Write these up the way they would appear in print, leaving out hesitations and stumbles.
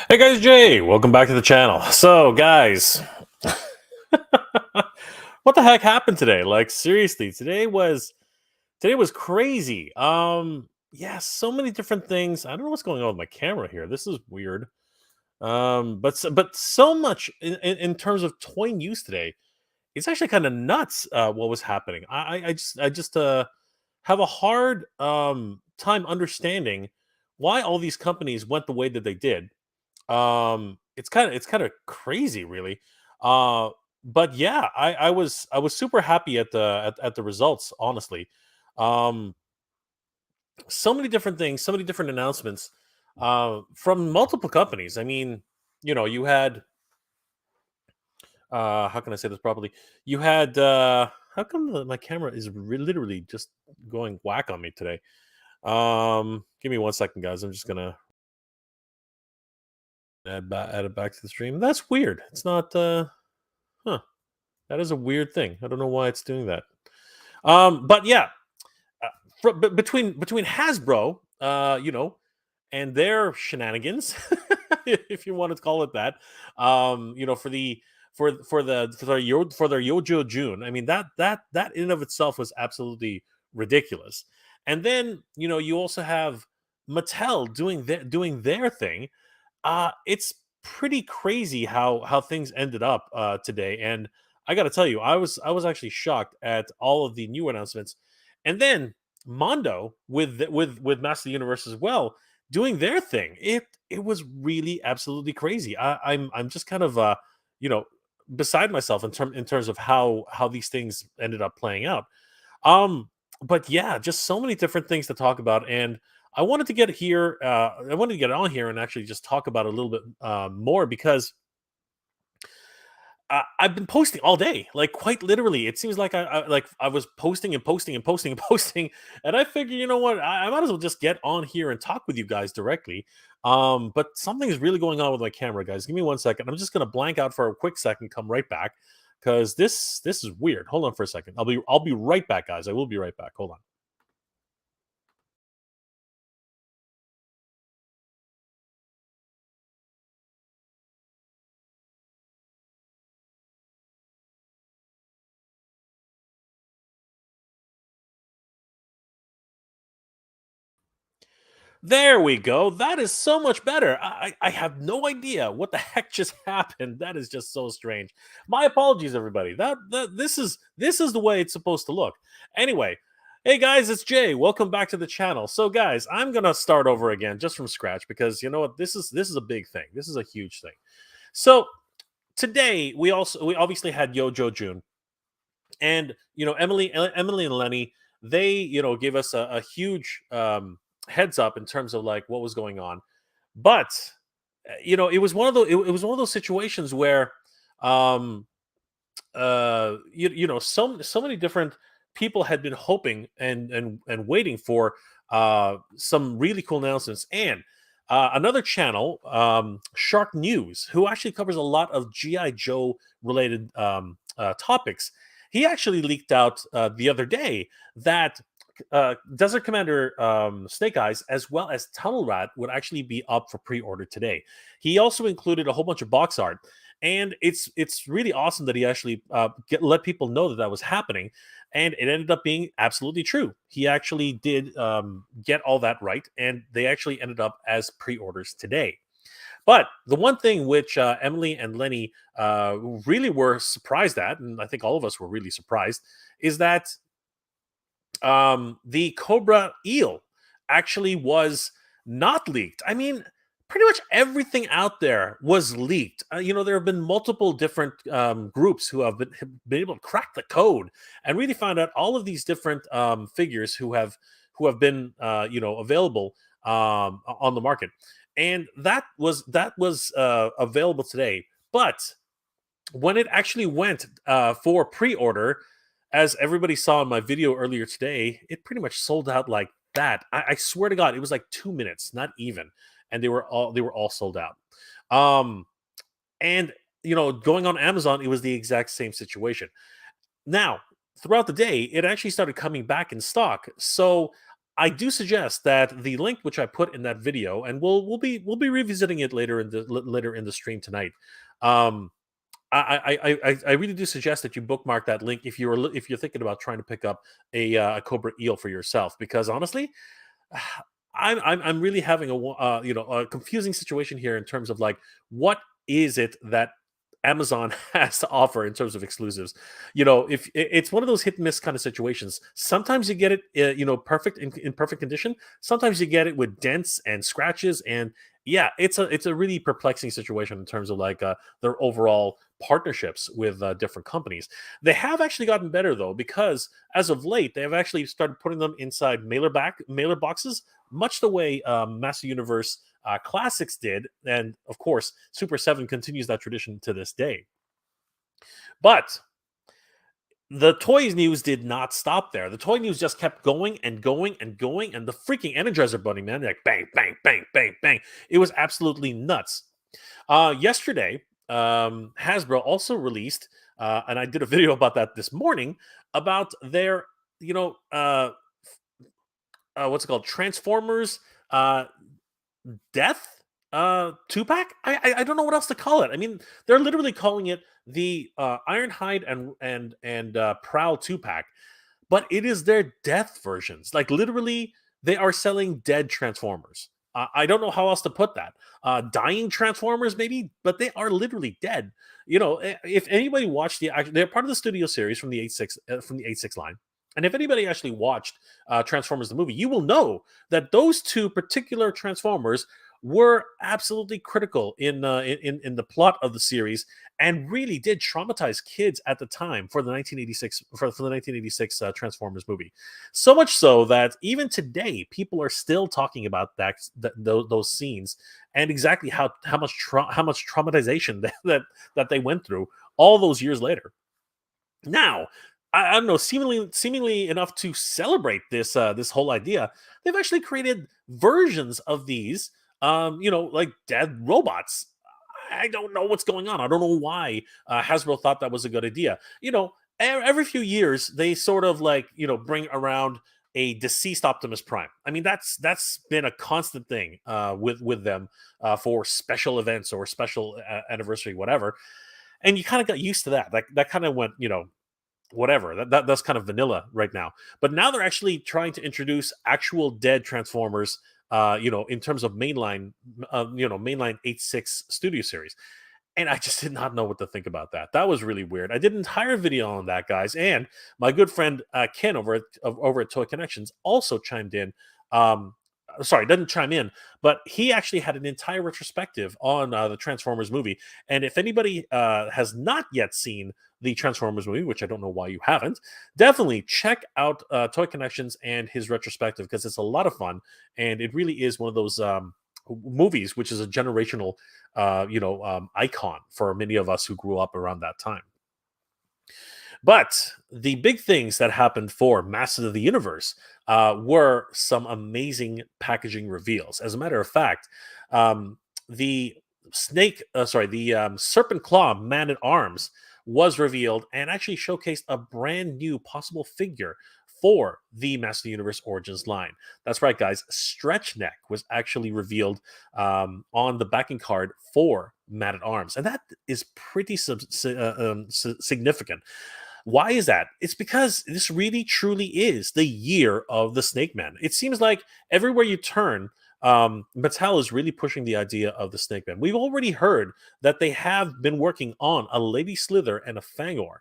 Hey guys, Jay, welcome back to the channel. So, guys, what the heck happened today? Like seriously, today was crazy. Yeah, so many different things. I don't know what's going on with my camera here. This is weird. But so much in terms of toy news today. It's actually kind of nuts what was happening. I just have a hard time understanding why all these companies went the way that they did. It's kind of crazy, really. Uh, but yeah, I was super happy at the results. Honestly, um, so many different things, so many different announcements from multiple companies. I mean, you had how can I say this properly? You had how come my camera is literally just going whack on me today? Give me 1 second, guys. I'm just gonna add it back to the stream. That's weird. It's not. Huh. That is a weird thing. I don't know why it's doing that. But yeah, between Hasbro, and their shenanigans, if you want to call it that, for the for their Yojo June. I mean that in and of itself was absolutely ridiculous. And then you also have Mattel doing their thing. It's pretty crazy how things ended up today, and I got to tell you, I was actually shocked at all of the new announcements, and then Mondo with Master Universe as well doing their thing. It was really absolutely crazy. I'm just kind of you know beside myself in terms of how these things ended up playing out. Um, but yeah, just so many different things to talk about, and I wanted to get here. I wanted to get on here and actually just talk about it a little bit more because I've been posting all day, like quite literally. It seems like I was posting and posting and posting and posting, and I figure, you know what, I might as well just get on here and talk with you guys directly. But something is really going on with my camera, guys. Give me 1 second. I'm just gonna blank out for a quick second, come right back, because this is weird. Hold on for a second. I'll be right back, guys. I will be right back. Hold on. There we go. That is so much better. I have no idea what the heck just happened. That is just so strange. My apologies, everybody. This is the way it's supposed to look. Anyway, hey guys, it's Jay. Welcome back to the channel. So, guys, I'm gonna start over again just from scratch because you know what? This is a big thing. This is a huge thing. So today we obviously had Yojo June, and Emily and Lenny, they gave us a huge heads up in terms of like what was going on. But it was one of those it was one of those situations where um so many different people had been hoping and waiting for some really cool announcements. And another channel, Shark News, who actually covers a lot of GI Joe related topics, he actually leaked out the other day that Desert Commander Snake Eyes, as well as Tunnel Rat, would actually be up for pre-order today. He also included a whole bunch of box art, and it's really awesome that he actually let people know that that was happening, and it ended up being absolutely true. He actually did get all that right, and they actually ended up as pre-orders today. But the one thing which Emily and Lenny really were surprised at, and I think all of us were really surprised, is that the Cobra eel actually was not leaked. I mean, pretty much everything out there was leaked. There have been multiple different groups who have been able to crack the code and really find out all of these different figures who have been available on the market, and that was available today. But when it actually went for pre-order, as everybody saw in my video earlier today, it pretty much sold out like that. I swear to God, it was like 2 minutes, not even, and they were all sold out. Um, and going on Amazon, it was the exact same situation. Now, throughout the day, it actually started coming back in stock. So I do suggest that the link which I put in that video, and we'll be revisiting it later in the stream tonight. Um, I really do suggest that you bookmark that link if you're thinking about trying to pick up a Cobra eel for yourself, because honestly, I'm really having a confusing situation here in terms of like what is it that Amazon has to offer in terms of exclusives. If it's one of those hit and miss kind of situations, sometimes you get it, perfect in perfect condition. Sometimes you get it with dents and scratches, and yeah, it's a really perplexing situation in terms of like their overall partnerships with different companies. They have actually gotten better though, because as of late they have actually started putting them inside mailer boxes, much the way Master Universe Classics did, and of course Super 7 continues that tradition to this day. But the toys news did not stop there. The toy news just kept going and going and going, and the freaking Energizer Bunny, man, like bang, bang, bang, bang, bang. It was absolutely nuts. Yesterday, Hasbro also released, and I did a video about that this morning, about their, you know, what's it called? Transformers Death 2-pack. I don't know what else to call it. I mean, they're literally calling it the Ironhide and Prowl 2-pack, but it is their death versions. Like literally, they are selling dead Transformers. I don't know how else to put that. Dying Transformers, maybe, but they are literally dead. If anybody watched they're part of the studio series from the 86 line. And if anybody actually watched Transformers the movie, you will know that those two particular Transformers were absolutely critical in the plot of the series, and really did traumatize kids at the time for the 1986 Transformers movie. So much so that even today, people are still talking about those scenes, and exactly how much traumatization that they went through all those years later. Now, I don't know, seemingly enough to celebrate this whole idea, they've actually created versions of these, like dead robots. I don't know what's going on. I don't know why Hasbro thought that was a good idea. Every few years they sort of like bring around a deceased Optimus Prime. I mean, that's been a constant thing with them for special events or special anniversary, whatever. And you kind of got used to that. Like that kind of went, whatever. That's kind of vanilla right now. But now they're actually trying to introduce actual dead Transformers. In terms of mainline 86 studio series. And I just did not know what to think about that. That was really weird. I did an entire video on that, guys. And my good friend Ken over at Toy Connections also chimed in. Sorry, doesn't chime in, but he actually had an entire retrospective on the Transformers movie. And if anybody has not yet seen the Transformers movie, which I don't know why you haven't, definitely check out Toy Connections and his retrospective, because it's a lot of fun, and it really is one of those movies which is a generational icon for many of us who grew up around that time. But the big things that happened for Masters of the Universe were some amazing packaging reveals. As a matter of fact, the Serpent Claw Man at Arms was revealed and actually showcased a brand new possible figure for the Master Universe Origins line. That's right, guys. Stretch Neck was actually revealed on the backing card for Man at Arms, and that is pretty significant. Why is that? It's because this really truly is the year of the Snake Man. It seems like everywhere you turn, Mattel is really pushing the idea of the Snake Man. We've already heard that they have been working on a Lady Slither and a Fangor.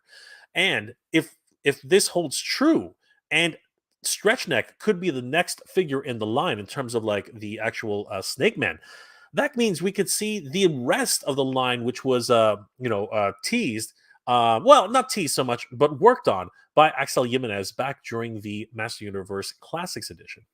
And if this holds true, and Stretch Neck could be the next figure in the line in terms of like the actual Snake Man, that means we could see the rest of the line, which was teased. Well, not teased so much, but worked on by Axel Jimenez back during the Master Universe Classics edition.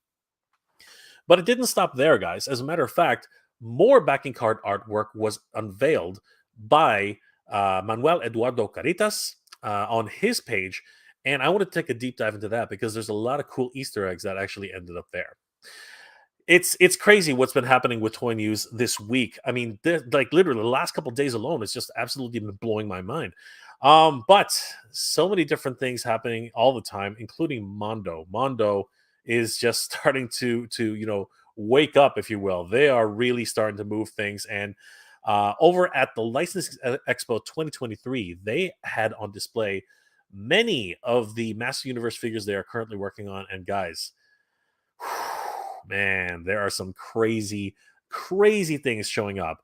But it didn't stop there, guys. As a matter of fact, more backing card artwork was unveiled by Manuel Eduardo Caritas on his page. And I want to take a deep dive into that because there's a lot of cool Easter eggs that actually ended up there. It's crazy what's been happening with toy news this week. I mean, like literally the last couple days alone, it's just absolutely been blowing my mind. But so many different things happening all the time, including Mondo. Mondo is just starting to wake up, if you will. They are really starting to move things. And over at the Licensing Expo 2023, they had on display many of the Master Universe figures they are currently working on. And guys, man, there are some crazy, crazy things showing up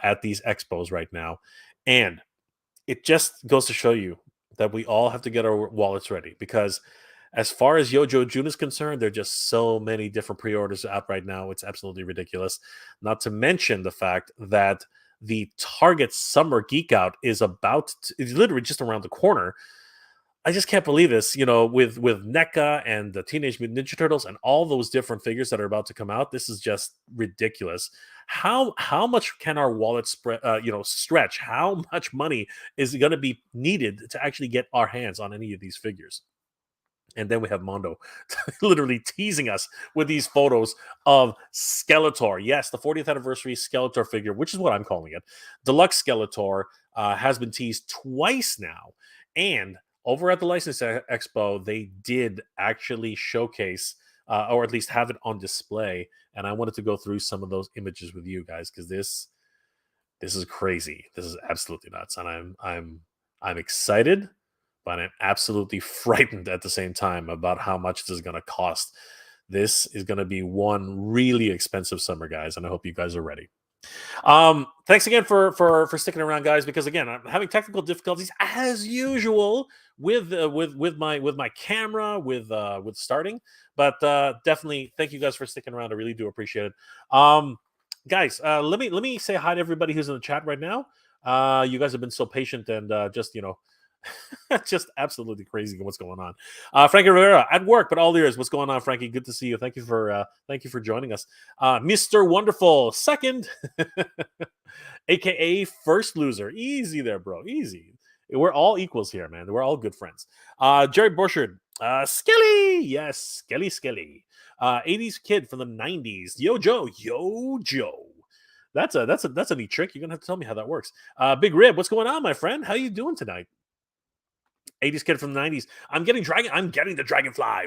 at these expos right now. And it just goes to show you that we all have to get our wallets ready, because as far as Yojo June is concerned, there are just so many different pre-orders out right now. It's absolutely ridiculous. Not to mention the fact that the Target Summer Geek Out is it's literally just around the corner. I just can't believe this, with NECA and the Teenage Mutant Ninja Turtles and all those different figures that are about to come out. This is just ridiculous. How much can our wallet stretch? How much money is going to be needed to actually get our hands on any of these figures? And then we have Mondo literally teasing us with these photos of Skeletor. Yes, the 40th anniversary Skeletor figure, which is what I'm calling it. Deluxe Skeletor has been teased twice now. And over at the Licensing Expo, they did actually showcase, or at least have it on display. And I wanted to go through some of those images with you guys, because this is crazy. This is absolutely nuts. And I'm excited, but I'm absolutely frightened at the same time about how much this is going to cost. This is going to be one really expensive summer, guys, and I hope you guys are ready. Thanks again for sticking around, guys, because again, I'm having technical difficulties as usual with my camera, with starting, but definitely thank you guys for sticking around. I really do appreciate it. Guys, let me say hi to everybody who's in the chat right now. You guys have been so patient and just just absolutely crazy what's going on. Frankie Rivera at work, but all ears. What's going on, Frankie? Good to see you. Thank you for joining us. Mr. Wonderful second, aka first loser. Easy there, bro. Easy. We're all equals here, man. We're all good friends. Jerry Borchard, Skelly. Yes, Skelly. 80s kid from the 90s. Yo Joe. That's a neat trick. You're gonna have to tell me how that works. Big Rib, what's going on, my friend? How you doing tonight? 80s kid from the 90s. I'm getting the Dragonfly. I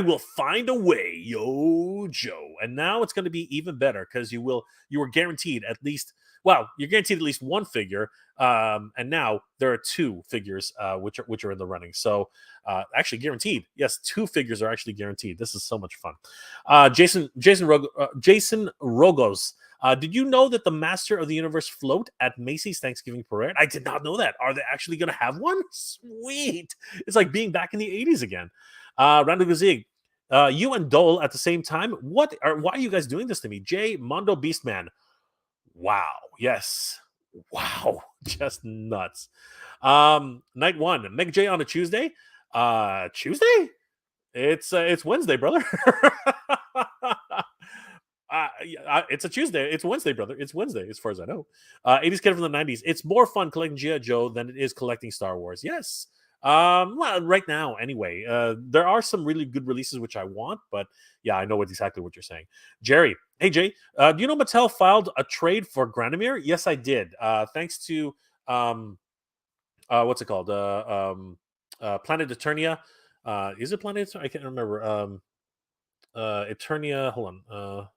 will find a way, yo Joe. And now it's going to be even better, because you were guaranteed at least. Well, you're guaranteed at least one figure, and now there are two figures which are in the running. So actually guaranteed. Yes, two figures are actually guaranteed. This is so much fun. Jason Rogos. Did you know that the Master of the Universe float at Macy's Thanksgiving Parade? I did not know that. Are they actually going to have one? Sweet. It's like being back in the 80s again. Randall Gazig, you and Dole at the same time. Why are you guys doing this to me? Jay, Mondo Beast Man. Wow. Yes. Wow. Just nuts. Night one. Meg J on a Tuesday. Tuesday? It's Wednesday, brother. It's a Tuesday. It's Wednesday, brother. It's Wednesday, as far as I know. 80s kid from the 90s. It's more fun collecting GI Joe than it is collecting Star Wars. Yes. Well, right now, anyway. There are some really good releases which I want, but yeah, I know exactly what you're saying. Jerry, hey Jay, do you know Mattel filed a trade for Granamir? Yes, I did. Thanks to what's it called? Planet Eternia. Is it Planet Eternia? I can't remember. Eternia. Hold on.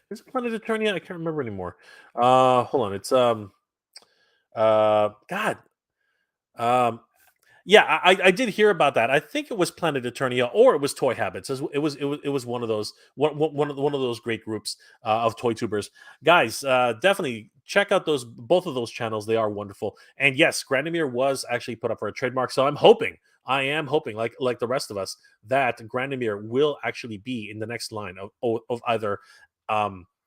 Is it Planet Eternia? I can't remember anymore. Hold on. It's God. Yeah, I did hear about that. I think it was Planet Eternia, or it was Toy Habits. It was one of those one of those great groups of toy tubers. Guys, definitely check out both of those channels. They are wonderful. And yes, Granamir was actually put up for a trademark. So I am hoping, like the rest of us, that Granamir will actually be in the next line of either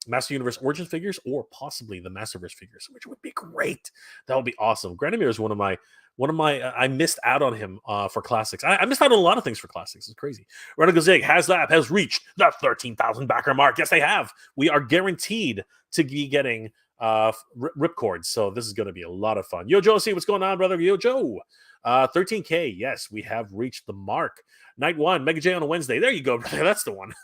Master Universe Origin figures or possibly the Masterverse figures, which would be great. That would be awesome. Granamir is one of my I missed out on him for classics. I missed out on a lot of things for classics. It's crazy. Renegade Zig, Haslab has reached the 13,000 backer mark. Yes, they have. We are guaranteed to be getting ripcords. So this is going to be a lot of fun. Yo, Josie, what's going on, brother? Yo, Joe. 13K. Yes, we have reached the mark. Night one, Mega J on a Wednesday. There you go, brother. That's the one.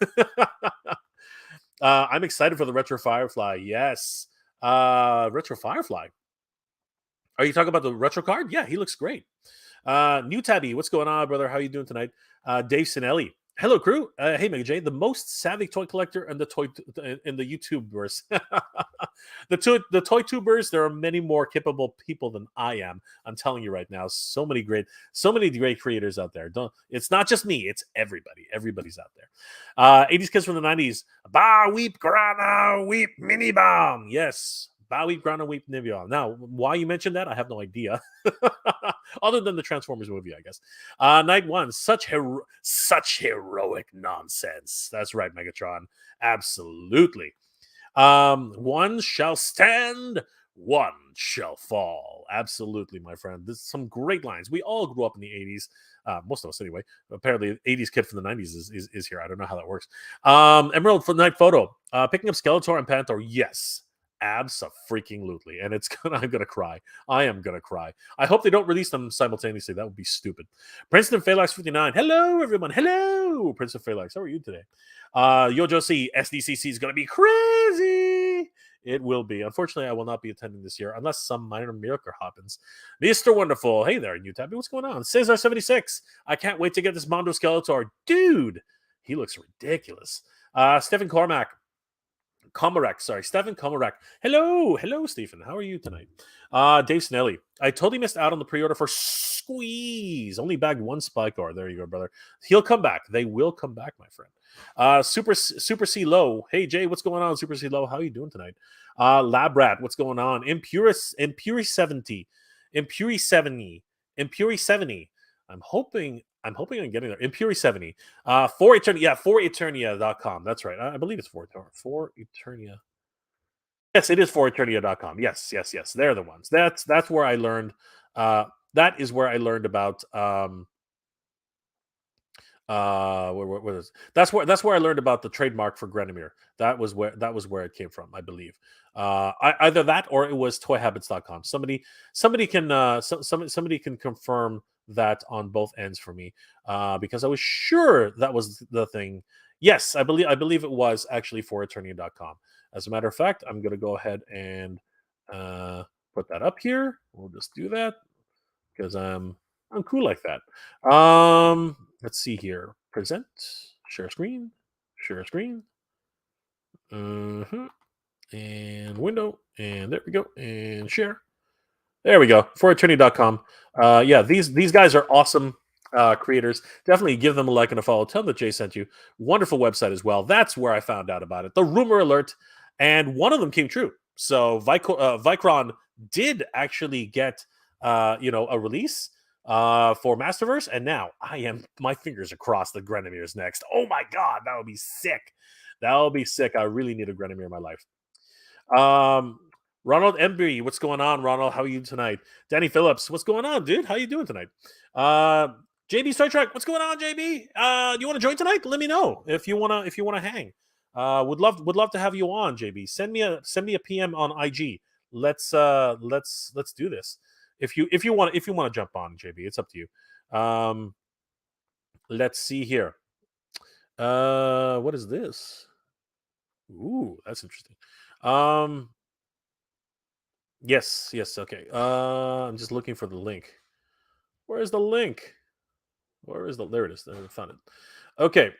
I'm excited for the Retro Firefly. Yes. Retro Firefly. Are you talking about the retro card? Yeah, he looks great. New Tabby, what's going on, brother? How you doing tonight? Dave Sinelli. Hello, crew. Hey, Mega J, the most savvy toy collector in the YouTubers. The toy tubers. There are many more capable people than I am. I'm telling you right now. So many great creators out there. It's not just me. It's everybody. Everybody's out there. 80s kids from the 90s. Ba weep grana weep mini bomb. Yes. Ba weep grana weep nibion. Now, why you mentioned that, I have no idea. Other than the Transformers movie, I guess. Night one, such heroic nonsense. That's right, Megatron. Absolutely. One shall stand, one shall fall. Absolutely, my friend. This is some great lines. We all grew up in the 80s. Most of us, anyway. Apparently, 80s kid from the 90s is here. I don't know how that works. Emerald for Night Photo. Picking up Skeletor and Panther. Yes. Abso-freaking-lutely. And I'm gonna cry. I am gonna cry. I hope they don't release them simultaneously. That would be stupid. Princeton Phalanx 59. Hello, everyone. Hello, Princeton Phalanx. How are you today? Yojo C. SDCC is gonna be crazy. It will be. Unfortunately, I will not be attending this year unless some minor miracle happens. Mr. Wonderful. Hey there, New Tabby. What's going on? Cesar76. I can't wait to get this Mondo Skeletor. Dude, he looks ridiculous. Stephen Cormack. Stephen Komarek. Hello, Stephen. How are you tonight? Dave Snelly. I totally missed out on the pre-order for Squeeze. Only bagged one Spycar. There you go, brother. He'll come back. They will come back, my friend. Super C Low. Hey Jay, what's going on? Super C Low. How are you doing tonight? Lab Rat, what's going on? Impuri 70. I'm hoping I'm getting there. Impuri 70. For Eternia. Yeah, for Eternia.com. That's right. I believe it's for Eternia. Yes, it is for Eternia.com. Yes. They're the ones. That's where I learned. That is where I learned about that's where I learned about the trademark for Granomir. That was where it came from, I believe. Either that or it was toyhabits.com. Somebody can confirm that on both ends for me, because I was sure that was the thing. Yes, I believe it was actually for Eternia.com. As a matter of fact, I'm going to go ahead and put that up here. We'll just do that because I'm cool like that. Let's see here. Present, share screen, and window, and there we go, and share. There we go. For Eternity.com. Yeah, these guys are awesome creators. Definitely give them a like and a follow. Tell them that Jay sent you. Wonderful website as well. That's where I found out about it. The rumor alert, and one of them came true. So Vicron did actually get a release for Masterverse, and now my fingers are crossed that Grenomir's next. Oh my god, that would be sick. I really need a Grenomir in my life. Ronald Embry, what's going on, Ronald? How are you tonight? Danny Phillips, what's going on, dude? How you doing tonight? JB Star Trek, what's going on, JB? You want to join tonight? Let me know if you wanna hang. Would love to have you on, JB. Send me a PM on IG. Let's do this. If you want to jump on, JB, it's up to you. Let's see here. What is this? Ooh, that's interesting. Yes, okay. I'm just looking for the link. Where is the link? There it is. I found it. Okay.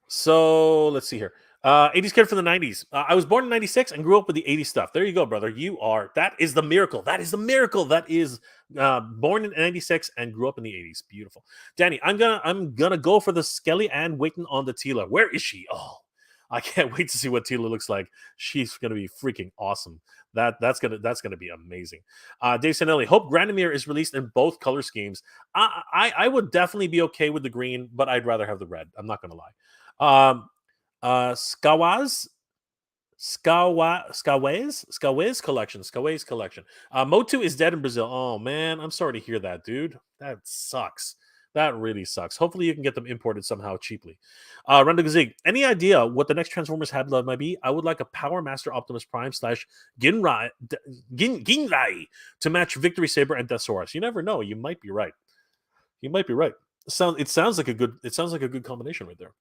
So let's see here. 80s kid from the 90s. I was born in 96 and grew up with the 80s stuff. There you go, brother. That is the miracle. That is born in 96 and grew up in the 80s. Beautiful. Danny, I'm gonna go for the Skelly and waiting on the Tila. Where is she? Oh, I can't wait to see what Tila looks like. She's gonna be freaking awesome. That's gonna be amazing. Dave Sanelli, hope Granomir is released in both color schemes. I would definitely be okay with the green, but I'd rather have the red. I'm not gonna lie. Skawaz collection. Motu is dead in Brazil. Oh man, I'm sorry to hear that, dude. That sucks. That really sucks. Hopefully you can get them imported somehow cheaply. Renda Gazig, any idea what the next Transformers Haslab might be? I would like a Power Master Optimus Prime / Ginrai to match Victory Saber and Deathsaurus. You never know. You might be right. It sounds like a good combination right there.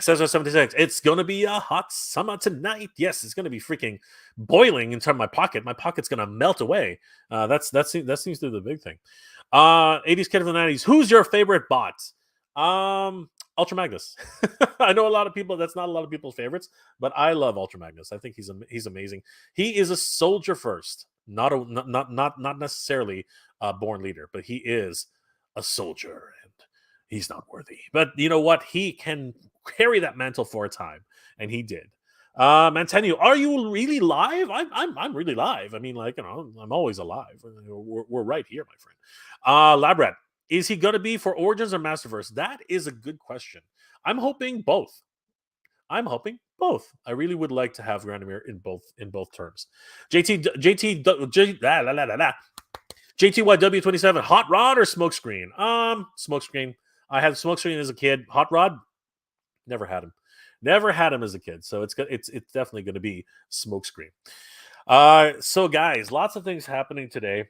Cesar 76. It's gonna be a hot summer tonight. Yes, it's gonna be freaking boiling inside my pocket. My pocket's gonna melt away. That seems to be the big thing. 80s kid of the 90s. Who's your favorite bot? Ultra Magnus. I know a lot of people. That's not a lot of people's favorites, but I love Ultra Magnus. I think he's amazing. He is a soldier first, not necessarily a born leader, but he is a soldier, and he's not worthy. But you know what? He can carry that mantle for a time, and he did. Mantenio, are you really live? I'm really live. I mean, like, you know, I'm always alive. We're right here, my friend. Labrat, is he going to be for Origins or Masterverse? That is a good question. I'm hoping both. I'm hoping both. I really would like to have Granamir in both terms. JTYW27, Hot Rod or Smokescreen? Smokescreen. I had Smokescreen as a kid. Hot Rod, never had him. Never had him as a kid, so it's definitely going to be Smokescreen. So guys, lots of things happening today.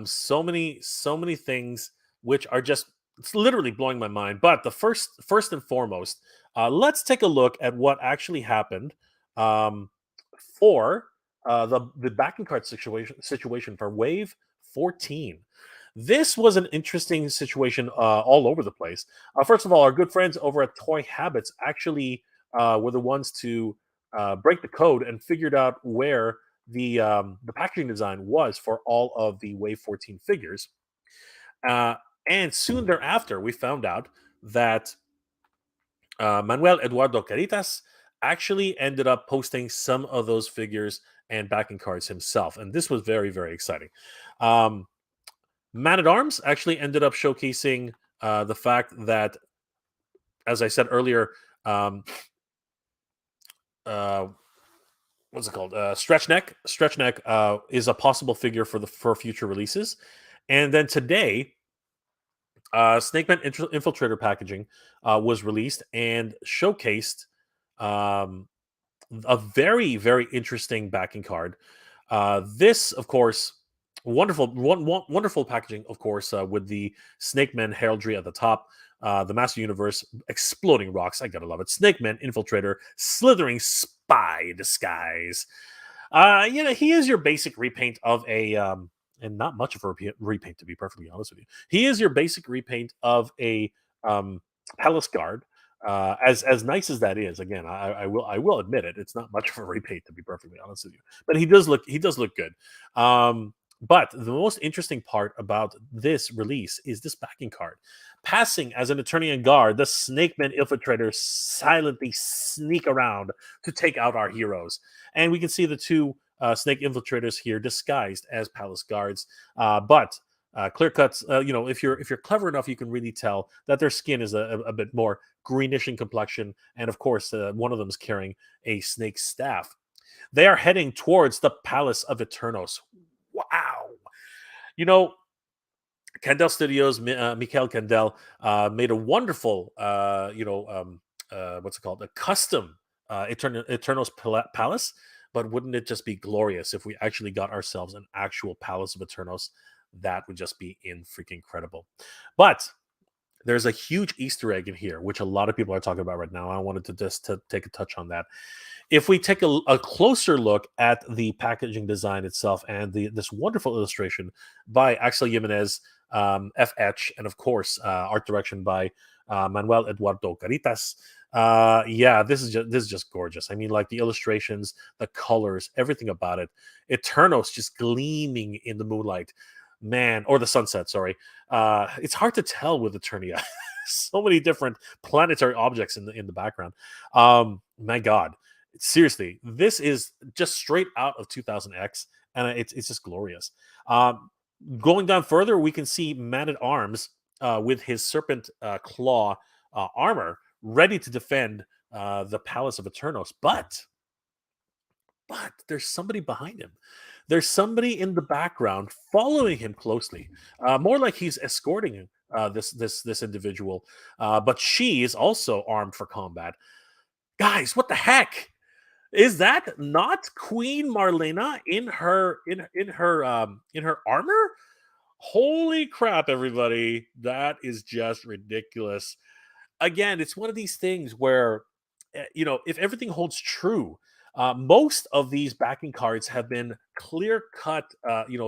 So many things which are just it's literally blowing my mind. But the first and foremost, let's take a look at what actually happened for the backing card situation for Wave 14. This was an interesting situation all over the place. First of all, our good friends over at Toy Habits actually were the ones to break the code and figured out where the packaging design was for all of the Wave 14 figures. And soon thereafter, we found out that Manuel Eduardo Caritas actually ended up posting some of those figures and backing cards himself. And this was very, very exciting. Man at Arms actually ended up showcasing the fact that, as I said earlier, what's it called? Stretch Neck. Stretch Neck is a possible figure for future releases. And then today, Snake Man Infiltrator packaging was released and showcased a very, very interesting backing card. This, of course, wonderful packaging, of course, with the Snake Man heraldry at the top, the Master Universe, exploding rocks. I gotta love it. Snake Man Infiltrator, slithering spy disguise. He is your basic repaint of a and not much of a repaint, to be perfectly honest with you. He is your basic repaint of a Palace Guard. As nice as that is, again, I will admit it. It's not much of a repaint, to be perfectly honest with you. But he does look good. But the most interesting part about this release is this backing card. Passing as an Eternian Guard, the Snake Man Infiltrators silently sneak around to take out our heroes. And we can see the two Snake Infiltrators here disguised as Palace Guards. But clear cuts, if you're clever enough, you can really tell that their skin is a bit more greenish in complexion. And of course, one of them is carrying a snake staff. They are heading towards the Palace of Eternos. Wow. Candel Studios, Mikael Candel, made a wonderful, what's it called? A custom Eternos Palace. But wouldn't it just be glorious if we actually got ourselves an actual Palace of Eternos? That would just be freaking incredible. But there's a huge Easter egg in here, which a lot of people are talking about right now. I wanted to take a touch on that. If we take a closer look at the packaging design itself and this wonderful illustration by Axel Jimenez, FH, and of course art direction by Manuel Eduardo Caritas. This is just gorgeous. I mean, like the illustrations, the colors, everything about it. Eternos just gleaming in the moonlight, man, or the sunset. Sorry, it's hard to tell with Eternia. So many different planetary objects in the background. My God. Seriously, this is just straight out of 2000X, and it's just glorious. Going down further, we can see Man at Arms with his serpent claw armor, ready to defend the Palace of Eternos. But there's somebody behind him. There's somebody in the background following him closely, more like he's escorting this individual. But she is also armed for combat. Guys, what the heck? Is that not Queen Marlena in her armor? Holy crap, everybody. That is just ridiculous. Again, it's one of these things where if everything holds true, Most of these backing cards have been clear cut,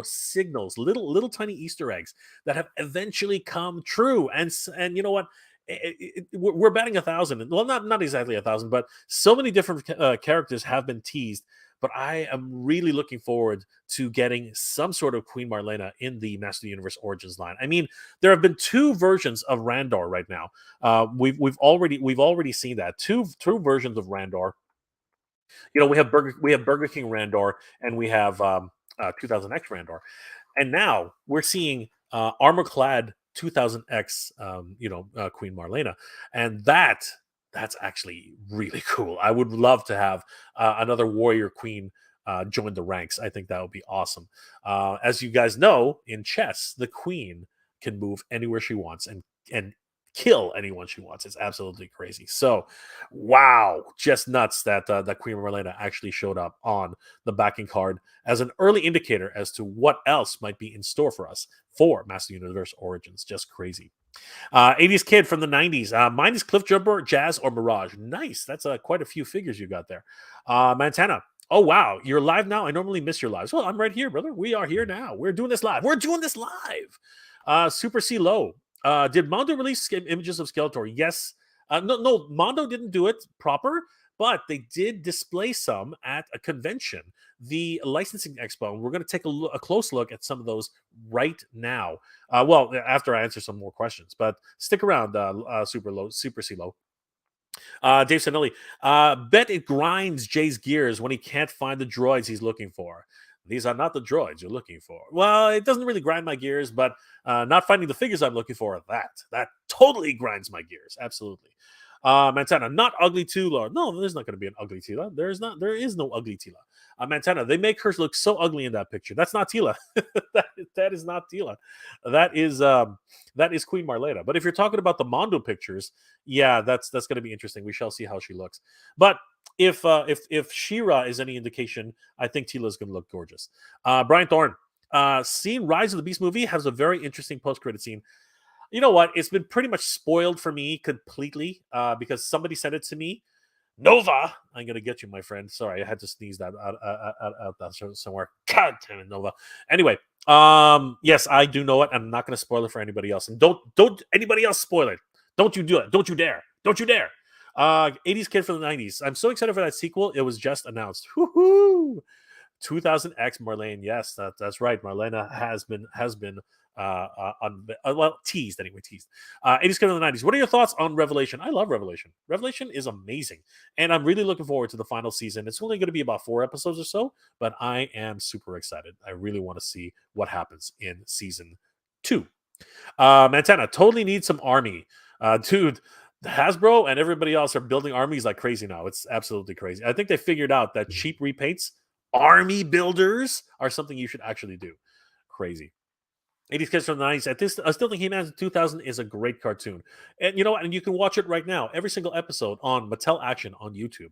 signals, little tiny Easter eggs that have eventually come true. And you know what? We're batting 1,000. Well, not exactly 1,000, but so many different characters have been teased. But I am really looking forward to getting some sort of Queen Marlena in the Master Universe Origins line. I mean, there have been two versions of Randor right now. We've already seen that two versions of Randor. We have Burger King Randor, and we have 2000X Randor, and now we're seeing armor clad 2000X, Queen Marlena, and that's actually really cool. I would love to have another Warrior Queen join the ranks. I think that would be awesome. As you guys know, in chess, the Queen can move anywhere she wants and kill anyone she wants. It's absolutely crazy. So, wow, just nuts that Queen Marlena actually showed up on the backing card as an early indicator as to what else might be in store for us for Master Universe Origins. Just crazy. 80s kid from the 90s. Mine is Cliff Jumper, Jazz, or Mirage. Nice. That's quite a few figures you got there. Montana. Oh, wow. You're live now. I normally miss your lives. Well, I'm right here, brother. We are here now. We're doing this live. Super C Low. Did Mondo release images of Skeletor? Yes. No, Mondo didn't do it proper, but they did display some at a convention, the Licensing Expo. And we're going to take a close look at some of those right now. Well, after I answer some more questions, but stick around, Super C Low. Dave Sanelli, bet it grinds Jay's gears when he can't find the droids he's looking for. These are not the droids you're looking for. Well, it doesn't really grind my gears, but not finding the figures I'm looking for, that totally grinds my gears. Absolutely. Montana, not ugly Tila. No, there's not going to be an ugly Tila. There is no ugly Tila. Montana, they make her look so ugly in that picture. That's not Tila. that is not Tila. That is Queen Marlena. But if you're talking about the Mondo pictures, yeah, that's going to be interesting. We shall see how she looks. But if She-Ra is any indication, I think Tila is going to look gorgeous. Brian Thorne, seeing Rise of the Beast movie has a very interesting post-credit scene. You know what? It's been pretty much spoiled for me completely because somebody sent it to me. Nova, I'm gonna get you, my friend. Sorry, I had to sneeze that out somewhere. God damn it, Nova. Anyway, yes, I do know it. I'm not gonna spoil it for anybody else, and don't anybody else spoil it. Don't you do it? Don't you dare! Don't you dare! 80s kid from the 90s. I'm so excited for that sequel. It was just announced. Woohoo! 2000X Marlene. Yes, that's right. Marlena has been teased anyway. Teased. 80s kid of the 90s. What are your thoughts on Revelation? I love Revelation. Revelation is amazing, and I'm really looking forward to the final season. It's only going to be about 4 episodes or so, but I am super excited. I really want to see what happens in season 2. Montana totally needs some army, dude. Hasbro and everybody else are building armies like crazy now. It's absolutely crazy. I think they figured out that cheap repaints, army builders, are something you should actually do. Crazy. 80s kids from the 90s. I still think He-Man 2000 is a great cartoon. And you know what? And you can watch it right now. Every single episode on Mattel Action on YouTube.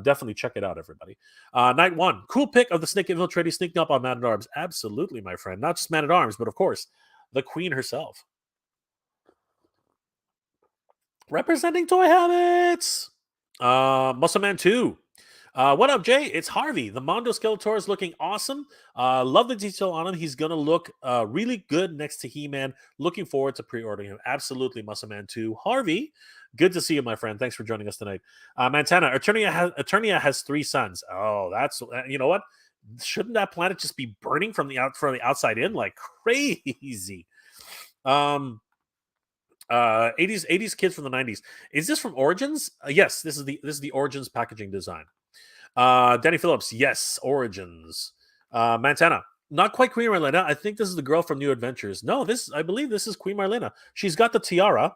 Definitely check it out, everybody. Night 1. Cool pick of the Snake Infiltrator sneaking up on Man-at-Arms. Absolutely, my friend. Not just Man-at-Arms, but of course, the Queen herself. Representing Toy Habits. Muscle Man 2. What up, Jay? It's Harvey. The Mondo Skeletor is looking awesome. Love the detail on him. He's going to look really good next to He-Man. Looking forward to pre-ordering him. Absolutely, Muscle Man 2. Harvey, good to see you, my friend. Thanks for joining us tonight. Montana, Eternia has 3 sons. Oh, that's, you know what? Shouldn't that planet just be burning from the outside in like crazy? 80s kids from the 90s. Is this from Origins? Yes, this is the Origins packaging design. Danny Phillips, yes, Origins. Montana, not quite Queen Marlena. I think this is the girl from New Adventures. No, I believe this is Queen Marlena. She's got the tiara,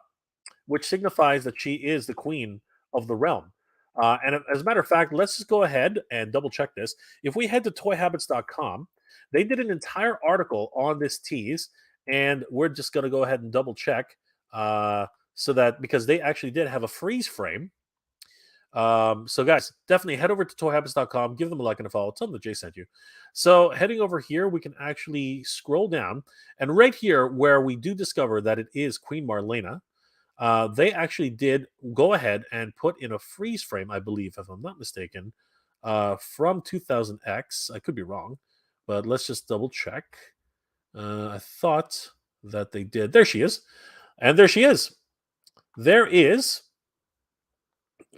which signifies that she is the queen of the realm. And as a matter of fact, let's just go ahead and double check this. If we head to toyhabits.com, they did an entire article on this tease, and we're just going to go ahead and double check so that because they actually did have a freeze frame. So guys, definitely head over to toyhabits.com, give them a like and a follow, tell them that Jay sent you. So heading over here, we can actually scroll down, and right here where we do discover that it is Queen Marlena, they actually did go ahead and put in a freeze frame, I believe, if I'm not mistaken. from 2000X. I could be wrong, but let's just double check. I thought that they did. There she is. And there she is. There is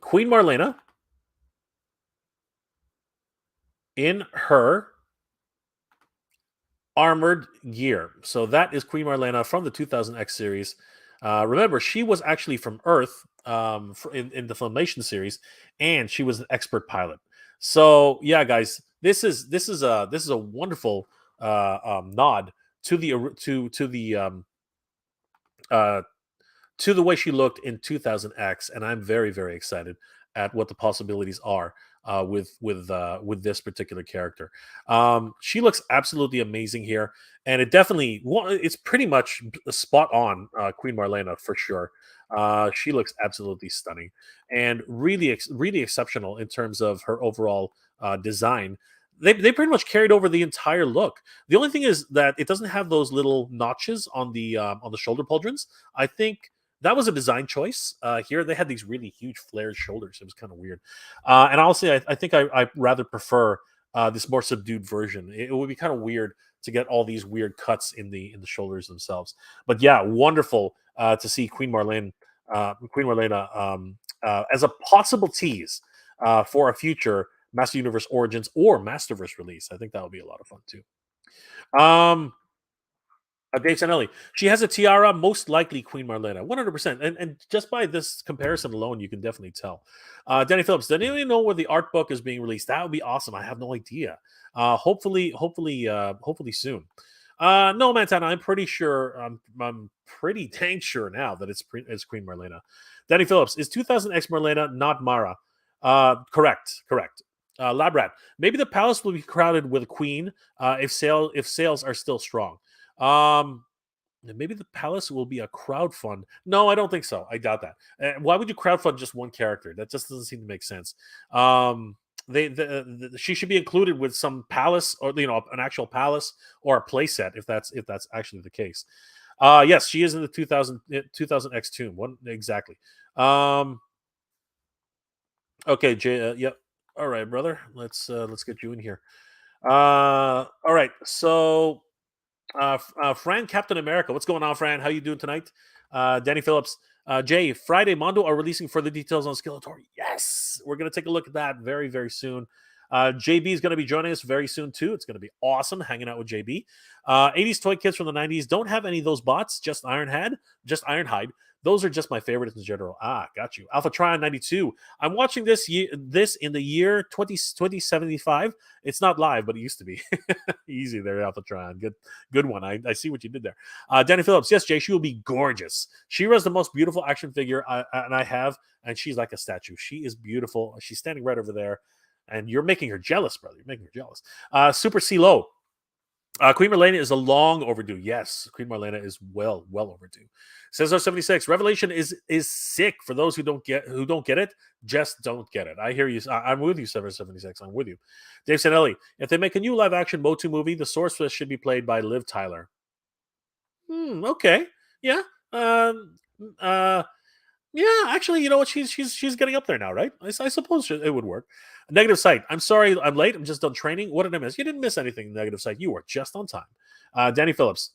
Queen Marlena in her armored gear. So that is Queen Marlena from the 2000X series. Remember, she was actually from Earth in the Filmation series, and she was an expert pilot. So yeah, guys, this is a wonderful nod to uh, the way she looked in 2000X, and I'm very very excited at what the possibilities are with this particular character. She looks absolutely amazing here, and it's pretty much spot on Queen Marlena for sure. She looks absolutely stunning and really exceptional in terms of her overall design. They pretty much carried over the entire look. The only thing is that it doesn't have those little notches on the shoulder pauldrons. I think that was a design choice. Here they had these really huge flared shoulders. It was kind of weird. And I'll say I think I rather prefer this more subdued version. It would be kind of weird to get all these weird cuts in the shoulders themselves. But yeah, wonderful to see Queen Marlena as a possible tease for a future Master Universe Origins or Masterverse release. I think that would be a lot of fun too. Um, Dave Sanelli. She has a tiara, most likely Queen Marlena, 100%. And just by this comparison alone, you can definitely tell. Danny Phillips, does anyone know where the art book is being released? That would be awesome. I have no idea. Hopefully soon. No, Montana, I'm pretty sure. I'm pretty dang sure now that it's Queen Marlena. Danny Phillips, is 2000X Marlena not Mara? Correct. Lab Rat. Maybe the palace will be crowded with a queen if sales are still strong. Maybe the palace will be a crowd fund. No, I don't think so. I doubt that. Why would you crowdfund just one character? That just doesn't seem to make sense. She should be included with some palace, or an actual palace or a playset if that's actually the case. Yes, she is in the 2000X tomb. What exactly? Okay, Jay. Yep. All right, brother. Let's get you in here. All right. So Fran Captain America. What's going on, Fran? How you doing tonight? Danny Phillips. Jay, Friday, Mondo are releasing further details on Skeletor. Yes, we're going to take a look at that very, very soon. JB is going to be joining us very soon, too. It's going to be awesome hanging out with JB. 80s toy kits from the 90s. Don't have any of those bots, just Ironhide. Those are just my favorites in general. Got you. Alpha Trion 92. I'm watching this in the year 2075. It's not live, but it used to be. Easy there, Alpha Trion. Good one. I see what you did there. Danny Phillips. Yes, Jay, she will be gorgeous. She-Ra's the most beautiful action figure I have, and she's like a statue. She is beautiful. She's standing right over there, and you're making her jealous, brother. You're making her jealous. Super CeeLo. Queen Marlena is a long overdue. Yes, Queen Marlena is well overdue. Cesar 76. Revelation is sick. For those who don't get it, just don't get it. I hear you. I'm with you, Cesar 76. I'm with you. Dave Sanelli. If they make a new live action MOTU movie, the Sorceress should be played by Liv Tyler. Okay. Yeah. Yeah, actually, you know what? She's getting up there now, right? I suppose it would work. Negative Sight. I'm sorry, I'm late. I'm just done training. What did I miss? You didn't miss anything, Negative Sight. You were just on time. Danny Phillips.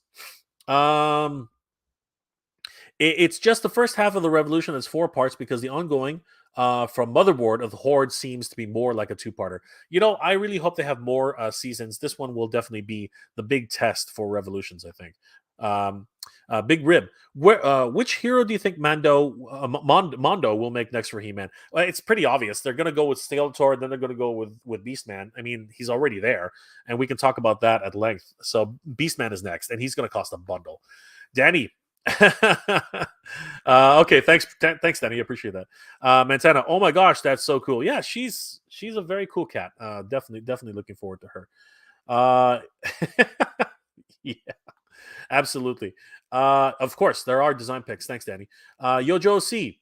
It's just the first half of the Revolution that's 4 parts because the ongoing from Motherboard of the Horde seems to be more like a 2-parter. I really hope they have more seasons. This one will definitely be the big test for Revolutions, I think. Big Rib. Which hero do you think Mondo will make next for He-Man? Well, it's pretty obvious. They're going to go with Skeletor, then they're going to go with Beast Man. I mean, he's already there, and we can talk about that at length. So Beast Man is next, and he's going to cost a bundle. Danny. Okay, thanks, Danny. I appreciate that. Montana. Oh my gosh, that's so cool. Yeah, she's a very cool cat. Definitely looking forward to her. Yeah. Absolutely. Of course, there are design picks. Thanks, Danny. Yojo C.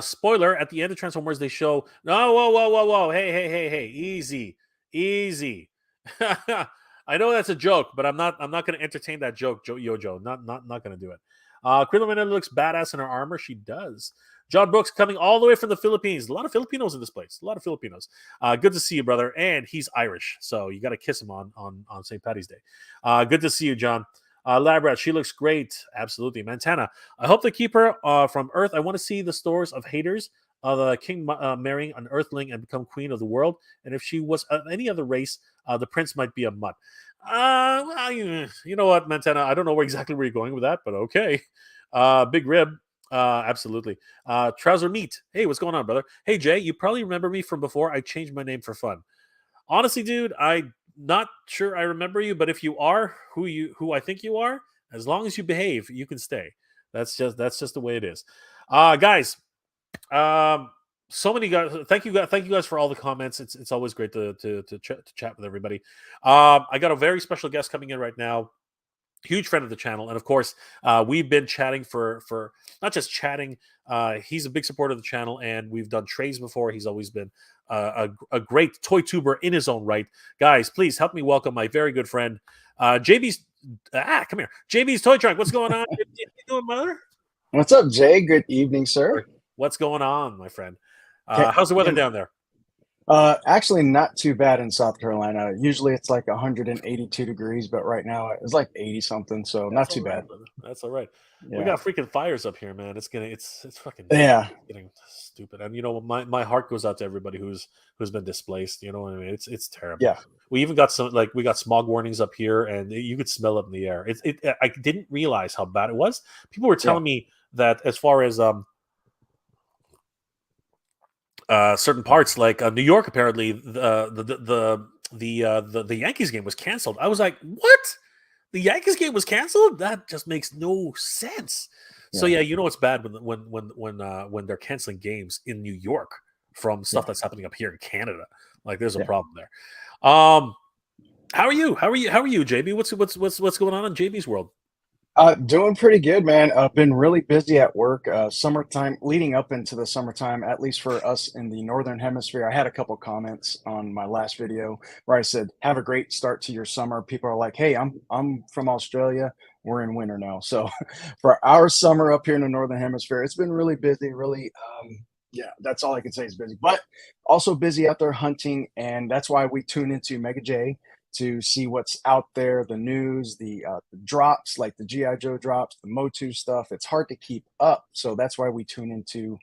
Spoiler, at the end of Transformers, they show... No, whoa. Hey. Easy. I know that's a joke, but I'm not going to entertain that joke, Yojo. Not going to do it. Krillin looks badass in her armor. She does. John Brooks coming all the way from the Philippines. A lot of Filipinos in this place. A lot of Filipinos. Good to see you, brother. And he's Irish, so you got to kiss him on St. Patty's Day. Good to see you, John. Labrat, she looks great. Absolutely. Montana, I hope they keep her from Earth. I want to see the stories of haters of the king marrying an Earthling and become queen of the world. And if she was any other race, the prince might be a mutt. Well, you know what, Montana? I don't know exactly where you're going with that, but okay. Big Rib. Absolutely. Trouser Meat. Hey, what's going on, brother? Hey, Jay, you probably remember me from before. I changed my name for fun. Honestly, dude, I'm not sure I remember you, but if you are who I think you are, as long as you behave, you can stay. That's just the way it is. Guys, so many guys. Thank you guys for all the comments. It's always great to chat with everybody. I got a very special guest coming in right now. Huge friend of the channel, and of course, we've been chatting for not just chatting. He's a big supporter of the channel, and we've done trades before. He's always been a great toy tuber in his own right. Guys, please help me welcome my very good friend, JB's. Come here, JB's Toy Trunk. What's going on? How you doing, mother? What's up, Jay? Good evening, sir. What's going on, my friend? How's the weather down there? Actually, not too bad in South Carolina. Usually it's like 182 degrees, but right now it's like 80 something, so not too bad. Brother. That's all right. Yeah. We got freaking fires up here, man. It's fucking getting stupid. And you know, my heart goes out to everybody who's been displaced. You know what I mean? It's terrible. Yeah. We even got we got smog warnings up here, and you could smell it in the air. I didn't realize how bad it was. People were telling me that as far as certain parts like New York, apparently the Yankees game was canceled. I was like, what? The Yankees game was canceled? That just makes no sense. So yeah, you know it's bad when they're canceling games in New York from stuff that's happening up here in Canada. Like there's a problem there. How are you, JB? What's going on in JB's world? Doing pretty good, man. I've been really busy at work. Summertime, leading up into the summertime, at least for us in the Northern Hemisphere. I had a couple comments on my last video where I said, "Have a great start to your summer." People are like, "Hey, I'm from Australia. We're in winter now." So for our summer up here in the Northern Hemisphere, it's been really busy. Really, yeah, that's all I can say is busy. But also busy out there hunting, and that's why we tune into Mega J to see what's out there, the news, the drops, like the GI Joe drops, the MOTU stuff. It's hard to keep up, so that's why we tune into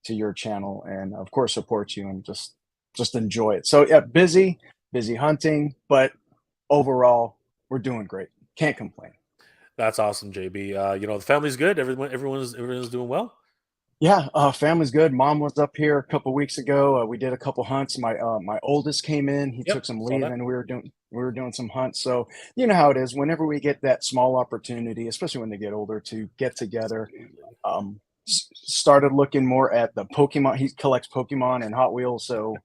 your channel and of course support you and just enjoy it. So yeah, busy hunting, but overall we're doing great. Can't complain. That's awesome, JB. You know the family's good. Everyone's doing well. Yeah, family's good. Mom was up here a couple weeks ago. We did a couple hunts. My oldest came in. He took some leave, and we were doing some hunts. So you know how it is. Whenever we get that small opportunity, especially when they get older, to get together. Started looking more at the Pokemon. He collects Pokemon and Hot Wheels. So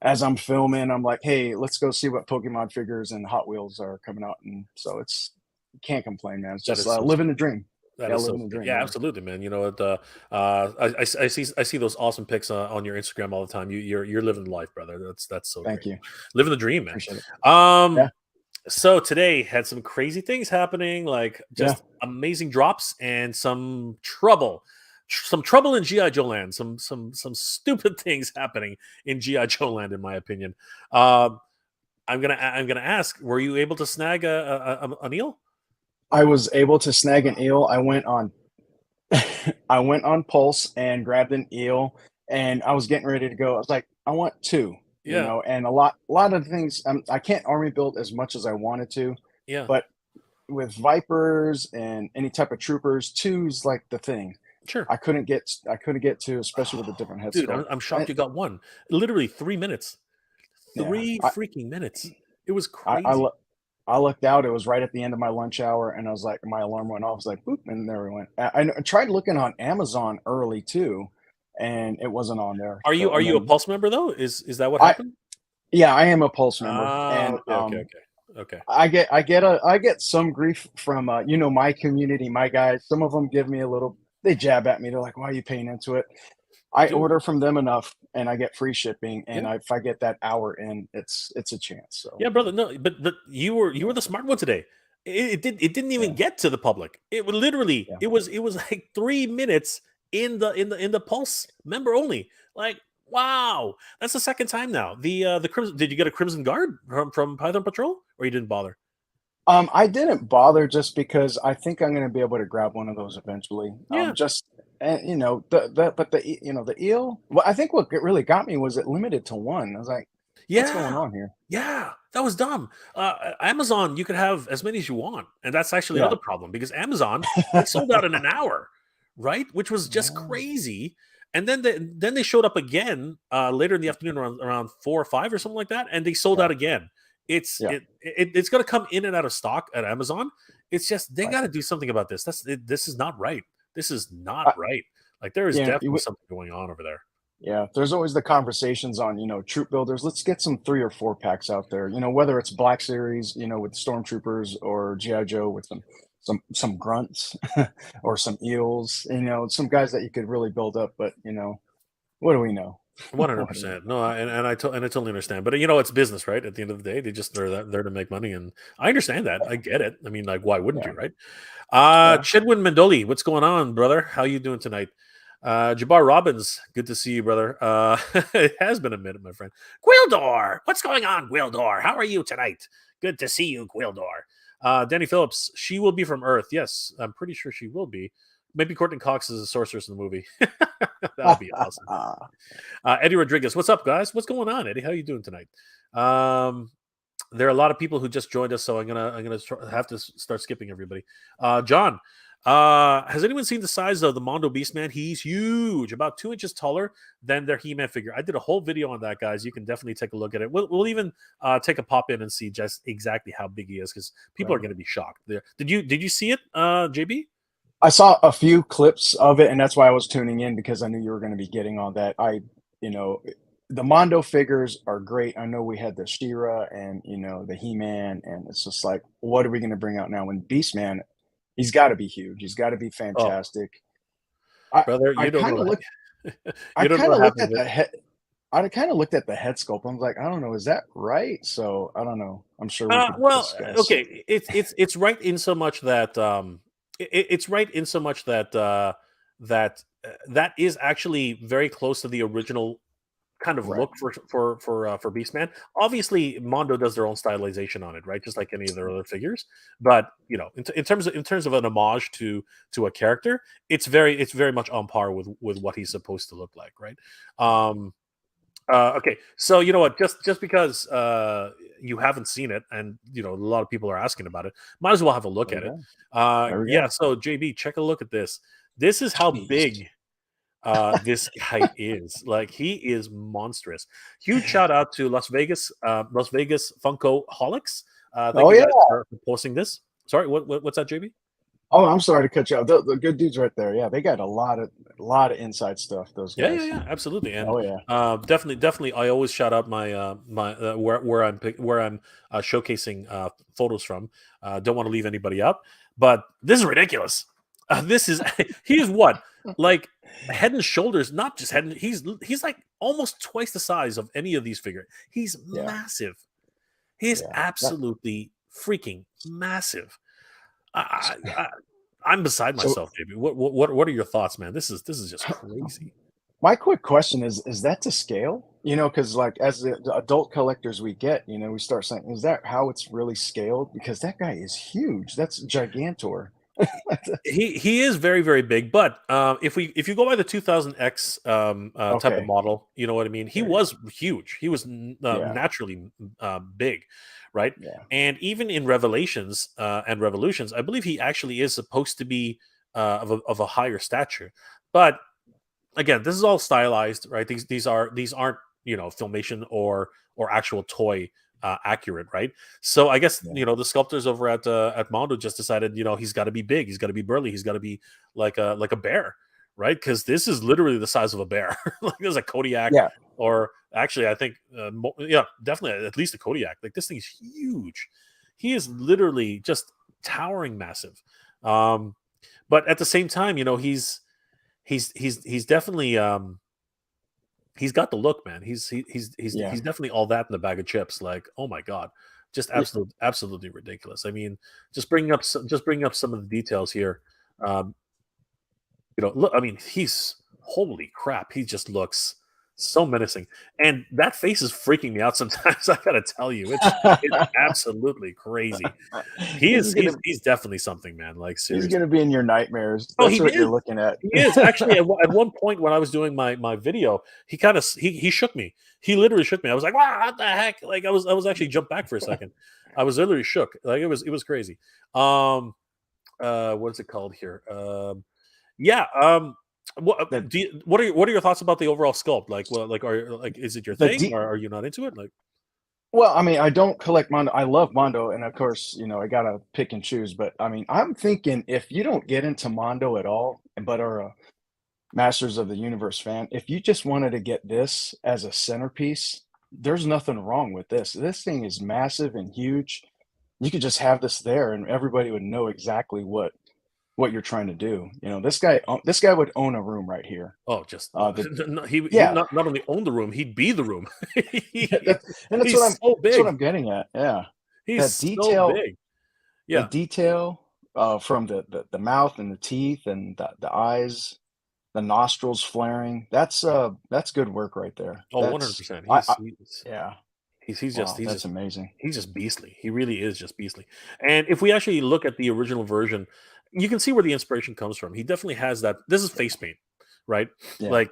as I'm filming, I'm like, hey, let's go see what Pokemon figures and Hot Wheels are coming out. And so can't complain, man. It's just living the dream. Yeah, absolutely, man. You know, I see those awesome pics on your Instagram all the time. You're living the life, brother. That's so Thank great. you. Living the dream, man. Appreciate it. So today had some crazy things happening, like just amazing drops and some trouble in GI Joe land. Some stupid things happening in GI Joe land, in my opinion. I'm gonna ask: were you able to snag an eel? I was able to snag an eel. I went on Pulse and grabbed an eel, and I was getting ready to go. I was like, I want two, you know, and a lot of things. I can't army build as much as I wanted to, but with Vipers and any type of troopers, two's like the thing. Sure, I couldn't get two, especially with a different head. Dude, I'm shocked you got one. Literally 3 minutes. Three freaking minutes. It was crazy. I looked out. It was right at the end of my lunch hour, and I was like, my alarm went off. I was like, boop, and there we went. I tried looking on Amazon early too, and it wasn't on there. Are you a Pulse member though? Is that what happened? Yeah, I am a Pulse member, and okay. I get some grief from you know, my community, my guys. Some of them give me a little. They jab at me. They're like, "Why are you paying into it?" I order from them enough, and I get free shipping. And if I get that hour in, it's a chance. So yeah, brother. No, but you were the smart one today. It didn't even Yeah, get to the public. It would literally, yeah. it was like 3 minutes in the Pulse member only. Like, wow, that's the second time now. The Crimson, did you get a Crimson Guard from Python Patrol, or you didn't bother? I didn't bother just because I think I'm gonna be able to grab one of those eventually. Yeah, Just and the eel. Well, I think really got me was it limited to one. I was like, what's going yeah, on here? yeah. That was dumb. Amazon, you could have as many as you want, and that's actually Yeah. another problem because Amazon, it sold out in an hour, right? Which was just Yeah. crazy. And then they showed up again later in the afternoon around 4 or 5 or something like that, and they sold Yeah. out again. Yeah. It's going to come in and out of stock at Amazon. It's just they Right. got to do something about this. This is not right. This is not I, right. Like there is you know, definitely something going on over there. yeah, there's always the conversations on, troop builders. Let's get some 3 or 4 packs out there. Whether it's Black Series, with stormtroopers or GI Joe with some grunts or some eels, some guys that you could really build up. But what do we know? One hundred What do we percent. No, and I totally understand. But it's business, right? At the end of the day, they're there to make money, and I understand that. I get it. I mean, like, why wouldn't Yeah, you, right? yeah. Chedwin Mendoli, what's going on, brother? How you doing tonight? Jabbar Robbins, good to see you, brother. It has been a minute, my friend. Gwildor, what's going on, Gwildor? How are you tonight? Good to see you, Gwildor. Danny Phillips, she will be from Earth. Yes, I'm pretty sure she will be. Maybe Courtney Cox is a sorceress in the movie. That would be awesome. Eddie Rodriguez, what's up, guys? What's going on, Eddie? How are you doing tonight? There are a lot of people who just joined us, so I'm gonna have to start skipping everybody. John, has anyone seen the size of the Mondo Beast Man? He's huge, about 2 inches taller than their He-Man figure. I did a whole video on that, guys. You can definitely take a look at it. We'll even take a pop in and see just exactly how big he is, because people are Right. going to be shocked. There, did you see it, JB? I saw a few clips of it, and that's why I was tuning in because I knew you were going to be getting on that. You know, the Mondo figures are great. I know we had the She-Ra and the He-Man, and it's just like, what are we going to bring out now? When Beastman, he's got to be huge. He's got to be Oh, fantastic. I brother, I you don't kind know of looked. that. I You don't know kind of what looked happened at with. the head. I kind of looked at the head sculpt. I was like, I don't know, is that right? So I don't know. I'm sure we could Well, discuss. okay, it's right in so much that it's right in so much that that is actually very close to the original kind of Right. look for Beastman. Obviously, Mondo does their own stylization on it, right? Just like any of their other figures. But in terms of an homage to a character, it's very much on par with what he's supposed to look like, right? Um, okay, so you know what? Just because you haven't seen it, and a lot of people are asking about it, might as well have a look There we at it. go. There we Yeah. go. So JB, check a look at this. This is how Jeez. big this guy is. Like he is monstrous. Huge shout out to Las Vegas Funko Holics. Thank Oh you yeah. guys for posting this. Sorry, what's that, JB? Oh, I'm sorry to cut you off. The good dudes right there. Yeah, they got a lot of inside stuff. Those Yeah, yeah, guys. yeah, absolutely, and Oh yeah. definitely. I always shout out my where I'm showcasing photos from. Don't want to leave anybody out, but this is ridiculous. This is he is what, like, head and shoulders, not just head. He's like almost twice the size of any of these figures. He's Yeah. massive. He's Yeah. absolutely freaking massive. I I'm beside So myself, JB. What are your thoughts, man? This is just crazy. my quick question is that to scale? Because like as the adult collectors we get, we start saying, is that how it's really scaled? Because that guy is huge. That's Gigantor. He is very very big, but if you go by the 2000X type of Okay. model, you know what I mean. He There you go. was huge. He was Yeah. naturally big, right? Yeah. And even in Revelations and Revolutions, I believe he actually is supposed to be of a higher stature. But again, this is all stylized, right? These aren't filmation or actual toy accurate, right? So I guess Yeah. the sculptors over at Mondo just decided he's got to be big, he's got to be burly, he's got to be like a bear, right? Because this is literally the size of a bear. Like there's a Kodiak, Yeah. or actually I think yeah, definitely at least a Kodiak. Like this thing is huge. He is literally just towering massive. Um, but at the same time, he's definitely he's got the look, man. He's Yeah. definitely all that in the bag of chips. Like, oh my god, just absolutely ridiculous. I mean, just bringing up some of the details here. Um, look, I mean, he's holy crap. He just looks so menacing, and that face is freaking me out sometimes. I gotta tell you, it's absolutely crazy. He He's is gonna he's definitely something, man. Like he's seriously. gonna be in your nightmares. Oh, That's he what you're is. looking at. He is actually at one point when I was doing my video, he kind of he shook me. He literally shook me. I was like, "Wow, what the heck?" Like I was actually jumped back for a second. I was literally shook. Like it was crazy. Um, what's it called here? Yeah. The What are your thoughts about the overall sculpt? Like, well, like is it your the thing, de or are you not into it? Like, Well, I mean, I don't collect Mondo. I love Mondo, and of course, I gotta pick and choose. But I mean, I'm thinking if you don't get into Mondo at all, but are a Masters of the Universe fan, if you just wanted to get this as a centerpiece, there's nothing wrong with this. This thing is massive and huge. You could just have this there, and everybody would know exactly what you're trying to do. This guy would own a room right here. oh, just The no, he Yeah, not only owned the room, he'd be the room. that, and He's so that's what big. I'm getting at. Yeah, that He's so detail big. the Yeah. detail from the mouth and the teeth and the eyes, the nostrils flaring. That's good work right there. Oh, That's 100%. I yeah. Wow, that's amazing. he's just beastly. He really is just beastly. And if we actually look at the original version, you can see where the inspiration comes from. He definitely has that. This is face paint, right? Yeah, Like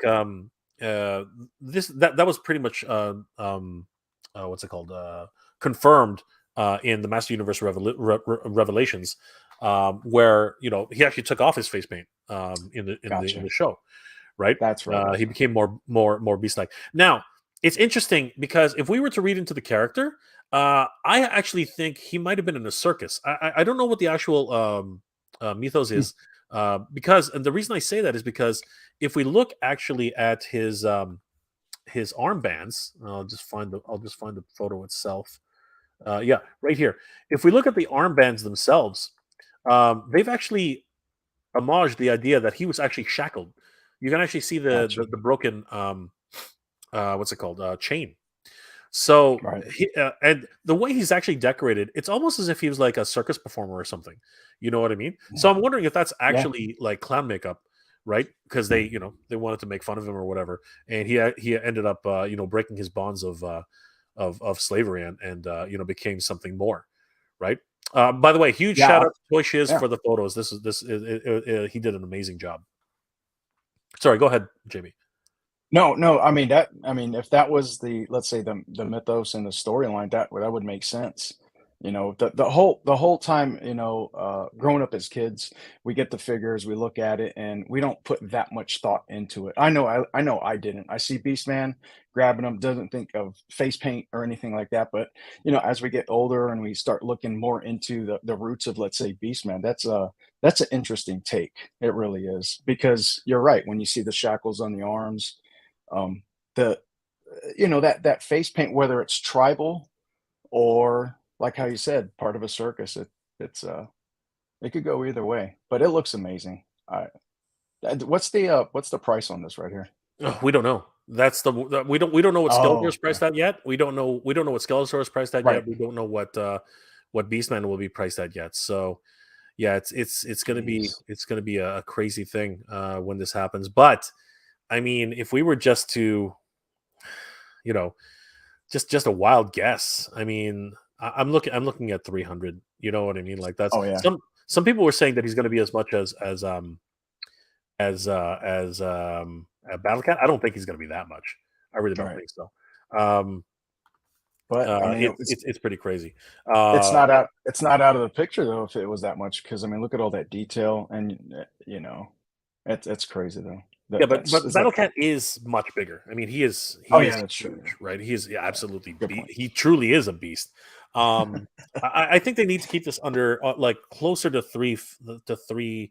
this that was pretty much what's it called? Confirmed in the Master Universe Revelations, where he actually took off his face paint in gotcha. the show, right? That's right. He became more beast-like. Now, it's interesting because if we were to read into the character, I actually think he might have been in a circus. I don't know what the actual mythos Hmm, is, because, and the reason I say that is because if we look actually at his armbands, I'll just find the photo itself. Yeah, right here. If we look at the armbands themselves, they've actually homaged the idea that he was actually shackled. You can actually see gotcha. the broken what's it called, chain. So Right. and the way he's actually decorated, it's almost as if he was like a circus performer or something. You know what I mean? So Yeah. I'm wondering if that's Yeah. actually like clown makeup, right? Because they wanted to make fun of him or whatever, and he ended up breaking his bonds of slavery and became something more, right? By the way, huge Yeah. shout out to Toy Shiz Yeah. for the photos. He did an amazing job. Sorry, go ahead, Jamie. No, no, if that was let's say the mythos and the storyline, that would make sense. The whole time, growing up as kids, we get the figures, we look at it, and we don't put that much thought into it. I know I didn't. I see Beastman grabbing them, doesn't think of face paint or anything like that. But as we get older and we start looking more into the roots of, let's say, Beastman, that's an interesting take. It really is, because you're right. When you see the shackles on the arms, the that face paint, whether it's tribal or, like how you said, part of a circus, it could go either way, but it looks amazing. What's the price on this right here? Ugh, we don't know. We don't know what Skeletor Oh, is okay. priced at yet. We don't know what Skeletor is priced at Right. yet. We don't know what Beastman will be priced at yet. So yeah, Jeez. it's gonna be a crazy thing when this happens. But I mean, if we were just to you know just a wild guess, I mean, I'm looking at 300. You know what I mean? Like that's Oh, yeah. some people were saying that he's going to be as much as a Battle Cat. I don't think he's going to be that much. I really don't Right. think so. Um, But, I mean, it's pretty crazy. it's not out of the picture, though, if it was that much, because I mean, look at all that detail and, it's crazy, though. Yeah, That's but it's like Battle Cat is much bigger. I mean, oh, he yeah, is that's true, huge, right? He is, yeah, yeah. absolutely Good point. he truly is a beast. Um, I think they need to keep this under like closer to to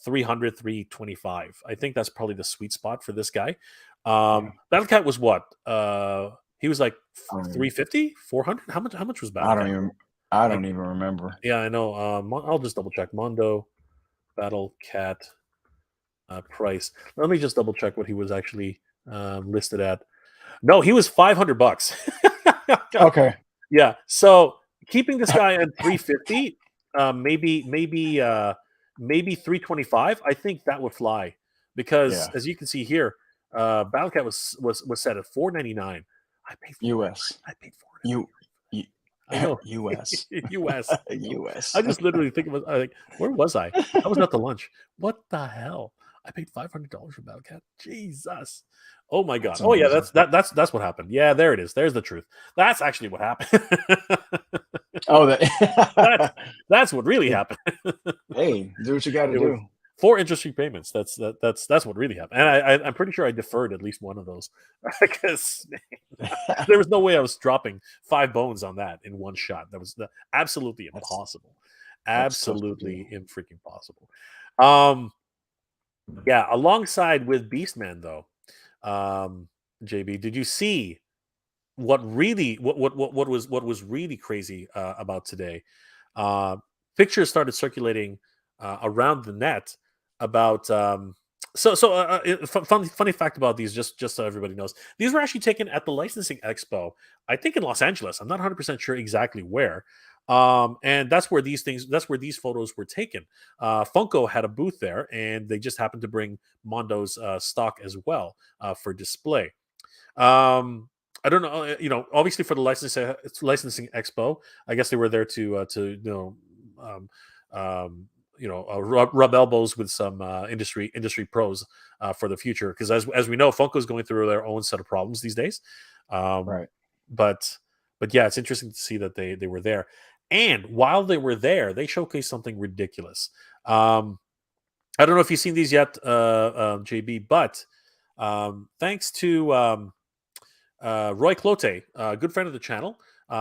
300, 325. I think that's probably the sweet spot for this guy. Yeah. Battle Cat was what? He was like I don't even 350, 400. How much was Battle I don't Cat? even I I, don't even remember. yeah, I know. I'll just double check Mondo Battle Cat price. Let me just double check what he was actually listed at. No, he was $500. Okay. Yeah. So keeping this guy at 350, maybe 325. I think that would fly because, Yeah, as you can see here, Battlecat was set at 499. I paid 4. U.S. I paid 4. U, U I know. U.S. U.S. I know. U.S. I just literally think about like, where was I? I was at the lunch. What the hell? I paid $500 for Battlecat. Jesus. Oh my god. That's Oh yeah, amazing. that's what happened. Yeah, there it is. There's the truth. That's actually what happened. Oh, that's that. that's what really happened. Hey, do what you got to It was do. 4 interest-free payments. That's what really happened. And I'm pretty sure I deferred at least one of those because there was no way I was dropping 5 bones on that in one shot. That was absolutely that's impossible. that's tough to do. Absolutely freaking possible. Um, yeah. Alongside with Beastman, though, JB, did you see what was really crazy about today? Uh, Pictures started circulating around the net about. Funny fact about these, just so everybody knows, these were actually taken at the Licensing Expo, I think in Los Angeles. I'm not 100% sure exactly where. And that's where these photos were taken. Funko had a booth there, and they just happened to bring Mondo's stock as well for display. Um, I don't know, obviously for the licensing expo, I guess they were there to um, rub elbows with some industry pros for the future, because as we know, Funko's going through their own set of problems these days. Um, Right. but yeah, it's interesting to see that they were there, and while they were there, they showcased something ridiculous. I don't know if you've seen these yet, JB, but thanks to Roy Clote, a good friend of the channel,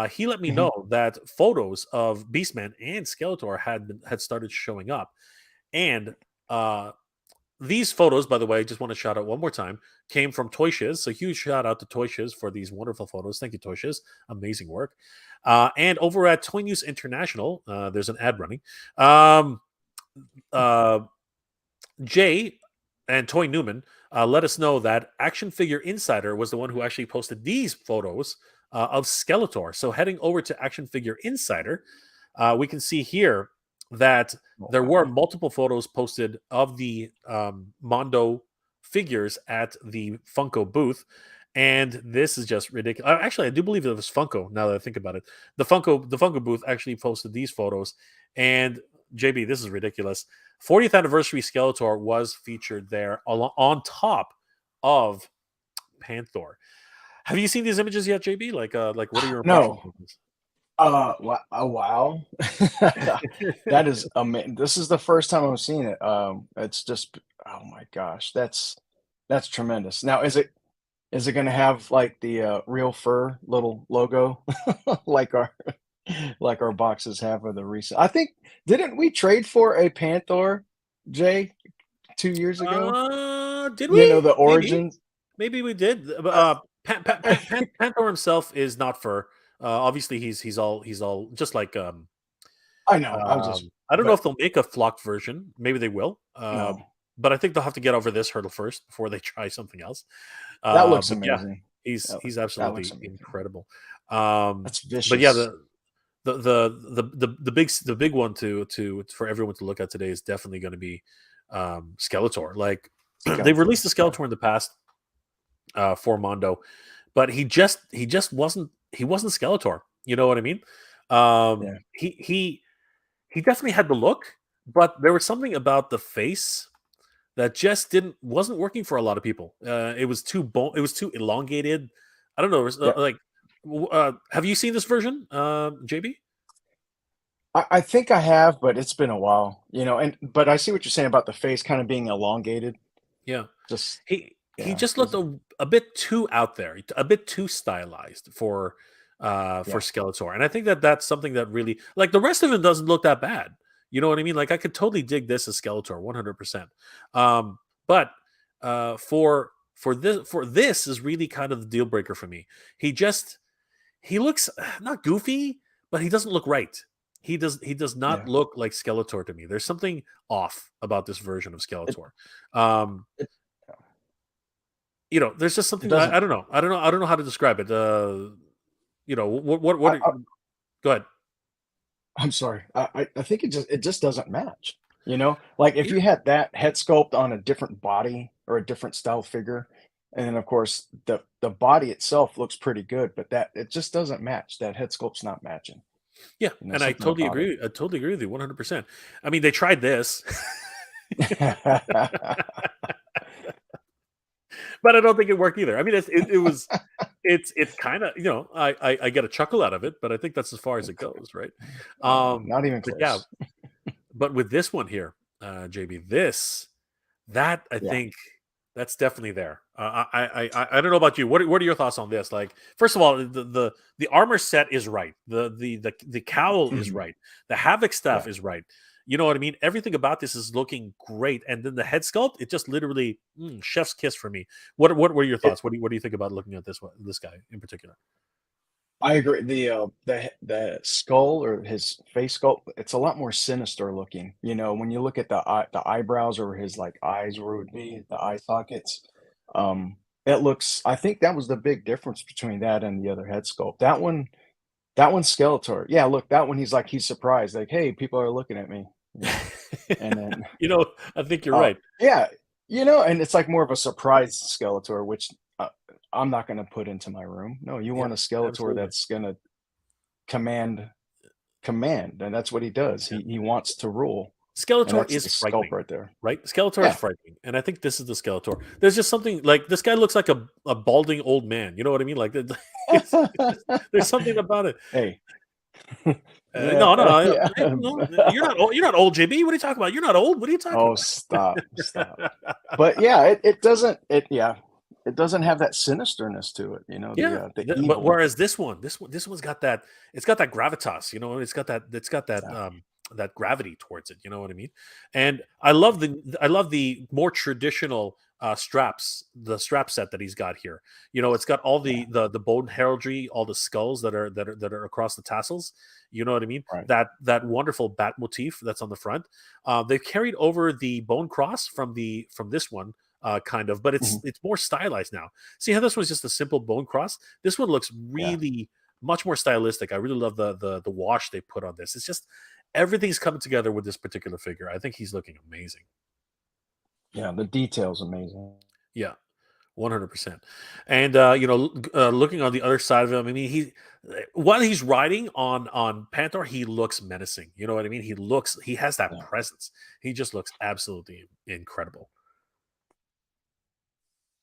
he let me Mhm. know that photos of Beastman and Skeletor had started showing up, and uh, these photos, by the way, just want to shout out one more time, came from Toy Shiz. So huge shout out to Toy Shiz for these wonderful photos. Thank you, Toy Shiz. Amazing work. And over at Toy News International, there's an ad running. Um, uh, Jay and Toy Newman let us know that Action Figure Insider was the one who actually posted these photos of Skeletor. So heading over to Action Figure Insider, we can see here that there were Wow. multiple photos posted of the Mondo figures at the Funko booth. And this is just ridiculous. Actually, I do believe it was Funko. Now that I think about it, the Funko booth actually posted these photos. And JB, this is ridiculous. 40th anniversary Skeletor was featured there on top of Panther. Have you seen these images yet, JB? Like what are your impressions No. of this? Wow. That is amazing. This is the first time I've seen it. It's just, oh my gosh, that's tremendous. Now, is it gonna have like the real fur little logo like our boxes have for the recent? I think didn't we trade for a Panther, Jay, 2 years ago? Did You know we? the Maybe. origins. Maybe we did. Uh, Panther himself is not fur. Obviously, he's all just like I know. I was just, I don't know but if they'll make a flocked version. Maybe they will. no, But I think they'll have to get over this hurdle first before they try something else. that looks But yeah, amazing. he's That looks absolutely amazing. incredible. That's But yeah, vicious. the big one to for everyone to look at today is definitely going to be Skeletor. Like they've Skeletor. released the Yeah. Skeletor in the past for Mondo, but he just wasn't Skeletor. You know what I mean? Yeah. He definitely had the look, but there was something about the face that just wasn't working for a lot of people. It was too elongated. I don't know. It was, Yeah. have you seen this version, JB? I think I have, but it's been a while, and but I see what you're saying about the face kind of being elongated. Yeah, Just he yeah, just looked doesn't a bit too out there, a bit too stylized for yeah. Skeletor, and I think that's something that really, like, the rest of him doesn't look that bad. You know what I mean? Like, I could totally dig this as Skeletor 100%. But for this is really kind of the deal breaker for me. He looks not goofy, but he doesn't look right. He does not Yeah. look like Skeletor to me. There's something off about this version of It Skeletor. Um, it there's just it something I, doesn't I don't know. I don't know how to describe it. What I are, go ahead. I'm sorry. I think it just doesn't match. You know, like if Yeah, you had that head sculpt on a different body or a different style figure, and then of course the body itself looks pretty good, but that it just doesn't match. That head sculpt's not matching. yeah, You know, and I something totally about it. agree. I totally agree with you 100%. I mean, they tried this, but I don't think it worked either. I mean, it was it's kind of, I get a chuckle out of it, but I think that's as far as it goes, right? Not even But yeah, close. but with this one here, JB, that I Yeah. think that's definitely there. I don't know about you. What are your thoughts on this? Like, first of all, the armor set is right. The cowl is Mhm. right. The havoc Yeah. stuff is right. You know what I mean? Everything about this is looking great. And then the head sculpt, it just literally chef's kiss for me. What were your It thoughts? What do you think about looking at this guy in particular? I agree. The skull or his face sculpt, it's a lot more sinister looking. You know, when you look at the eyebrows or his like eyes where it would be the eye sockets, it looks. I think that was the big difference between that and the other head sculpt. That one's Skeletor. Yeah, look, that one he's surprised, like, hey, people are looking at me. You know, and then You know, I think you're right. yeah, you know, and it's like more of a surprise Skeletor, which I'm not going to put into my room. No, you Yeah, want a Skeletor absolutely. that's going to command command, and that's what he does. Yeah. He wants to rule, and Skeletor that's is the sculpt frightening, right there. right? Skeletor is Yeah. frightening, and I think this is the Skeletor. There's just something like this guy looks like a balding old man. You know what I mean? Like it's just, there's something about it. Hey. No, Yeah, no, yeah. no, you're not old. You're not old, JB. What are you talking about? You're not old. What are you talking Oh, stop, stop. But yeah, it doesn't it yeah, it doesn't have that sinisterness to it, you know, Yeah, the but evil. whereas this one's got that. It's got that gravitas. You know, it's got that. It's got that. Yeah. That gravity towards it. You know what I mean? And I love the more traditional straps, the strap set that he's got here. You know, it's got all Yeah, the bone heraldry, all the skulls that are across the tassels. You know what I mean? right. That wonderful bat motif that's on the front. They've carried over the bone cross from this one, kind of, but it's Mhm. it's more stylized now. See how this was just a simple bone cross? This one looks Yeah. really much more stylistic. I really love the wash they put on this. It's just everything's coming together with this particular figure. I think he's looking amazing. Yeah, the detail's amazing. Yeah, 100%. And looking on the other side of him, I mean, while he's riding on Panther, he looks menacing. You know what I mean? He has that Yeah. presence. He just looks absolutely incredible.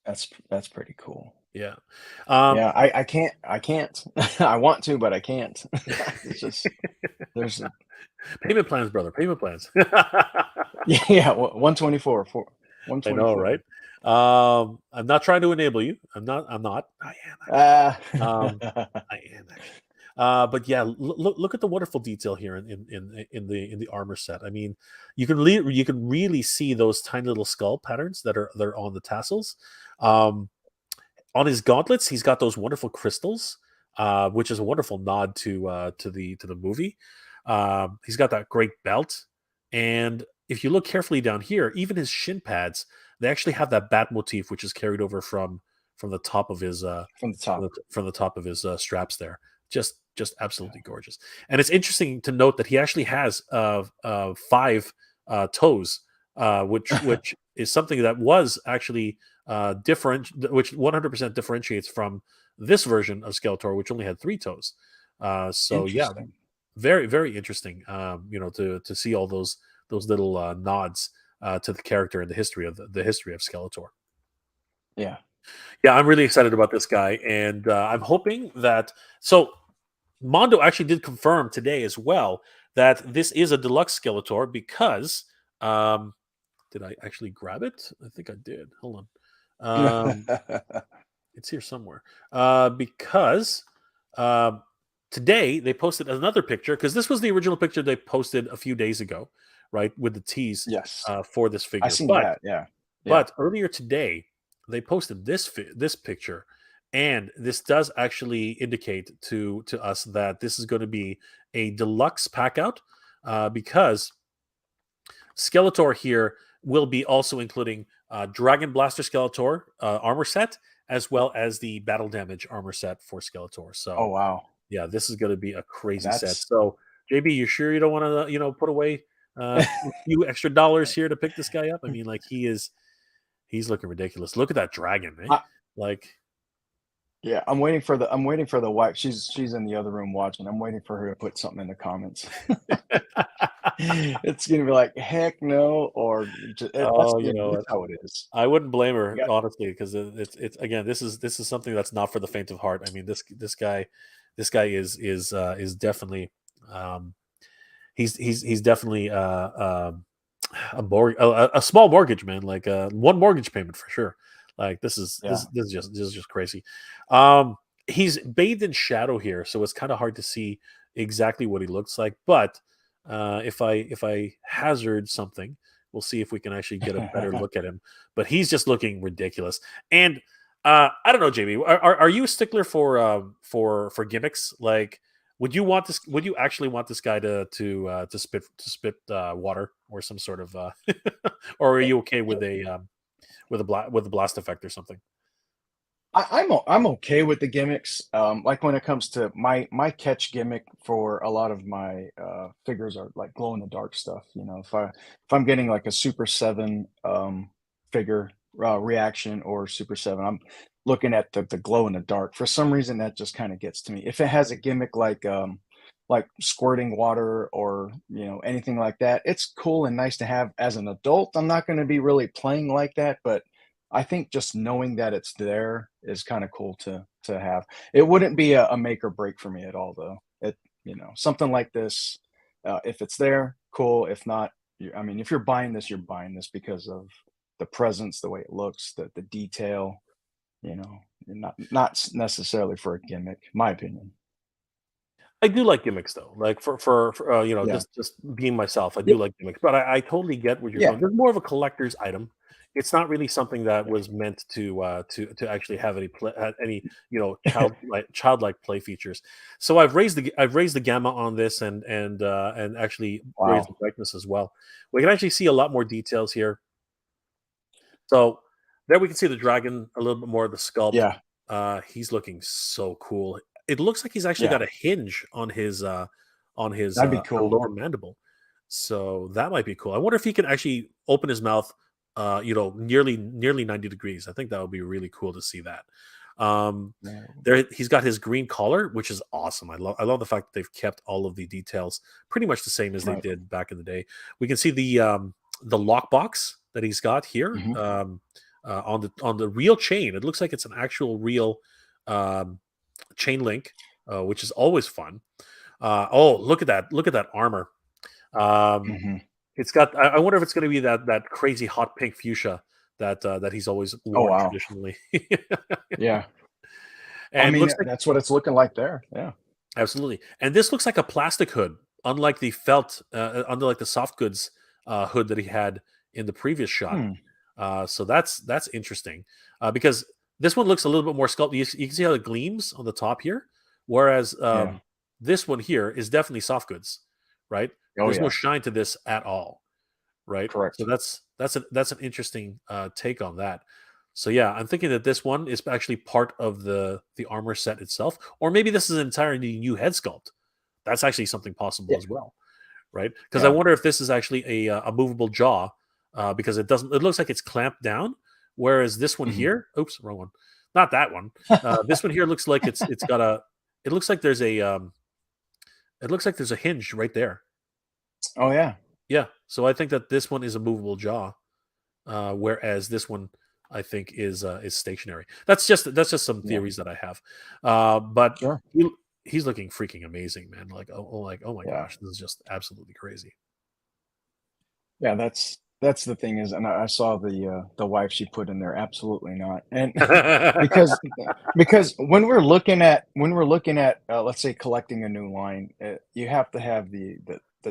That's pretty cool. Yeah. Um, Yeah, I can't. I want to, but I can't. It's just there's a Payment plans, brother. Payment plans. yeah, 124 for I know, 124. right? I'm not trying to enable you. I'm not. I'm not. I am actually. Ah. I am actually. But yeah, look at the wonderful detail here in the armor set. I mean, you can really see those tiny little skull patterns that are on the tassels. Um, on his gauntlets, he's got those wonderful crystals, which is a wonderful nod to the movie. He's got that great belt, and if you look carefully down here, even his shin pads, they actually have that bat motif, which is carried over from the top of his From the top. from the top of his straps there. Just absolutely gorgeous. And it's interesting to note that he actually has five toes, which is something that was actually different, which 100% differentiates from this version of Skeletor, which only had three toes. So yeah, Interesting. very very interesting. To see all those little nods to the character and the history of Skeletor. Yeah. Yeah, I'm really excited about this guy, and I'm hoping that so Mondo actually did confirm today as well that this is a deluxe Skeletor because did I actually grab it? I think I did. Hold on. It's here somewhere. Because uh, today they posted another picture because this was the original picture they posted a few days ago, right, with the tease Yes. for this I figure. seen But that, yeah. Yeah. but earlier today, they posted this picture, and this does actually indicate to us that this is going to be a deluxe pack out because Skeletor here will be also including Dragon Blaster Skeletor armor set as well as the battle damage armor set for Skeletor. Oh, So wow. yeah, this is going to be a crazy set. That's So JB, you sure you don't want to put away a few extra dollars here to pick this guy up? I mean, like he's looking ridiculous. Look at that dragon, eh? I, Like, yeah, I'm waiting for the wife. She's in the other room watching. I'm waiting for her to put something in the comments. It's gonna be like, heck no, or that's oh, you know that's what? how it is. I wouldn't blame You her got honestly because it's again this is something that's not for the faint of heart. I mean this guy is definitely um, he's definitely a small mortgage, man. Like one mortgage payment for sure. Like this is yeah. this this is just crazy. Um, he's bathed in shadow here, so it's kind of hard to see exactly what he looks like. But if I hazard something, we'll see if we can actually get a better look at him. But he's just looking ridiculous. And I don't know, Jamie, are you a stickler for gimmicks? Like, would you want this? Would you actually want this guy to spit water or some sort of, or are you okay with a blast effect or something? I'm okay with the gimmicks. Like when it comes to my catch gimmick for a lot of my figures are like glow in the dark stuff. If I'm getting like a Super Seven figure reaction or Super Seven, I'm looking at the glow in the dark. For some reason, that just kind of gets to me. If it has a gimmick like squirting water or anything like that, it's cool and nice to have as an adult. I'm not going to be really playing like that, but I think just knowing that it's there is kind of cool to have. It wouldn't be a make or break for me at all, though. Something like this, if it's there, cool. If not, I mean, if you're buying this, you're buying this because of the presence, the way it looks, the detail. And not necessarily for a gimmick, my opinion. I do like gimmicks though. Like Yeah, just being myself, I yeah, do like gimmicks. But I totally get where you're yeah, going. There's more of a collector's item. It's not really something that yeah. was meant to actually have any childlike play features. So I've raised the gamma on this and actually raised the Wow. brightness as well. We can actually see a lot more details here. So there we can see the dragon, a little bit more of the sculpt. Yeah, He's looking so cool. It looks like he's actually yeah. got a hinge on his That'd be cool. lower mandible. So that might be cool. I wonder if he can actually open his mouth nearly 90 degrees. I think that would be really cool to see that. Yeah. There he's got his green collar, which is awesome. I love the fact that they've kept all of the details pretty much the same as they Right. did back in the day. We can see the lockbox that he's got here Hmm. on the real chain. It looks like it's an actual real um, chain link, which is always fun. Oh, look at that! Look at that armor. Um, Hmm. it's got. I wonder if it's going to be that crazy hot pink fuchsia that he's always Oh worn wow. traditionally. Yeah. I And mean, looks like that's what it's looking like there. Yeah. absolutely. And this looks like a plastic hood, unlike the felt, unlike the soft goods hood that he had in the previous shot. Hmm. So that's interesting because this one looks a little bit more sculpted. You can see how it gleams on the top here, whereas Yeah. this one here is definitely soft goods, right? Oh There's no yeah. shine to this at all, right? So Correct. that's an interesting take on that. So yeah, I'm thinking that this one is actually part of the armor set itself, or maybe this is an entirely new head sculpt. That's actually something possible Yeah. as well, right? Because I Yeah. wonder if this is actually a movable jaw, because it doesn't. It looks like it's clamped down, whereas this one Mhm. here, oops, wrong one, not that one. This one here looks like it's got a. It looks like there's a it looks like there's a hinge right there. Oh yeah. Yeah, so I think that this one is a movable jaw, whereas this one I think is stationary. That's just some Yeah. theories that I have, but Sure. he, he's looking freaking amazing, man. Like, oh my Yeah. gosh, this is just absolutely crazy. Yeah. That's the thing is, and I saw the wife she put in there. Absolutely not. And because because when we're looking at let's say collecting a new line, you have to have the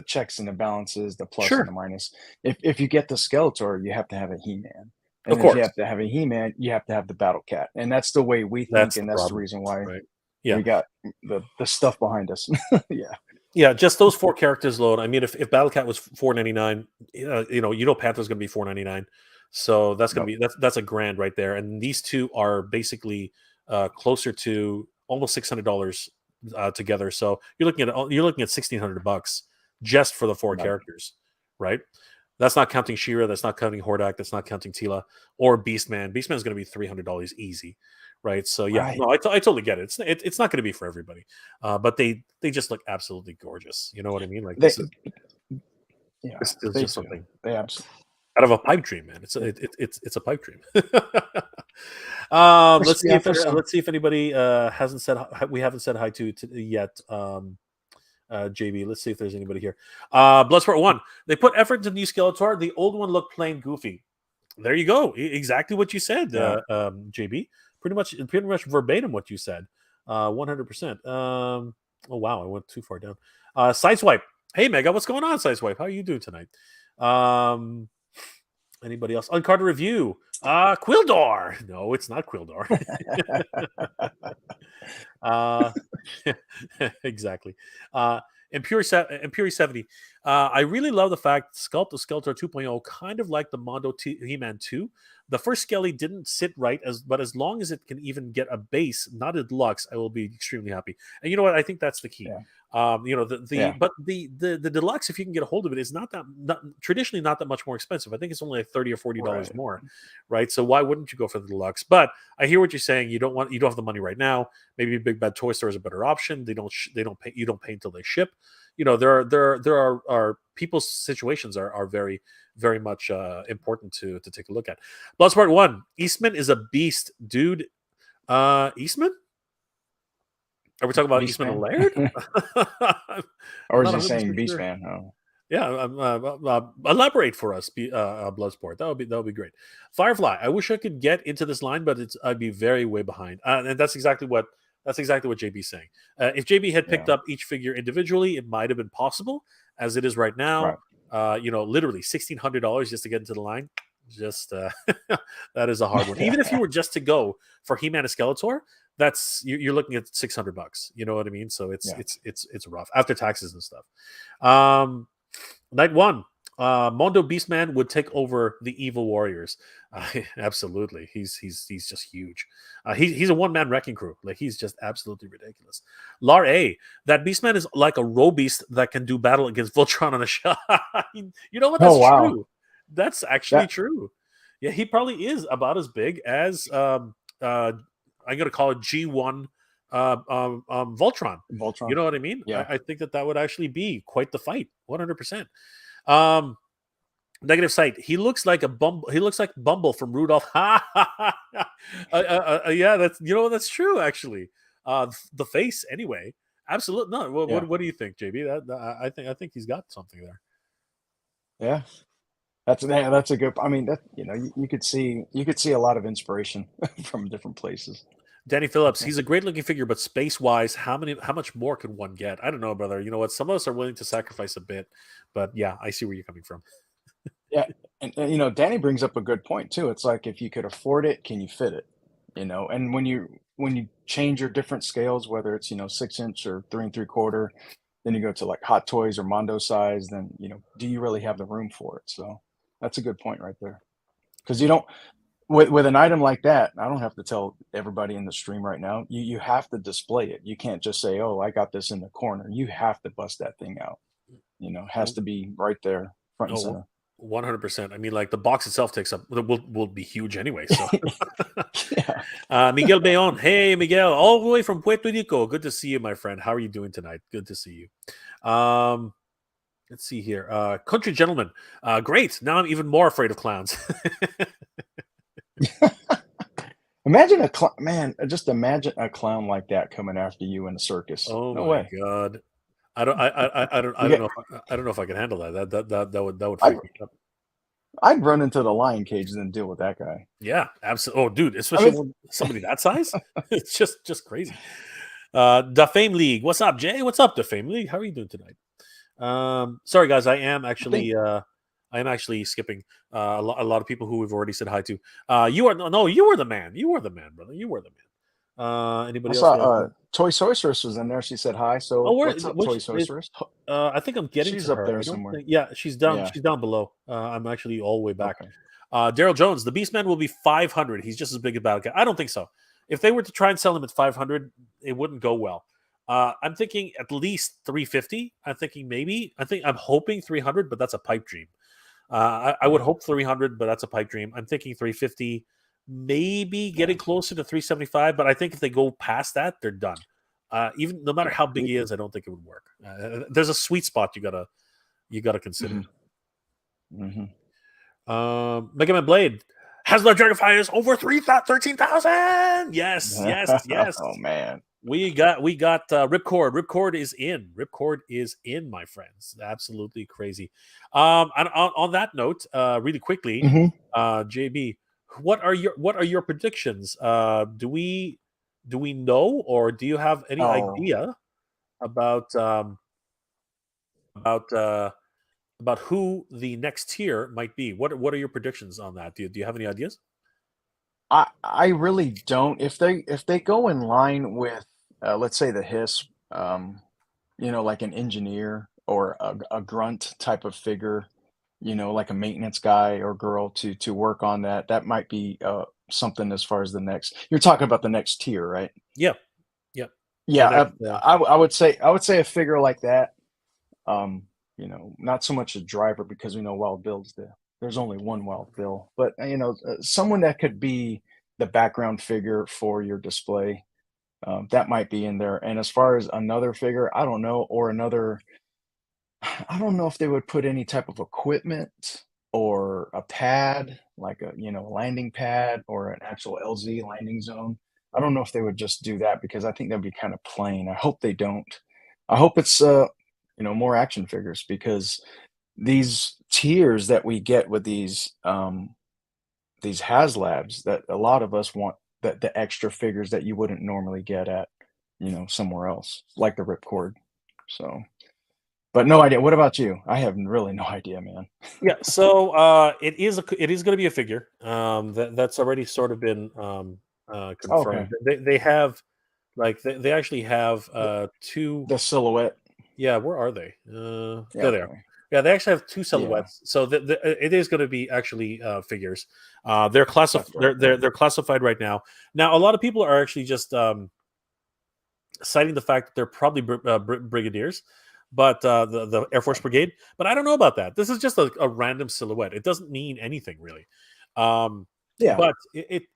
checks and the balances, the plus and the Sure, minus. If you get the Skeletor, you have to have a He-Man. of And if you course, have to have a He-Man, you have to have the Battle Cat. And that's the way we think, that's the and that's the problem, reason why right? Yeah, we got the stuff behind us. Yeah. yeah, just those four characters alone. I mean, if Battlecat was 4.99, Panther's going to be 4.99, so that's going to Nope. be that's a grand right there. And these two are basically closer to almost $600 together. So you're looking at $1,600 just for the 4 Right. characters, right? That's not counting She-Ra. That's not counting Hordak. That's not counting Tila or Beastman. Beastman is going to be $300 easy, right? So yeah, Right. no, I totally get it. It's not going to be for everybody, but they just look absolutely gorgeous. You know what I mean? Like They, yeah, this is they just do. something They absolutely. out of a pipe dream, man. It's a pipe dream. Yeah, for some. Let's see if anybody hasn't said we haven't said hi to yet. JB, let's see if there's anybody here. Bloodsport 1. They put effort into the new Skeletor. The old one looked plain goofy. There you go. Exactly what you said, Yeah. JB. Pretty much verbatim what you said. 100%. Oh wow, I went too far down. Sideswipe. Hey Mega, what's going on, Sideswipe? How are you doing tonight? Anybody else? Uncarded review. Quildor. No, it's not Quildor. Exactly. Impure 70. I really love the fact Sculpt of Skeletor 2.0 kind of like the Mondo He-Man 2. The first Skelly didn't sit right, but as long as it can even get a base, not a deluxe, I will be extremely happy. And you know what? I think that's the key. Yeah. But the deluxe, if you can get a hold of it, is traditionally not that much more expensive. I think it's only like $30 or $40 more, right? So why wouldn't you go for the deluxe? But I hear what you're saying. You don't have the money right now. Maybe Big Bad Toy Store is a better option. They don't pay. You don't pay until they ship. There are people's situations are very, very much important to take a look at. Bloodsport 1. Eastman is a beast, dude. Eastman? Are we talking about Eastman and Laird? Or is he saying Beast Man? Oh. Yeah, elaborate for us, Bloodsport. That would be great. Firefly. I wish I could get into this line, but I'd be very way behind. And that's exactly what JB's saying. If JB had picked up each figure individually, it might have been possible. As it is right now, literally $1,600 just to get into the line. Just that is a hard one. Even if you were just to go for He-Man and Skeletor, you're looking at $600. You know what I mean? So it's rough after taxes and stuff. Night 1. Mondo Beast Man would take over the Evil Warriors. Absolutely, he's just huge. He's a one-man wrecking crew. Like, he's just absolutely ridiculous. Lar A, that Beast Man is like a row beast that can do battle against Voltron on a shot. You know what? That's true. That's actually true. Yeah, he probably is about as big as I'm gonna call it G1 Voltron. You know what I mean? Yeah. I think that would actually be quite the fight. 100%. Negative Sight. He looks like Bumble from Rudolph. Yeah, that's true actually. The face anyway. Absolutely. No. What do you think, JB? I think he's got something there. Yeah. That's a good. I mean, you could see a lot of inspiration from different places. Danny Phillips, he's a great looking figure, but space wise, how much more could one get? I don't know, brother. You know what? Some of us are willing to sacrifice a bit, but yeah, I see where you're coming from. Yeah, and Danny brings up a good point too. It's like, if you could afford it, can you fit it? And when you change your different scales, whether it's 6-inch or 3 3/4, then you go to like Hot Toys or Mondo size, then do you really have the room for it? So that's a good point right there, because you don't. With an item like that, I don't have to tell everybody in the stream right now. You have to display it. You can't just say, "Oh, I got this in the corner." You have to bust that thing out. It has to be right there, front and center. 100%. I mean, like, the box itself takes up will be huge anyway. So, Miguel Bayon. Hey, Miguel, all the way from Puerto Rico. Good to see you, my friend. How are you doing tonight? Good to see you. Let's see here. Country Gentleman. Great. Now I'm even more afraid of clowns. Imagine just imagine a clown like that coming after you in a circus. Oh no my way. God. I don't know if I can handle that. That would freak me up. I'd run into the lion cage and then deal with that guy. Yeah, absolutely. Oh, dude, especially somebody that size. It's just crazy. The Fame League. What's up, Jay? What's up, the Fame League? How are you doing tonight? Sorry guys, I am actually skipping a lot of people who we've already said hi to. You were the man. You were the man, brother. You were the man. Anybody else? I saw Toy Sorceress was in there. She said hi. So what's up, Toy Sorceress? I think I'm getting she's to up her. there somewhere. She's down. Yeah. She's down below. I'm actually all the way back. Okay. Daryl Jones, the Beastman will be 500. He's just as big as Battle Cat. I don't think so. If they were to try and sell him at 500, it wouldn't go well. I'm thinking at least 350. I'm hoping 300, but that's a pipe dream. I would Mhm. hope 300, but that's a pipe dream. I'm thinking 350, maybe Yeah. getting closer to 375. But I think if they go past that, they're done. Even no matter Yeah. how big he is, I don't think it would work. There's a sweet spot you gotta consider. Mhm. Mhm. Mega Man Blade. Hasbro Dragonfly is over 13,000. Yes, yes, yes. Oh man. We got Ripcord. Ripcord is in. Ripcord is in, my friends. Absolutely crazy. And on that note, really quickly, Mhm. JB, what are your predictions? Do we know, or do you have any Oh, idea about about uh, about who the next tier might be? What are your predictions on that? Do you have any ideas? I really don't. If they go in line with, let's say the Hiss, like an engineer or a grunt type of figure, like a maintenance guy or girl to work on that. That might be something as far as the next. You're talking about the next tier, right? Yeah, yeah. The Yeah, next. I would say a figure like that. Not so much a driver because we know Wild Bill's there's only one Wild Bill, but someone that could be the background figure for your display. That might be in there. And as far as another figure, I don't know, or another I don't know if they would put any type of equipment or a pad, like a landing pad or an actual LZ landing zone. I don't know if they would just do that because I think that'd be kind of plain. I hope they don't. I hope it's more action figures because these tiers that we get with these HasLabs that a lot of us want the extra figures that you wouldn't normally get at, somewhere else, like the Ripcord. So but no idea. What about you? I have really no idea, man. Yeah, so it is going to be a figure that's already sort of been Okay. confirmed. They have like they actually have The two. the silhouette. Yeah, where are they? Yeah, There they are. okay. Yeah, they actually have two Yeah, silhouettes. So it is going to be actually figures. They're that's they're, dope. they're they're classified right now. Now, a lot of people are actually just citing the fact that they're probably brigadiers, but the Air Force Brigade. But I don't know about that. This is just a random silhouette. It doesn't mean anything really. Um, Yeah. but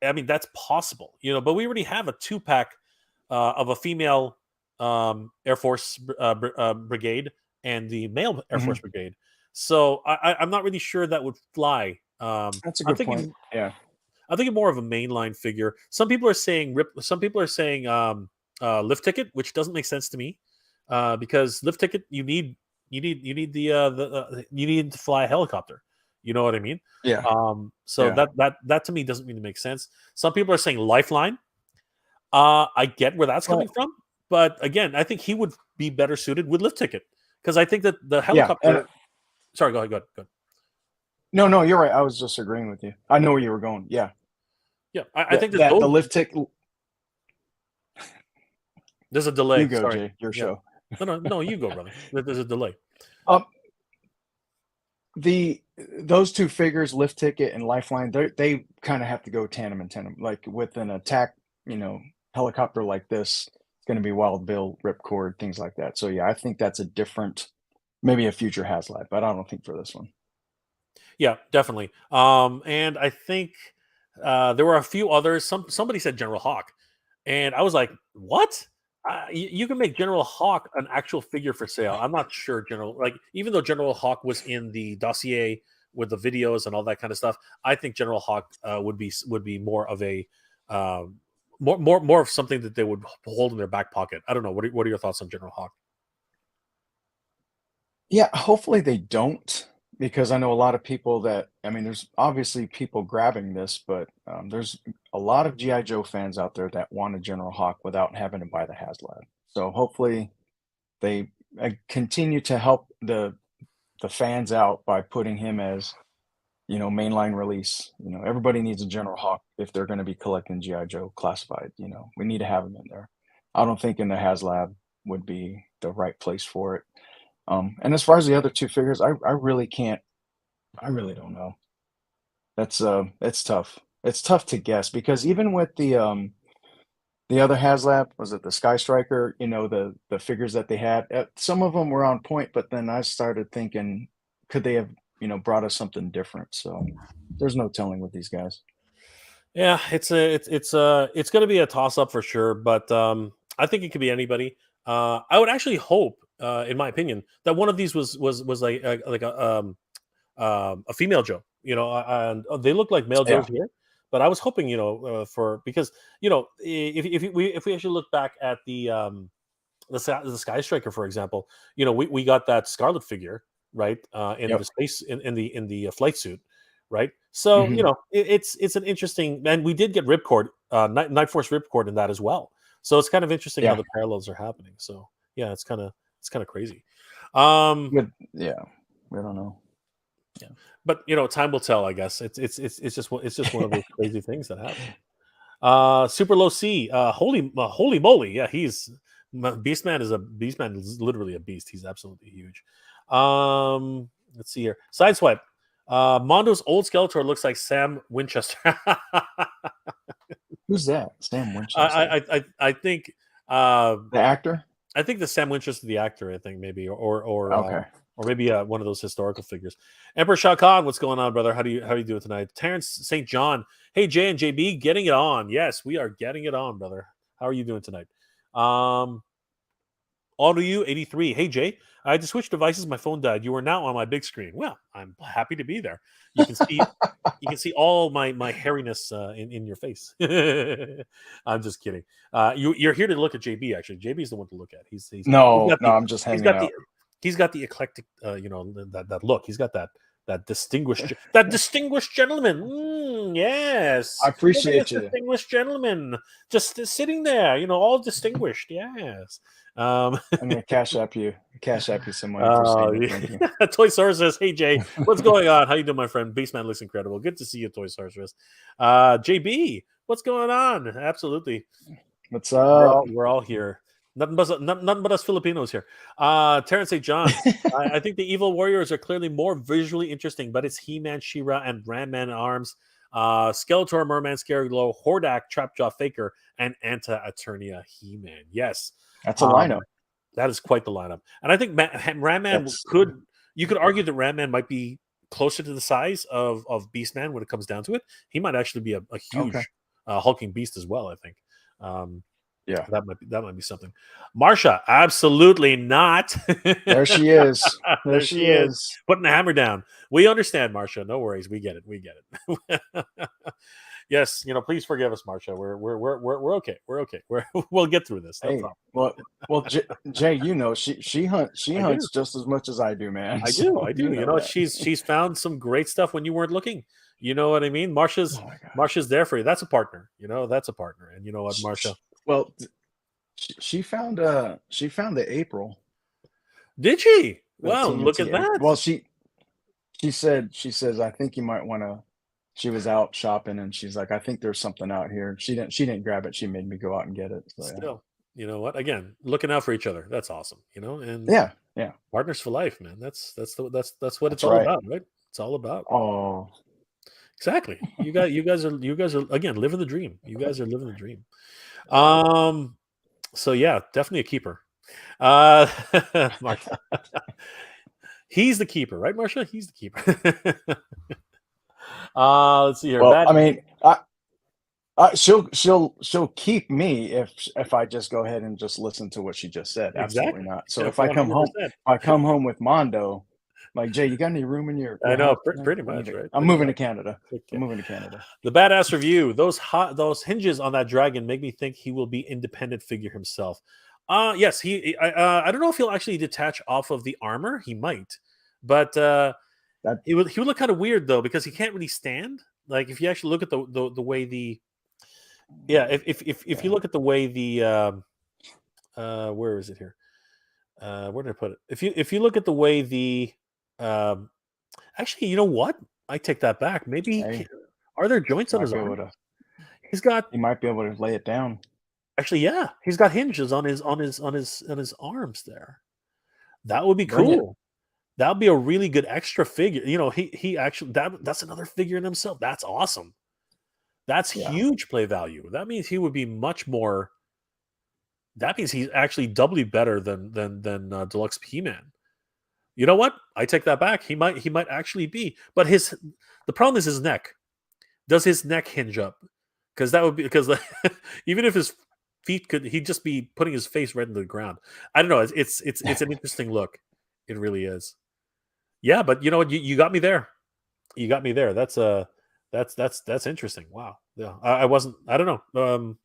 I mean, that's possible, But we already have a two-pack of a female Air Force brigade and the male Air Mhm. Force Brigade. So I'm not really sure that would fly. That's a I'm good point. thinking Yeah. I'm thinking more of a mainline figure. Some people are saying rip. Some people are saying lift ticket, which doesn't make sense to me, because lift ticket you need you need to fly a helicopter. You know what I mean? Yeah. So Yeah. that to me doesn't really make sense. Some people are saying lifeline. I get where that's coming Well, from, but again, I think he would be better suited with lift ticket because I think that the yeah, and helicopter. Sorry, go ahead. Go ahead. Go ahead. no, no, you're right. I was just agreeing with you. I know where you were going. Yeah. Yeah, I That think that that the those. lift tick There's a you delay. go, Sorry. Jay, your Yeah. show. No, no, no. You go, brother. There's a delay. Um, the those 2 figures, lift ticket and lifeline, they kinda have to go tandem in tandem. Like, with an attack, helicopter like this, it's gonna be Wild Bill, Ripcord, things like that. So, yeah, I think that's a different maybe a future HasLab, but I don't think for this one. Yeah, definitely. And I think there were a few others. Somebody said General Hawk, and I was like, "What? You can make General Hawk an actual figure for sale." I'm not sure even though General Hawk was in the dossier with the videos and all that kind of stuff, I think General Hawk would be more of a more of something that they would hold in their back pocket. I don't know. What are your thoughts on General Hawk? Yeah, hopefully they don't, because I know a lot of people that I mean, there's obviously people grabbing this, but, there's a lot of GI Joe fans out there that want a General Hawk without having to buy the HasLab. So, hopefully, they, continue to help the fans out by putting him as, mainline release. Everybody needs a General Hawk if they're gonna be collecting GI Joe classified. We need to have him in there. I don't think in the HasLab would be the right place for it. And as far as the other 2 figures, I really can't I really don't know. It's tough. It's tough to guess because even with the other Haslab, was it the Sky Striker? You know, the figures that they had. Some of them were on point, but then I started thinking, could they have, brought us something different? So there's no telling with these guys. Yeah, it's going to be a toss up for sure, but I think it could be anybody. I would actually hope, in my opinion, that one of these was a female Joe. And they look like male Yeah. Joes here, but I was hoping, for because if we actually look back at the Sky Striker, for example, we got that Scarlet figure, right, in Yep. the space in the flight suit, right. So Hmm. it's an interesting, and we did get Ripcord, Night Force Ripcord in that as well. So it's kind of interesting how Yeah. the parallels are happening. So yeah, it's kind of crazy. Um, Yeah. We don't know. Yeah. but time will tell. I guess it's just one of those crazy things that happen. Super low C. Holy moly! Yeah, Beastman is literally a beast. He's absolutely huge. Let's see here. Sideswipe. Mondo's old Skeletor looks like Sam Winchester. Who's that? Sam Winchester. I think uh, The actor? I think the Sam Winchester, the actor, I think maybe, Okay. or maybe one of those historical figures. Emperor Shah Khan, what's going on, brother? How you doing tonight? Terrence St. John, hey Jay and JB, getting it on. Yes, we are getting it on, brother. How are you doing tonight? On to you, 83. Hey Jay, I had to switch devices. My phone died. You are now on my big screen. Well, I'm happy to be there. You can see all my hairiness in your face. I'm just kidding. You're here to look at JB. Actually, JB is the one to look at. He's No, got no, the I'm just he's hanging got out. the eclectic that look. He's got that distinguished gentleman. Yes, I look at this appreciate you. distinguished gentleman just sitting there. All distinguished. Yes. Um, I'm gonna cash app you some money for saying it. Thank you. Toy Source says, "Hey Jay, what's going on? How you doing, my friend? Beastman looks incredible. Good to see you, Toy Source." JB, what's going on? Absolutely, What's we're up? all we're all here. Nothing but us Filipinos here. Terrence St. John, I think the Evil Warriors are clearly more visually interesting, but it's He-Man, She-Ra, and Ram-Man arms. Skeletor, Merman, Scareglow, Hordak, Trapjaw, Faker, and Anta Eternia He-Man. Yes. That's a Um, lineup. that is quite the lineup, and I think Ram-Man That's you could argue that Ram-Man might be closer to the size of Beast-Man when it comes down to it. He might actually be a okay. huge hulking beast as well. I think. Yeah. That might be something. Marsha, absolutely not. There she is. There There she she is, is. putting the hammer down. We understand, Marsha. No worries. We get it. We get it. Yes, please forgive us, Marsha. We're okay. We're okay. We'll get through this. No Hey, problem. well, Jay, she I do. hunts just as much as I do, man. I do. So I you do. know that. She's found some great stuff when you weren't looking. You know what I mean? Marsha's Oh my God. Marsha's there for you. That's a partner. That's a partner. And you know what, Marsha? Well, she found the April. Did she? The Wow, look at TNT April. that. Well, she says I think you might want to. She was out shopping and she's like, I think there's something out here. She didn't grab it. She made me go out and get it. So yeah. Still, you know what? Again, looking out for each other. That's awesome. And Yeah, yeah. partners for life, man. That's what it's That's all right. about, right? It's all about. Oh, Exactly. You guys are again living the dream. You guys are living the dream. So yeah, definitely a keeper. Marsha. He's the keeper, right, Marsha? He's the keeper. Let's see here. well, Bad. I mean, she'll keep me if I just go ahead and just listen to what she just said. Absolutely Exactly. not. So Yeah, if I come home, 100%. if I come home with Mondo, like Jay, you got any room in your I know, house? Man? pretty much, right? I'm Pretty moving to much. Canada. Okay. I'm moving to Canada. The badass review. Those hinges on that dragon make me think he will be independent figure himself. Yes, I don't know if he'll actually detach off of the armor. He might, but That he would look kind of weird though because he can't really stand. Like if you actually look at the way if you look at the way where is it here? Where did I put it? If you look at the way um, actually, you know what? I take that back. Maybe hey, are there joints on might his be able arm? to. He's got He might be able to lay it down. actually, yeah, he's got hinges on his arms there. That would be Bring it. cool. That would be a really good extra figure. He actually that's another figure in himself. That's awesome. That's Yeah. huge play value. That means he would be much more. that means he's actually doubly better than Deluxe He-Man. You know what? I take that back. He might actually be, but the problem is his neck. Does his neck hinge up? Because that would be because even if his feet could, he'd just be putting his face right into the ground. I don't know. It's an interesting look. It really is. Yeah, but you know what? You got me there. You got me there. That's interesting. Wow. Yeah, I wasn't. I don't know.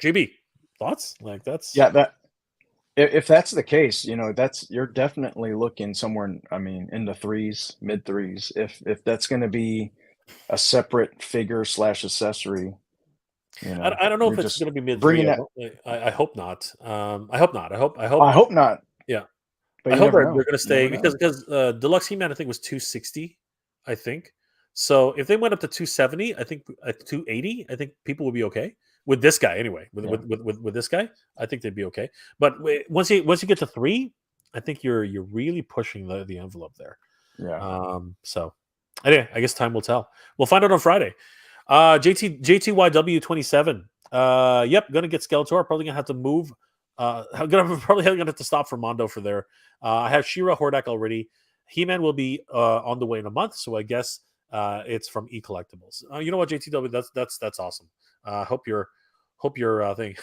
JB, thoughts? Like that's Yeah, that if that's the case, that's you're definitely looking somewhere, I mean, in the threes, mid threes. If that's going to be a separate figure slash accessory, I don't know you're if it's just going to be mid three. bringing that. I hope not. I hope not. I hope. I hope not, Yeah. but I you hope never they're know. going to You never stay know. because Deluxe He-Man I think was 260. I think so. If they went up to 270, I think 280. I think people would be okay with this guy anyway. With Yeah, with this guy, I think they'd be okay. But once you get to 3, I think you're really pushing the envelope there. yeah. So anyway, I guess time will tell. We'll find out on Friday. JTYW 27. Yep, gonna get Skeletor. Probably gonna have to move. Probably gonna have to stop for Mondo for there. I have Shira Hordak already. He-Man will be on the way in a month, so I guess it's from E Collectibles. You know what, JTW? That's awesome. Hope your thing.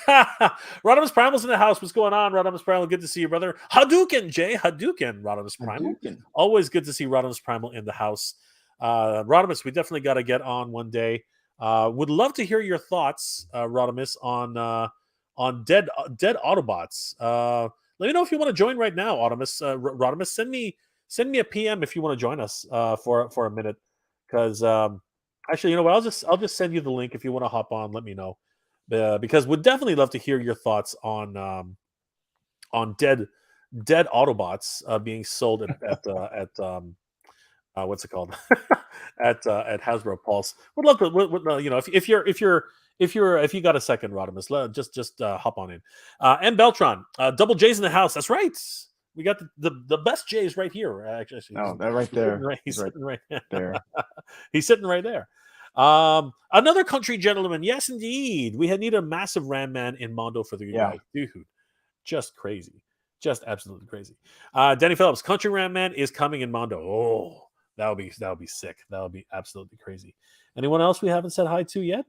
Rodimus Primal's in the house. What's going on, Rodimus Primal? Good to see you, brother. Hadouken, Jay. Hadouken, Rodimus Primal. Hadouken. Always good to see Rodimus Primal in the house. Rodimus, we definitely got to get on one day. Would love to hear your thoughts, Rodimus, on dead Autobots. Let me know if you want to join right now, Rodimus. Send me a PM if you want to join us for a minute. Because actually, you know what? I'll just send you the link if you want to hop on. Let me know. Because we'd definitely love to hear your thoughts on dead Autobots being sold at what's it called at Hasbro Pulse. Would love to, if you got a second, Rodimus, just hop on in. And Beltron, Double J's in the house. That's right. We got the best J's right here. Actually, Oh, that right there. he's right sitting right there. he's sitting right there. Another country gentleman. Yes, indeed. We need a massive Ram Man in Mondo for the Yeah. guys. Dude, just crazy. Just absolutely crazy. Danny Phillips, Country Ram Man is coming in Mondo. Oh, that would be sick. That would be absolutely crazy. Anyone else we haven't said hi to yet?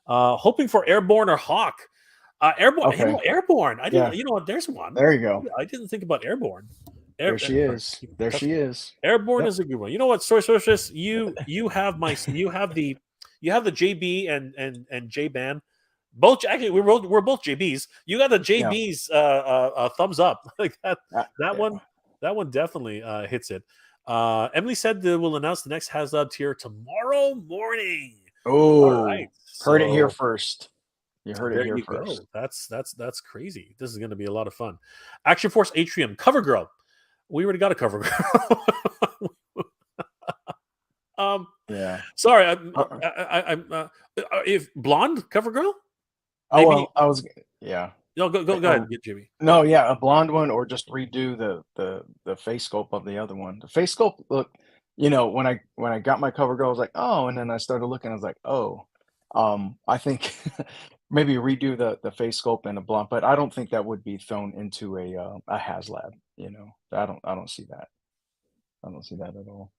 Hoping for Airborne or Hawk. Airborne. Okay. Airborne. I didn't. Yeah. You know what? There's one. There you go. I didn't think about Airborne. There she is. There she is. Airborne Yep. is a good one. You know what, Sorceress? You have the JB and J Ban. Both actually we're both JBs. You got the JB's thumbs up. Like that one definitely hits it. Emily said that we'll announce the next Haslab tier tomorrow morning. Oh, right. Heard it here first. You heard it here first. Go. That's crazy. This is going to be a lot of fun. Action Force Atrium Cover Girl. We already got a Cover Girl. Yeah. Sorry, I'm if blonde Cover Girl. Oh, well, I was. Yeah. No, go ahead, get Jimmy. No, yeah, a blonde one, or just redo the face sculpt of the other one. The face sculpt look, when I got my Cover Girl, I was like, oh, and then I started looking, I was like, oh, I think maybe redo the face sculpt and a blonde, but I don't think that would be thrown into a Haslab. I don't see that. I don't see that at all.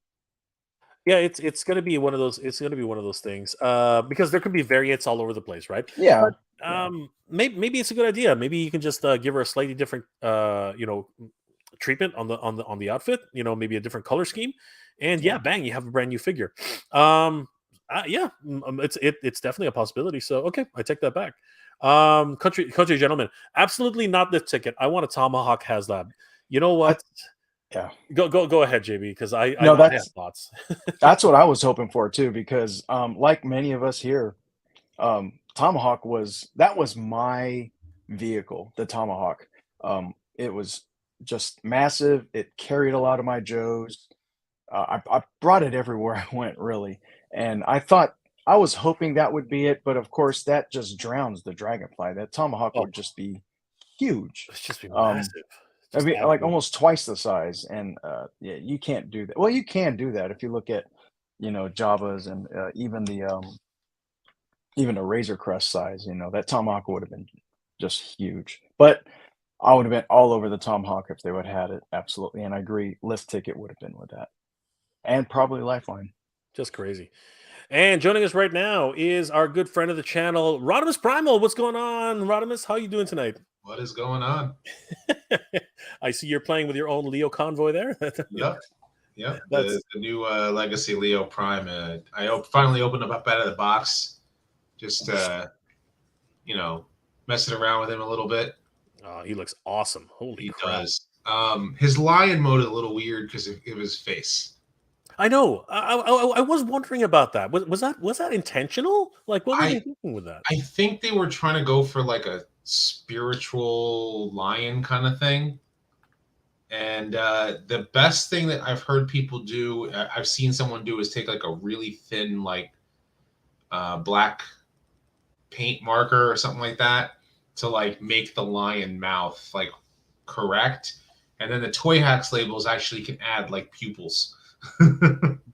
Yeah, it's going to be one of those. It's going to be one of those things because there could be variants all over the place, right? Yeah. But, maybe it's a good idea. Maybe you can just give her a slightly different, treatment on the outfit. Maybe a different color scheme, and bang, you have a brand new figure. It's definitely a possibility. So okay, I take that back. Country gentleman, absolutely not the ticket. I want a Tomahawk Haslab. You know what? Yeah. Go ahead, JB, because I have thoughts. That's what I was hoping for too, because like many of us here, Tomahawk was my vehicle, the Tomahawk. It was just massive. It carried a lot of my Joes. I brought it everywhere I went, really. And I was hoping that would be it, but of course that just drowns the Dragonfly. That Tomahawk would just be huge. It's just be massive. I mean, like almost twice the size, and you can't do that. Well, you can do that if you look at, Jabba's and even the Razor Crest size. That Tomahawk would have been just huge. But I would have been all over the Tomahawk if they would have had it, absolutely, and I agree, lift ticket would have been with that, and probably Lifeline. Just crazy. And joining us right now is our good friend of the channel, Rodimus Primal. What's going on, Rodimus? How you doing tonight? What is going on? I see you're playing with your own Leo convoy there. Yep. The new Legacy Leo Prime. I finally opened him up out of the box. Just messing around with him a little bit. Oh, he looks awesome. Holy crap. Does. His lion mode is a little weird because of his face. I know. I was wondering about that. Was that intentional? Like, what were they thinking with that? I think they were trying to go for like a spiritual lion kind of thing. And the best thing that I've heard people do, I've seen someone do, is take like a really thin, like black paint marker or something like that to like make the lion mouth like correct. And then the Toy Hacks labels actually can add like pupils.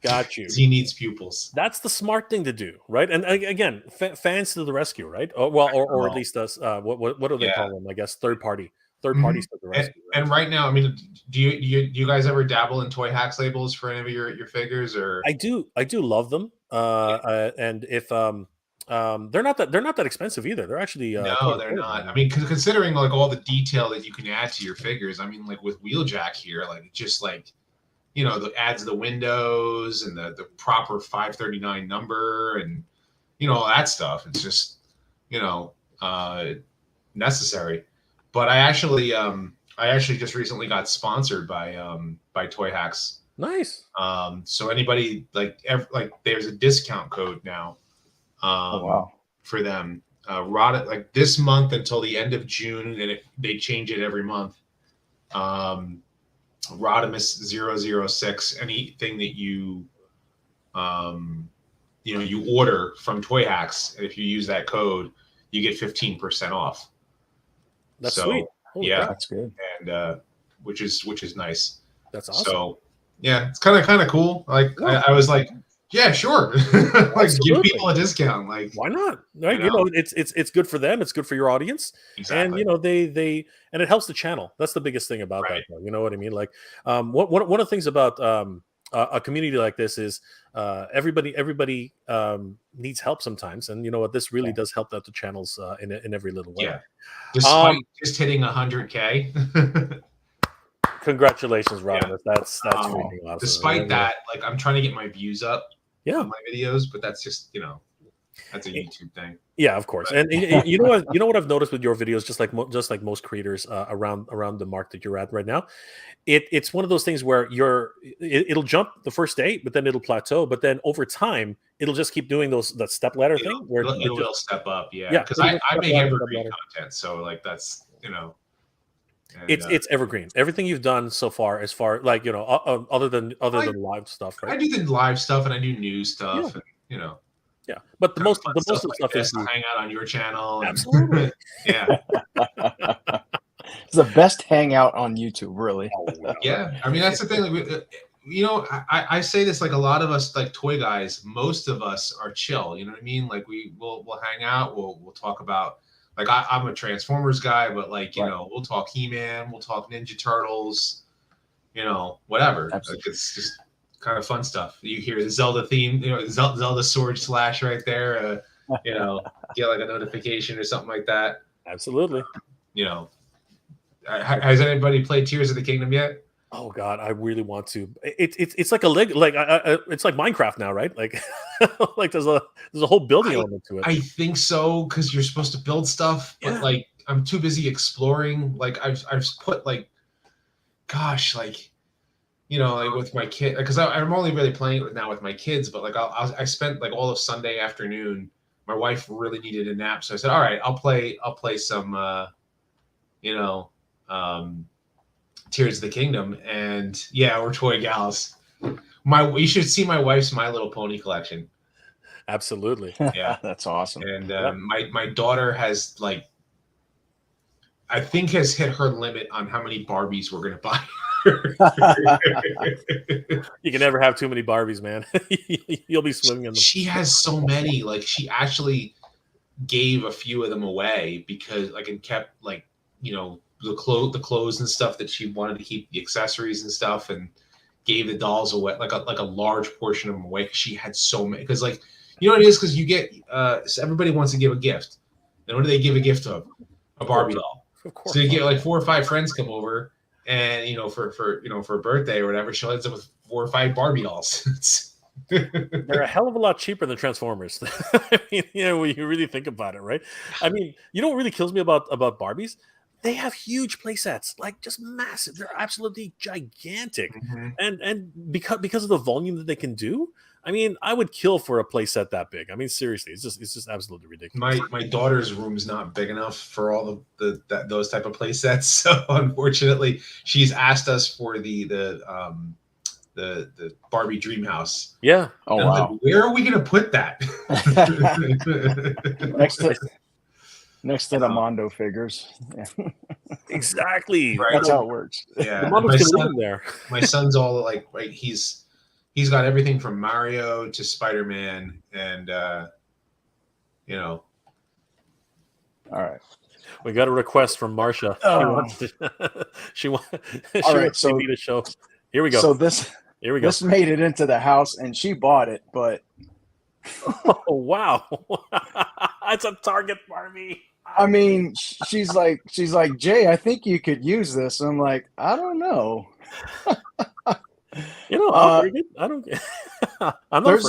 Got you. He needs pupils. That's the smart thing to do, right? And again, fans to the rescue, right? Or at least us. What do they call them? I guess third parties to the rescue. Right? And right now, I mean, do you guys ever dabble in Toy Hacks labels for any of your figures? Or I do love them. And if they're not that expensive either. They're actually no, they're not. I mean, considering like all the detail that you can add to your figures, I mean, like with Wheeljack here, like just like, the adds the windows and the proper 539 number and all that stuff. It's just necessary. But I actually just recently got sponsored by Toy Hacks. Nice. So anybody there's a discount code now. Oh, wow. For them. Like this month until the end of June, and they change it every month. Rodimus 006, anything that you you order from Toy Hacks, and if you use that code, you get 15% off. That's sweet. Holy crap, that's good. And which is nice. That's awesome. So yeah, it's kind of cool. Like I was like, yeah, sure. Like give people a discount. Like why not? Right? It's good for them. It's good for your audience. Exactly. And they and it helps the channel. That's the biggest thing about that. You know what I mean? Like one of the things about a community like this is everybody needs help sometimes, and you know what? This really does help out the channels in every little way. Yeah. Despite just hitting 100K. Congratulations, Rodimus. That's freaking awesome. Despite that, like I'm trying to get my views up. On my videos, but that's just that's a YouTube thing. Yeah, of course. And you know what I've noticed with your videos, just like most creators around the mark that you're at right now, it's one of those things where it'll jump the first day, but then it'll plateau, but then over time it'll just keep doing that step ladder thing where it'll step up. Yeah, because I make evergreen content, so like that's And, it's evergreen. Everything you've done so far, as far like other than live stuff, right? I do the live stuff and I do news stuff, and yeah. But the most of the stuff is to hang out on your channel. Absolutely, yeah. It's the best hangout on YouTube, really. Oh, wow. Yeah, I mean that's the thing. Like, I say this, like a lot of us, like toy guys, most of us are chill. You know what I mean? Like we'll hang out. We'll talk about. Like I'm a Transformers guy, but like we'll talk He-Man, we'll talk Ninja Turtles, whatever. Like it's just kind of fun stuff. You hear the Zelda theme, Zelda Sword Slash right there. Get like a notification or something like that. Absolutely. Has anybody played Tears of the Kingdom yet? Oh God, I really want to. It's like it's like Minecraft now, right? Like, like there's a whole building element to it. I think so, because you're supposed to build stuff, but like I'm too busy exploring. Like I've put like, gosh, like like with my kid, because I'm only really playing it now with my kids. But like I spent like all of Sunday afternoon. My wife really needed a nap, so I said, all right, I'll play some, Tears of the Kingdom, and yeah, we're toy gals. You should see my wife's My Little Pony collection. Absolutely. Yeah, that's awesome. And my daughter has like, I think has hit her limit on how many Barbies we're gonna buy. You can never have too many Barbies, man. You'll be swimming in them. She has so many. Like she actually, gave a few of them away because like and kept like the clothes and stuff that she wanted to keep, the accessories and stuff, and gave the dolls away, like a large portion of them away because she had so many. Because like what it is, because you get everybody wants to give a gift. And what do they give a gift of? A Barbie doll. Of course. So you get like 4 or 5 friends come over, and for a birthday or whatever, she'll end up with 4 or 5 Barbie dolls. They're a hell of a lot cheaper than Transformers. I mean, when you really think about it, right? I mean, what really kills me about Barbies? They have huge play sets, like just massive. They're absolutely gigantic, and because of the volume that they can do, I mean, I would kill for a play set that big. I mean, seriously, it's just absolutely ridiculous. My daughter's room's not big enough for all those type of play sets, so unfortunately, she's asked us for the Barbie Dream House. Yeah. Oh wow. Like, where are we gonna put that? next to the Mondo figures. Yeah. Exactly. Right. That's how it works. Yeah. The Mondo's gonna live in there. My son's all like, right. He's got everything from Mario to Spider-Man, and All right. We got a request from Marsha. She wants so me to show. Here we go. So here we go. This made it into the house, and she bought it, but oh wow, that's a Target Barbie. I mean, she's like, Jay, I think you could use this. I'm like, I don't know. I'll take it. I don't. I'm not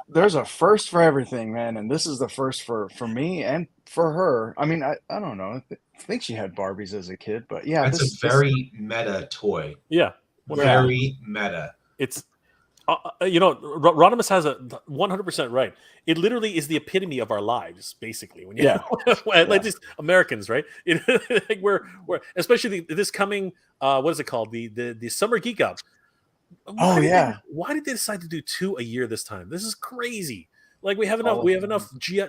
there's a first for everything, man, and this is the first for me and for her. I mean, I don't know. I think she had Barbies as a kid, but yeah, that's a very meta toy. Yeah, very meta. It's Rodimus has a 100% right. It literally is the epitome of our lives, basically. When like just Americans, right? Like we're especially this coming. What is it called? The Summer Geek Up. Why did they decide to do 2 a year this time? This is crazy. Like we have enough. We have enough. GI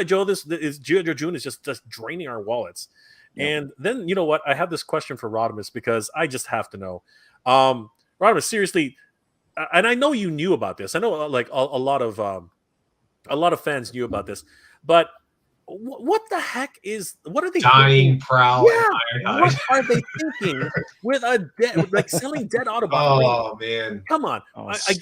Joe. This is GI Joe June is just draining our wallets. Yeah. And then what? I have this question for Rodimus because I just have to know. Rodimus, seriously. And I know you knew about this. I know, like a lot of fans knew about this. But what the heck what are they dying Prowl? Yeah, what are they thinking with selling dead Autobots? Oh man, come on! I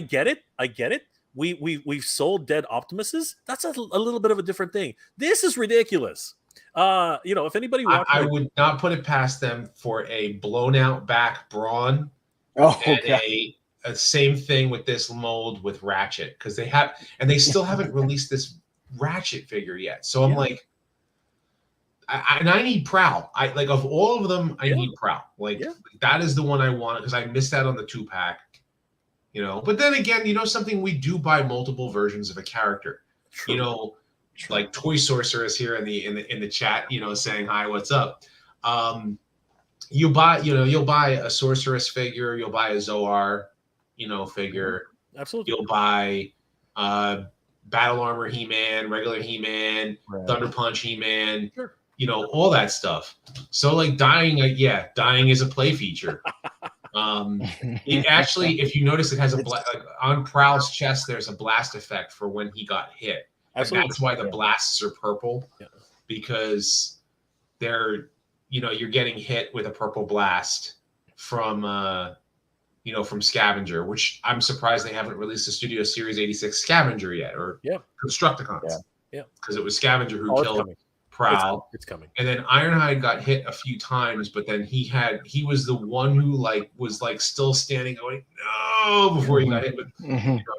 get it. We've sold dead Optimuses. That's a little bit of a different thing. This is ridiculous. If anybody watched, I would not put it past them for a blown out back Brawn. A same thing with this mold with Ratchet, because they still haven't released this Ratchet figure yet. So I'm like, I need Prowl. Of all of them, I need Prowl. That is the one I want because I missed out on the 2-pack. But then again, something, we do buy multiple versions of a character. True. Like Toy Sorceress here in the chat, saying hi, what's up? You'll buy a Sorceress figure, you'll buy a Zoar, figure. Absolutely. You'll buy Battle Armor He-Man, regular He-Man, right. Thunder Punch He-Man, sure. All that stuff. So dying is a play feature. It actually, if you notice, it has on Prowl's chest, there's a blast effect for when he got hit. Absolutely. And that's why the blasts are purple, because they're, you're getting hit with a purple blast from from Scavenger, which I'm surprised they haven't released a Studio Series 86 Scavenger yet, or Constructicons. Yeah. Because it was Scavenger who killed Prowl. It's coming. And then Ironhide got hit a few times, but then he was the one who was still standing going, no, before he got hit with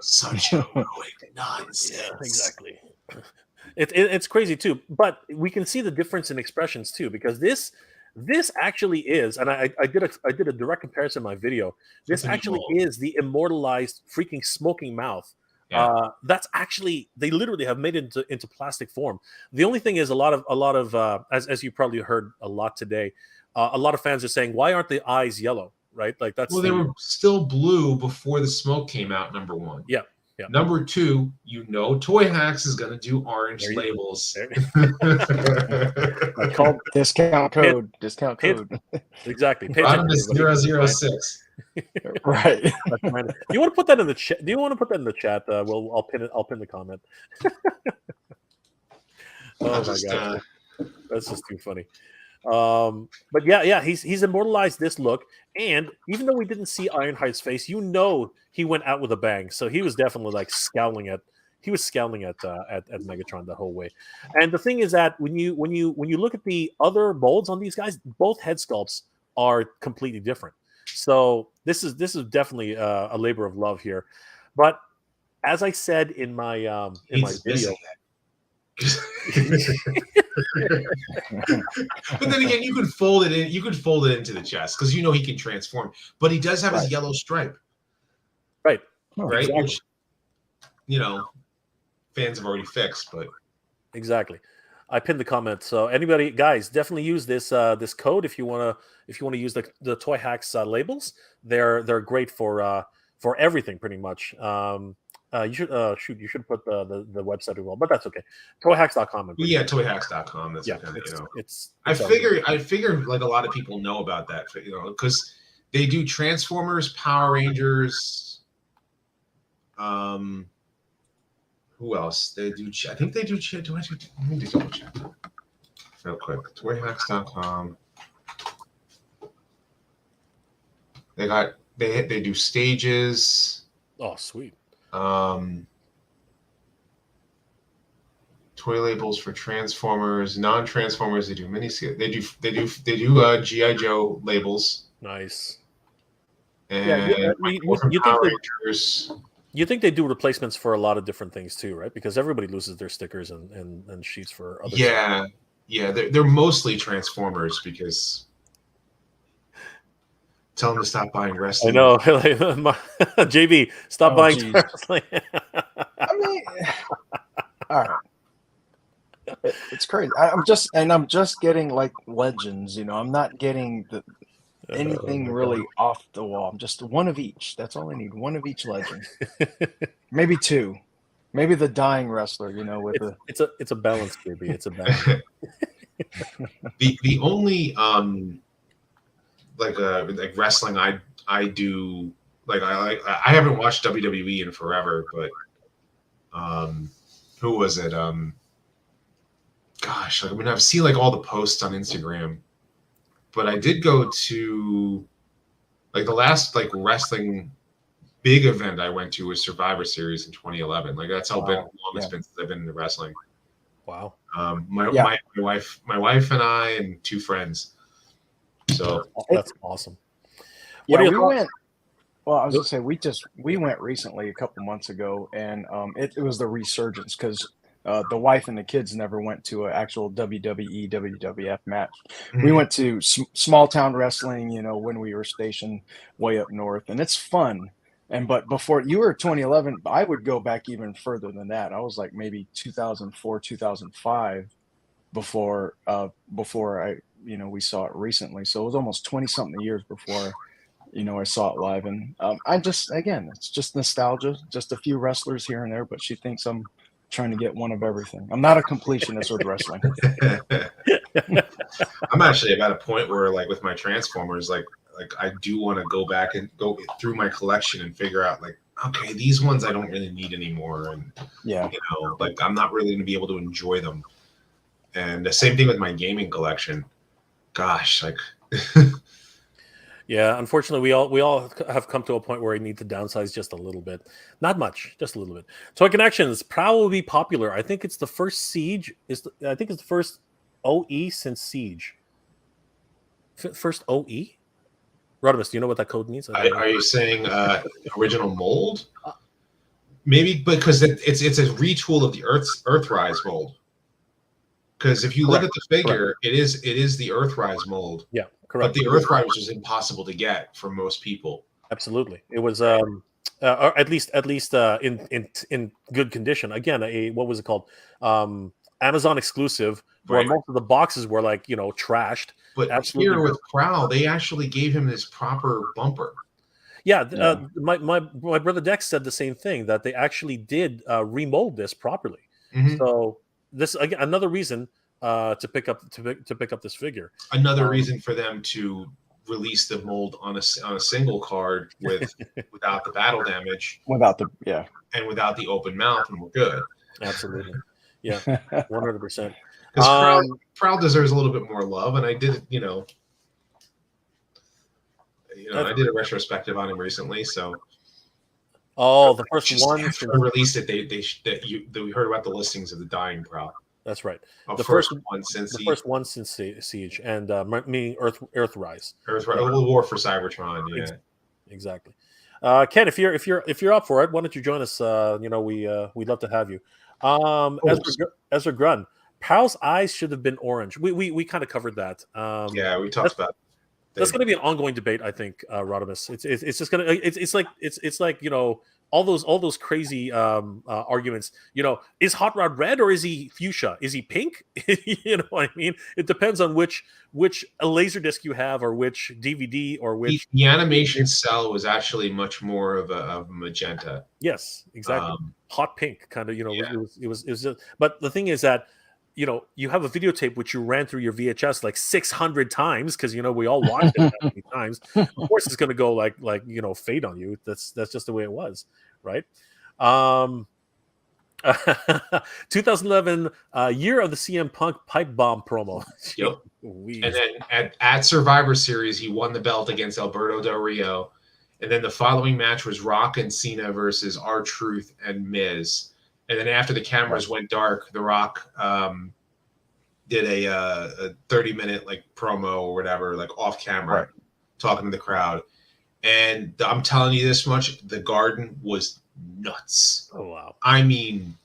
such heroic nonsense. Yeah, exactly. It's crazy too, but we can see the difference in expressions too, because this actually is, and I did a direct comparison in my video. This actually is the immortalized freaking smoking mouth. Yeah. That's actually, they literally have made it into plastic form. The only thing is a lot of as you probably heard a lot today, a lot of fans are saying, why aren't the eyes yellow? Right? They were still blue before the smoke came out. Number one. Yeah. Yeah. Number two, Toy Hacks is going to do orange labels. Called discount code. Discount code. Exactly. Bottom is 006. Right. Do you want to put that in the chat? I'll pin it. I'll pin the comment. Oh my gosh, that's just too funny. But yeah, he's immortalized this look, and even though we didn't see Ironhide's face, you know he went out with a bang. So he was definitely like scowling at Megatron the whole way. And the thing is that when you look at the other molds on these guys, both head sculpts are completely different. So this is definitely a labor of love here. But as I said in my video. But then again, you could fold it in. You could fold it into the chest because you know he can transform. But he does have his yellow stripe, right? Right, Exactly. which fans have already fixed. But exactly, I pinned the comment. So anybody, guys, definitely use this this code if you want to use the Toy Hacks labels. They're great for everything pretty much. You should put the website as well, but that's okay. Toyhacks.com. Yeah, toyhacks.com. That's it's I figure like a lot of people know about that, because they do Transformers, Power Rangers. Who else? They do. I think they do. Let me double check real quick. Toyhacks.com. They do stages. Oh, sweet. Toy labels for Transformers, non-Transformers. They do They do GI Joe labels. Nice. And you think they do replacements for a lot of different things too, right? Because everybody loses their stickers and sheets for other stuff. Yeah. They're mostly Transformers because. Tell them to stop buying wrestling. I know. JB, stop buying wrestling. I mean, all right. It's crazy. I'm just getting like legends. I'm not getting anything really off the wall. I'm just one of each. That's all I need. One of each legend. Maybe two. Maybe the dying wrestler. It's a balance, JB. It's a balance. The only like wrestling I do, like I haven't watched WWE in forever, but who was it? Gosh, I've seen like all the posts on Instagram, but I did go to like the last like wrestling big event I went to was Survivor Series in 2011. Like that's how long it's been since I've been into wrestling. Wow. My wife and I and two friends. So that's awesome. Yeah, we went. Well, I was gonna say we went recently a couple months ago, and it was the resurgence because the wife and the kids never went to an actual WWE WWF match. Mm-hmm. We went to small town wrestling, when we were stationed way up north, and it's fun. But before you were 2011, I would go back even further than that. I was like maybe 2004, 2005 before I. We saw it recently. So it was almost 20 something years before, I saw it live. And it's just nostalgia, just a few wrestlers here and there, but she thinks I'm trying to get one of everything. I'm not a completionist with wrestling. I'm actually about a point where like with my Transformers, like I do want to go back and go through my collection and figure out like, okay, these ones I don't really need anymore. And like I'm not really going to be able to enjoy them. And the same thing with my gaming collection. Gosh, like yeah, unfortunately we all have come to a point where we need to downsize just a little bit. Not much, just a little bit. Toy Connections, Prowl will be popular. I think it's the first Siege. I think it's the first OE since Siege. First OE? Rodimus, do you know what that code means? Are you saying original mold? Maybe because it's a retool of the Earthrise mold. Because if you look at the figure, it is the Earthrise mold. Yeah, correct. But the Earthrise was impossible to get for most people. Absolutely, it was or at least in good condition. Again, what was it called? Amazon exclusive, where most of the boxes were like trashed. But here with Prowl, they actually gave him this proper bumper. Yeah, my brother Dex said the same thing, that they actually did remold this properly. Mm-hmm. So. This again, another reason to pick up this figure. Another reason for them to release the mold on a single card without the battle damage, without the open mouth, and we're good. Absolutely, Yeah, 100%. Because Prowl deserves a little bit more love, and I did, I did a retrospective on him recently. So, the first one after I released it, we heard about the listings of the dying Prowl. That's right. The first one since Siege, and meaning Earthrise. War for Cybertron. Yeah, exactly. Ken, if you're up for it, why don't you join us? We'd love to have you. Ezra Grun, Prowl's eyes should have been orange. We kind of covered that. Yeah, we talked about. That's going to be an ongoing debate, I think, Rodimus. It's just gonna it's like all those crazy arguments. Is Hot Rod red or is he fuchsia? Is he pink? You know what I mean? It depends on which laser disc you have or which DVD or which. The animation cell was actually much more of a magenta. Yes, exactly. Hot pink, kind of. It was just, but the thing is that. You have a videotape which you ran through your VHS like 600 times because we all watched it that many times. Of course, it's going to go like fade on you. That's just the way it was, right? 2011 year of the CM Punk pipe bomb promo. Yep. And then at Survivor Series, he won the belt against Alberto Del Rio, and then the following match was Rock and Cena versus R-Truth and Miz. And then after the cameras went dark, The Rock did a 30-minute promo or whatever, off camera, talking to the crowd. And I'm telling you this much, the Garden was nuts. Oh, wow. I mean,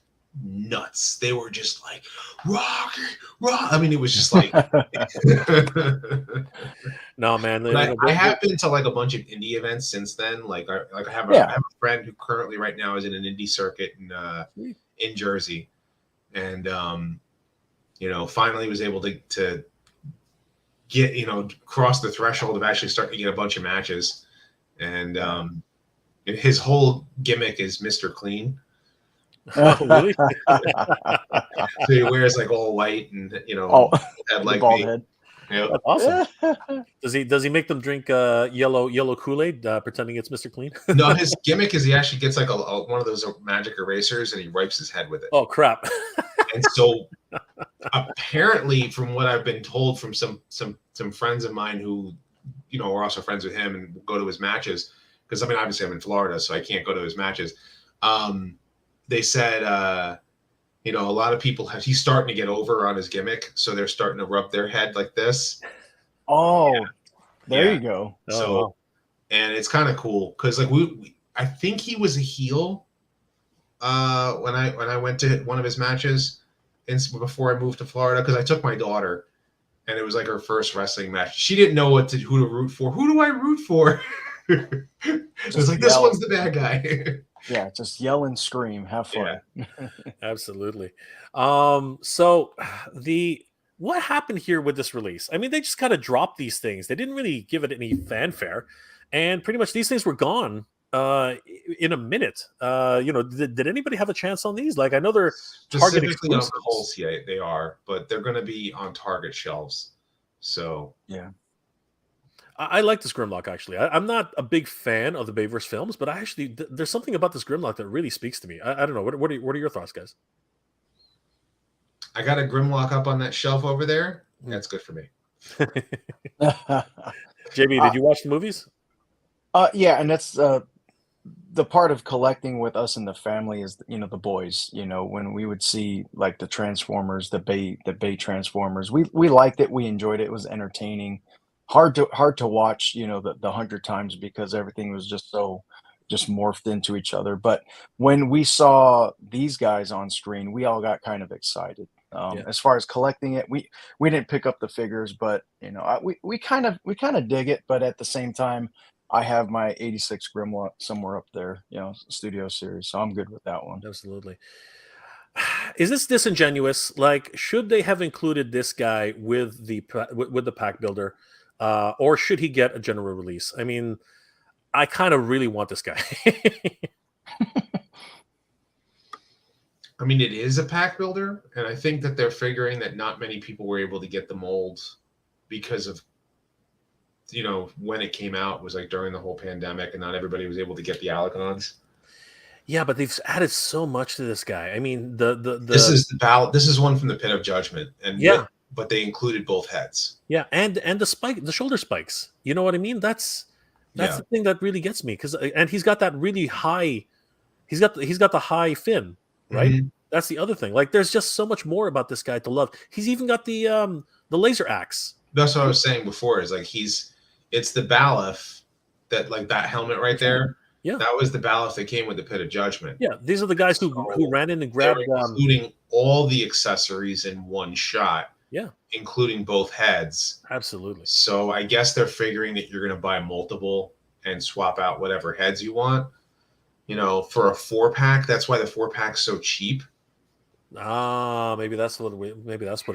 nuts. They were just like, Rock. I mean, it was just like. No, man. I have been to a bunch of indie events since then. I have a friend who currently right now is in an indie circuit in Jersey, and finally was able to get cross the threshold of actually starting to get a bunch of matches, and his whole gimmick is Mr. Clean. Oh, really? So he wears all white and had bald head. Yep. That's awesome. Does he make them drink yellow Kool-Aid, pretending it's Mr. Clean? No, his gimmick is he actually gets one of those magic erasers and he wipes his head with it. Oh crap! And so apparently, from what I've been told from some friends of mine who are also friends with him and go to his matches, because obviously I'm in Florida, so I can't go to his matches. They said a lot of people he's starting to get over on his gimmick, so they're starting to rub their head like this. Oh, there you go. So, and it's kind of cool because I think he was a heel when I went to one of his matches before I moved to Florida, because I took my daughter and it was her first wrestling match. She didn't know who to root for. Who do I root for? It was this one's the bad guy. Yeah, just yell and scream, have fun. Yeah. Absolutely. So what happened here with this release? I mean, they just kind of dropped these things. They didn't really give it any fanfare, and pretty much these things were gone in a minute. Did anybody have a chance on these? I know they're Target exclusives. On Pulse, yeah, they are, but they're going to be on Target shelves. So yeah. I like this Grimlock, actually. I'm not a big fan of the Bayverse films, but there's something about this Grimlock that really speaks to me. I don't know. What are your thoughts, guys? I got a Grimlock up on that shelf over there. That's good for me. JB, did you watch the movies? Yeah, and that's the part of collecting with us and the family is the boys. When we would see the Transformers, the Bay Transformers, we liked it. We enjoyed it. It was entertaining. Hard to watch, the 100 times because everything was just so morphed into each other. But when we saw these guys on screen, we all got kind of excited. As far as collecting it, we didn't pick up the figures, but we kind of dig it. But at the same time, I have my 86 Grimlock somewhere up there, studio series, so I'm good with that one. Absolutely. Is this disingenuous? Should they have included this guy with the pack builder? Or should he get a general release? I mean, I kind of really want this guy. I mean, it is a pack builder, and I think that they're figuring that not many people were able to get the molds because of, when it came out was during the whole pandemic, and not everybody was able to get the Alicons. Yeah, but they've added so much to this guy. I mean, the This is this is one from the Pit of Judgment, and Yeah. but they included both heads. yeah, and the shoulder spikes. You know what I mean? That's Yeah. the thing that really gets me, because and he's got that really high. He's got the high fin, right? Mhm. That's the other thing. Like, there's just so much more about this guy to love. He's even got the laser axe. That's what I was saying before. Is like it's the Balef that, like, that helmet right there. Yeah. That was the Balef that came with the Pit of Judgment. Yeah, these are the guys who ran in and grabbed, including all the accessories in one shot. Yeah, including both heads. absolutely. So I guess they're figuring that you're going to buy multiple and swap out whatever heads you want. You know, for a 4-pack, that's why the 4-pack's so cheap. Maybe that's what it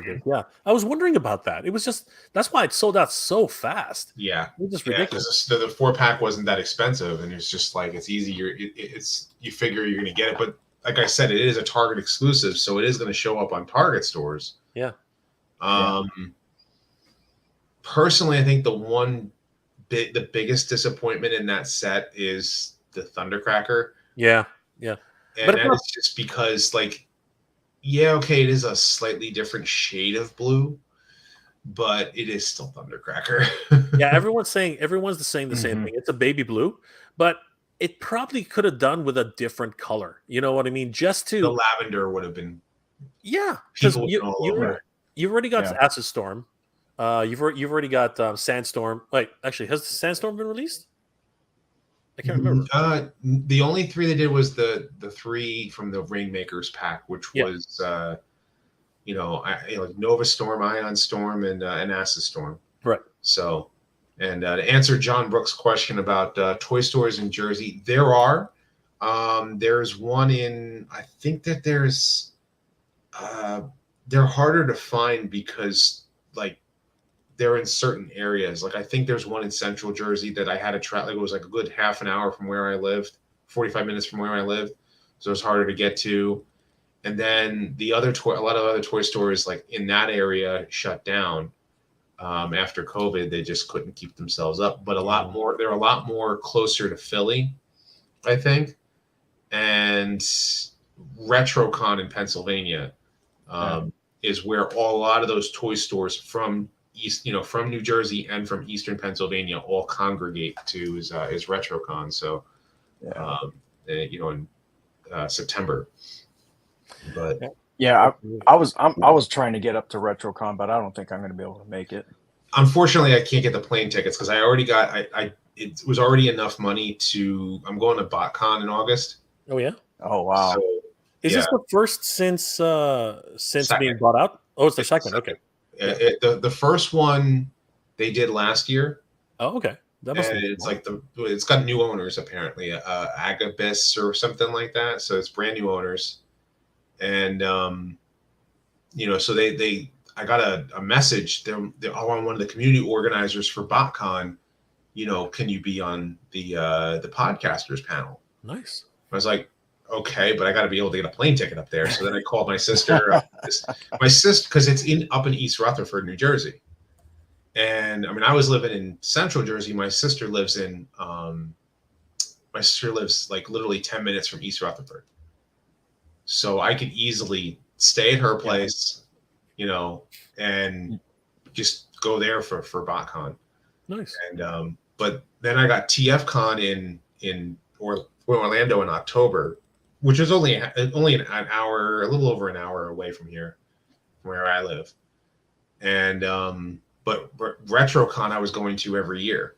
is. Yeah, I was wondering about that. It was just that's why it sold out so fast. Yeah, It was just yeah, ridiculous. because the 4-pack wasn't that expensive, and it's just like it's easy. You figure you're going to get it, but like I said, it is a Target exclusive, so it is going to show up on Target stores. Yeah. Personally, I think the biggest disappointment in that set is the Thundercracker. Yeah, and but that is just because, like, yeah, okay, it is a slightly different shade of blue, but it is still Thundercracker. yeah. Everyone's saying the same thing. It's a baby blue, but it probably could have done with a different color. You know what I mean? Just The to lavender would have been. yeah, because People would all over it. you've already got Yeah. Acid Storm. You've already got Sandstorm. Wait, actually, has Sandstorm been released? I can't remember. The only 3 they did was the 3 from the Rainmakers pack, which was like Nova Storm, Ion Storm, and Acid Storm. Right. So, and to answer John Brooks' question about toy stores in Jersey, there are. There's one in. I think that there's. They're harder to find because, like, they're in certain areas. Like, I think there's one in Central Jersey that I had to travel. Like, it was like a good half an hour from where I lived, 45 minutes from where I lived, so it's harder to get to. And then a lot of other toy stores, like, in that area, shut down after COVID. They just couldn't keep themselves up. But they're a lot more closer to Philly, I think, and RetroCon in Pennsylvania is where a lot of those toy stores from from New Jersey and from Eastern Pennsylvania all congregate to is RetroCon. So, in September. But yeah, I was trying to get up to RetroCon, but I don't think I'm going to be able to make it. Unfortunately, I can't get the plane tickets because I already got. It was already enough money to. I'm going to BotCon in August. Oh yeah. Oh wow. So, is this the first since being bought out? Oh, it's the second. Okay. The first one they did last year. Oh, okay. It's got new owners apparently, Agabus or something like that. So it's brand new owners, and so I got a message. They're one of the community organizers for BotCon. Can you be on the podcasters panel? Nice. I was like, okay, but I got to be able to get a plane ticket up there. So then I called my sister. Because it's up in East Rutherford, New Jersey. And I mean, I was living in Central Jersey. My sister lives like literally 10 minutes from East Rutherford. So I could easily stay at her place, and just go there for BotCon. Nice. And but then I got TFCon in Orlando in October, which is only an hour, a little over an hour away from here, from where I live. And but RetroCon I was going to every year,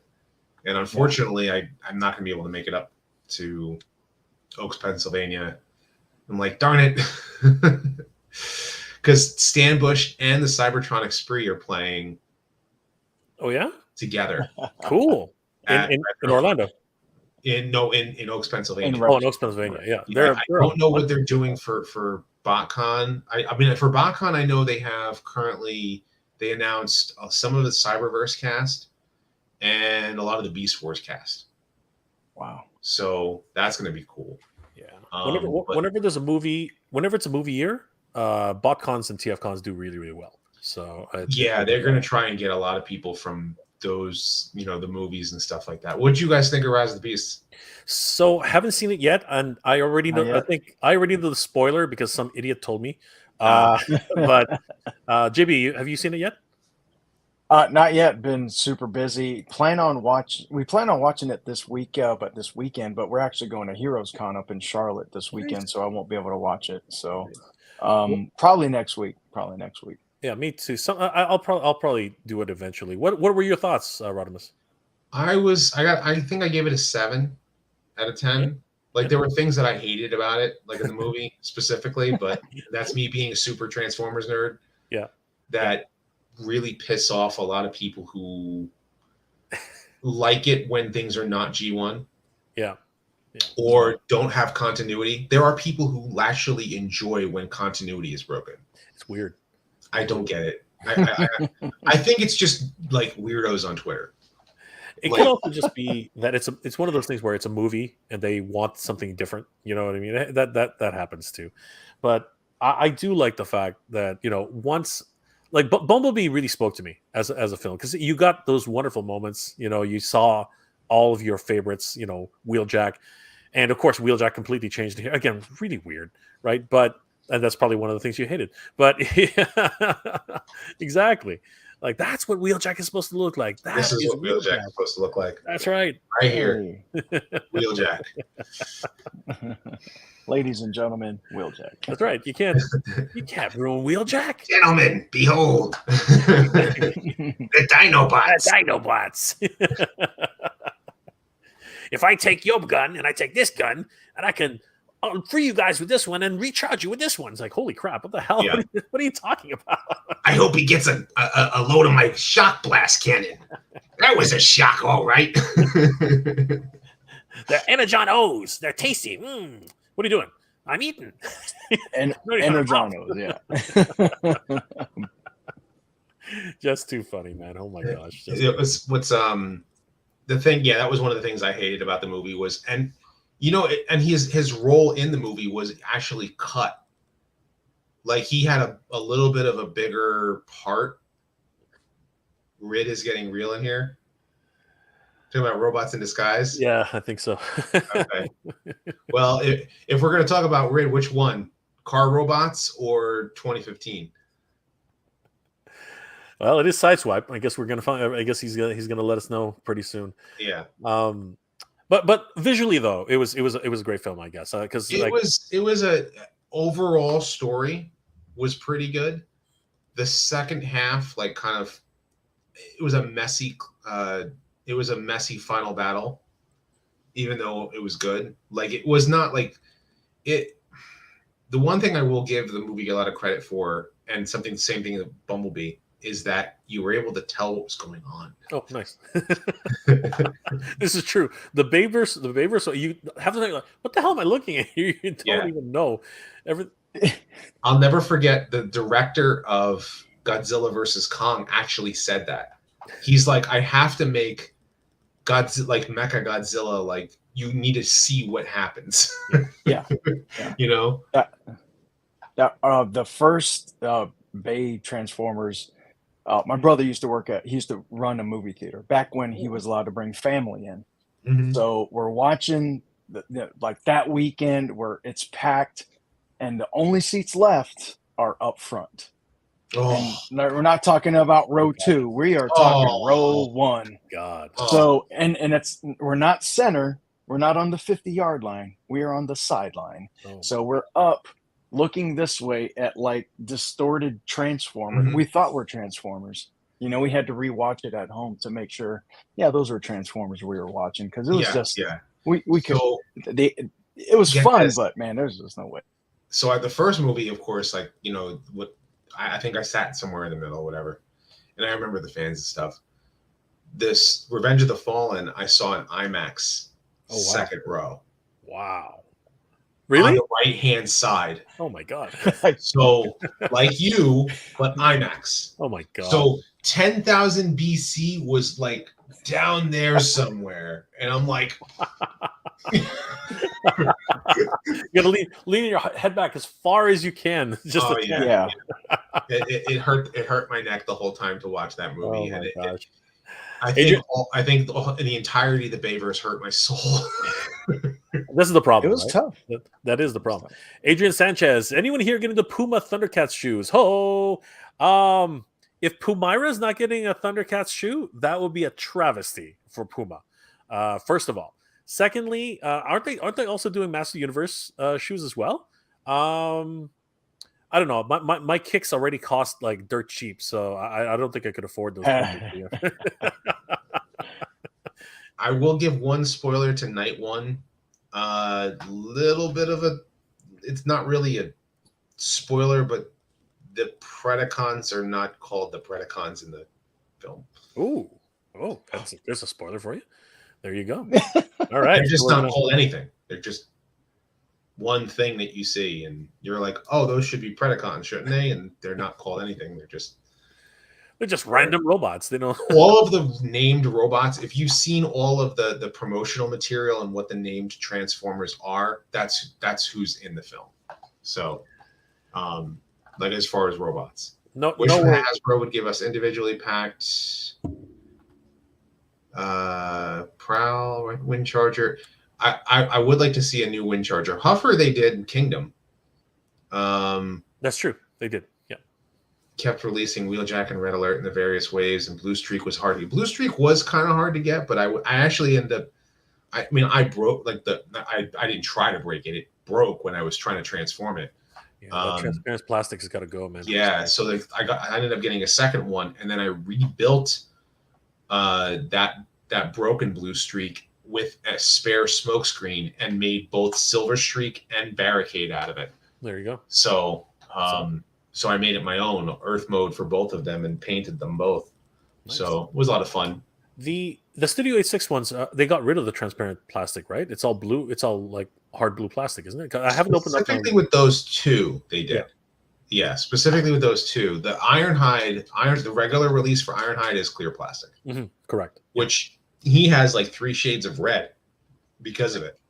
and unfortunately I'm not going to be able to make it up to Oaks, Pennsylvania. I'm like, darn it, because Stan Bush and the Cybertronic Spree are playing. Oh yeah, together. Cool. In Orlando. In Oaks, Pennsylvania. In Oaks, Pennsylvania. Yeah. I don't know what they're doing for BotCon. I mean, for BotCon, I know they have currently. They announced some of the Cyberverse cast and a lot of the Beast Wars cast. Wow. So that's going to be cool. Yeah. Whenever it's a movie year, BotCons and TFCons do really, really well. So they're going to try and get a lot of people from those, you know, the movies and stuff like that. What did you guys think of Rise of the Beasts? So haven't seen it yet, and I already know. I think I already know the spoiler because some idiot told me. But JB, have you seen it yet? Not yet. Been super busy. We plan on watching it this weekend, but we're actually going to Heroes Con up in Charlotte this weekend, so I won't be able to watch it. So, probably next week. Yeah, me too. I'll probably do it eventually. What were your thoughts, Rodimus? I think I gave it a 7 out of 10. Like, there were things that I hated about it, like in the movie specifically, but that's me being a super Transformers nerd. Yeah. That really piss off a lot of people who like it when things are not G1. Yeah. Or don't have continuity. There are people who actually enjoy when continuity is broken. It's weird. I don't get it. I think it's just like weirdos on Twitter. It could also just be that it's one of those things where it's a movie and they want something different. You know what I mean? That happens too. But I do like the fact that, you know, once like Bumblebee really spoke to me as a film, because you got those wonderful moments. You know, you saw all of your favorites. You know, Wheeljack, and of course Wheeljack completely changed here again. Really weird, right? And that's probably one of the things you hated. But exactly. Like, that's what Wheeljack is supposed to look like. This is what Wheeljack is supposed to look like. That's right. Right here. Wheeljack. Ladies and gentlemen, Wheeljack. That's right. You can't ruin Wheeljack. Gentlemen, behold. The Dinobots. The Dinobots. If I take your gun and I take this gun and I can free you guys with this one and recharge you with this one. It's like, holy crap, what the hell? Yeah. What are you talking about? I hope he gets a load of my shock blast cannon. That was a shock, all right. They're Energon O's. They're tasty. What are you doing? I'm eating. Energon O's, yeah. Just too funny, man. Oh my gosh. The thing, yeah, that was one of the things I hated about the movie was, and you know, and his role in the movie was actually cut. Like, he had a little bit of a bigger part. Rid is getting real in here. Talking about robots in disguise? Yeah, I think so. Okay. Well, if we're going to talk about Rid, which one? Car robots or 2015? Well, it is Sideswipe. I guess we're gonna find. I guess he's gonna let us know pretty soon. Yeah. But visually though, it was a great film, I guess, because it was a overall story was pretty good. The second half, like, kind of, it was a messy final battle, even though it was good. Like, it was not like it. The one thing I will give the movie a lot of credit for, and same thing with Bumblebee, is that you were able to tell what was going on. Oh, nice. This is true. The Bayverse, you have to think, like, what the hell am I looking at here? You don't even know. I'll never forget the director of Godzilla vs. Kong actually said that. He's like, I have to make Godzilla, like Mecha Godzilla, like, you need to see what happens. Yeah. You know? The first Bay Transformers, my brother used to run a movie theater back when he was allowed to bring family in. Mm-hmm. So we're watching like that weekend where it's packed and the only seats left are up front. Oh. And we're not talking about row 2. We are talking row 1. God. So and we're not center. We're not on the 50-yard line. We are on the sideline. Oh. So we're up, looking this way at like distorted Transformers. Mm-hmm. We thought were Transformers. You know, we had to rewatch it at home to make sure. Yeah, those were Transformers we were watching, because it was we could. It was fun, but man, there's just no way. So at the first movie, of course, like, you know, what I think I sat somewhere in the middle, whatever, and I remember the fans and stuff. This Revenge of the Fallen, I saw in IMAX, second row. Wow. Really? On the right-hand side. Oh, my God. So, like you, but IMAX. Oh, my God. So, 10,000 BC was, like, down there somewhere. And I'm like... You gotta lean your head back as far as you can. Just yeah. It hurt my neck the whole time to watch that movie. Oh, my gosh. I Adrian, think in the entirety of the Bayverse hurt my soul. this is the problem. It was right? tough. That is the problem. Adrian Sanchez, anyone here getting the Puma Thundercats shoes? Ho! If Pumaira is not getting a Thundercats shoe, that would be a travesty for Puma. First of all, secondly, aren't they also doing Master Universe shoes as well? I don't know. My kicks already cost like dirt cheap, so I don't think I could afford those. I will give one spoiler to Night One. Little bit of a, it's not really a spoiler, but the Predacons are not called the Predacons in the film. Oh, there's a spoiler for you. There you go. All right, They're just not called anything. They're just one thing that you see, and you're like, oh, those should be Predacons, shouldn't they? And they're not called anything. They're just random robots. They don't. All of the named robots. If you've seen all of the promotional material and what the named Transformers are, that's who's in the film. So, like as far as robots, wish Hasbro would give us individually packed Prowl, right? Wind Charger. I would like to see a new Wind Charger. Huffer they did in Kingdom. That's true. They did. Yeah. Kept releasing Wheeljack and Red Alert in the various waves, and Blue Streak was hard to get. Blue Streak was kind of hard to get, but I actually ended up. I broke I didn't try to break it. It broke when I was trying to transform it. Yeah, transparent plastic has got to go, man. Yeah, so I ended up getting a second one, and then I rebuilt that broken Blue Streak with a spare smokescreen and made both Silver Streak and Barricade out of it. There you go. So so I made it my own Earth mode for both of them and painted them both. Nice. So it was a lot of fun. The Studio 86 ones, they got rid of the transparent plastic, right? It's all blue. It's all like hard blue plastic, isn't it? I haven't opened up. Specifically with those two, they did. Yeah, specifically with those two. The the regular release for Ironhide is clear plastic. Mm-hmm. Correct. Which he has like 3 shades of red because of it.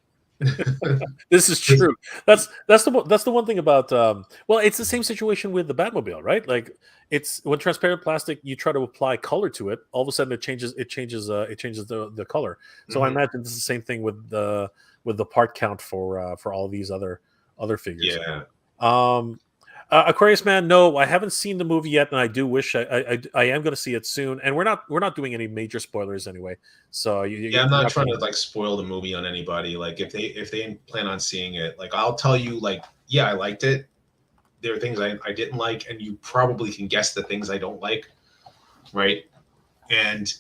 This is true. That's the one thing about well, it's the same situation with the Batmobile, right? Like it's when transparent plastic, you try to apply color to it, all of a sudden it changes the color. So I imagine this is the same thing with the part count for all these other figures. Yeah. Aquarius Man, no, I haven't seen the movie yet, and I do wish I am going to see it soon. And we're not doing any major spoilers anyway. So I'm not trying to like spoil the movie on anybody. Like if they plan on seeing it, like I'll tell you, like I liked it. There are things I didn't like, and you probably can guess the things I don't like, right? And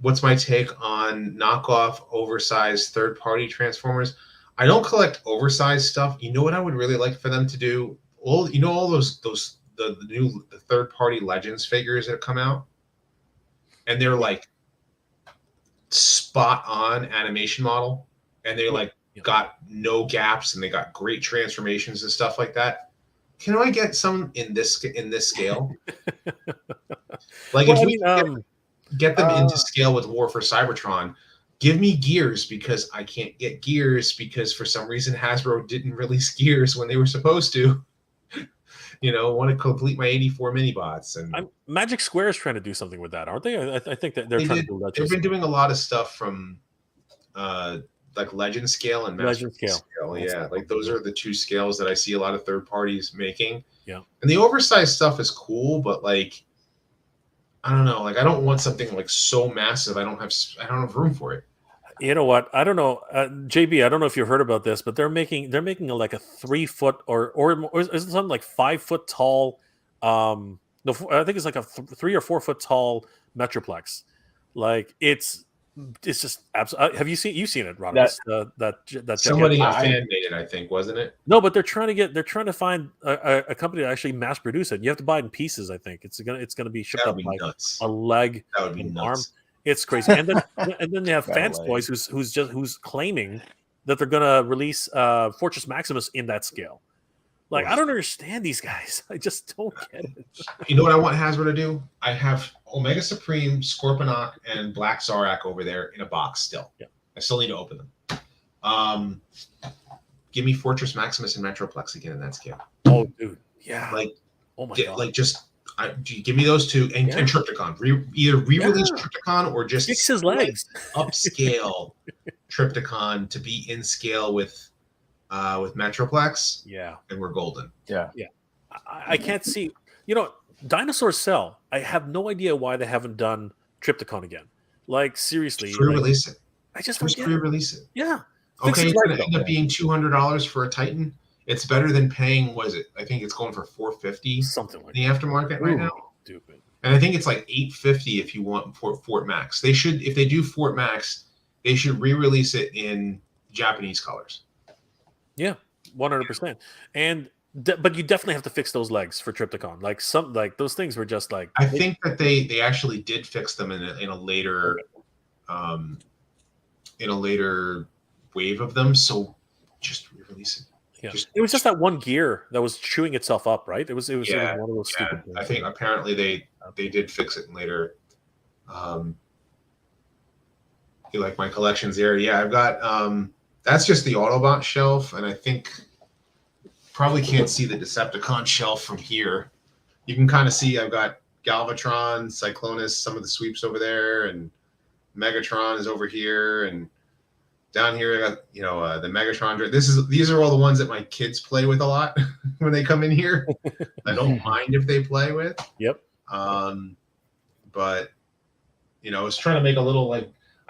what's my take on knockoff, oversized, third-party Transformers? I don't collect oversized stuff. You know what I would really like for them to do? All those the third-party Legends figures that have come out, and they're like spot on animation model, and they like got no gaps, and they got great transformations and stuff like that. Can I get some in this scale? Like if we get them into scale with War for Cybertron, give me Gears, because I can't get Gears because for some reason Hasbro didn't release Gears when they were supposed to. Want to complete my 84 mini-bots. And Magic Square is trying to do something with that, aren't they? I think that they're trying to do that. They've been doing a lot of stuff from like Legend scale and Master scale. Yeah, like those are the 2 scales that I see a lot of third parties making. Yeah. And the oversized stuff is cool, but like I don't know, like I don't want something like so massive I don't have room for it. You know what? I don't know, JB. I don't know if you've heard about this, but they're making like a 3 foot or is it something like 5 foot tall? No, I think it's like a 3 or 4 foot tall Metroplex. Like it's just absolutely. Have you seen it, Ron? That somebody a fan made it, I think, wasn't it? No, but they're trying to find a company to actually mass produce it. You have to buy it in pieces. I think it's gonna be shipped up like nuts. A leg, that would be an nuts. arm. It's crazy. And then they have Fans Toys who's claiming that they're gonna release Fortress Maximus in that scale. Like, I don't understand these guys. I just don't get it. You know what I want Hasbro to do? I have Omega Supreme, Scorponok, and Black Zarak over there in a box still. Yeah. I still need to open them. Give me Fortress Maximus and Metroplex again in that scale. Oh, dude. Yeah. Like, oh my God. Like, just, Give me those two and Trypticon. Either re-release Trypticon or just fix his legs. Upscale Trypticon to be in scale with Metroplex. Yeah, and we're golden. Yeah. I can't see. You know, Dinosaur Cell. I have no idea why they haven't done Trypticon again. Like seriously, Re-release it. I just don't get re-release it. Yeah. Okay, it's gonna end up being $200 for a Titan. It's better than paying. Was it? I think it's going for $450 something like in the aftermarket right now. Stupid. And I think it's like $850 if you want Fort Max. They should, if they do Fort Max, they should re-release it in Japanese colors. Yeah, 100%. And but you definitely have to fix those legs for Trypticon. Like those things were just like. I think that they actually did fix them in a later wave of them. So just re-release it. Yeah, it was just that one gear that was chewing itself up, right? It was one of those stupid things. I think apparently they did fix it later. You like my collections there? Yeah, I've got that's just the Autobot shelf, and I think probably can't see the Decepticon shelf from here. You can kind of see I've got Galvatron, Cyclonus, some of the sweeps over there, and Megatron is over here, and down here I got the Megatron. These are all the ones that my kids play with a lot when they come in here. I don't mind if they play with. Yep. But I was trying to make a little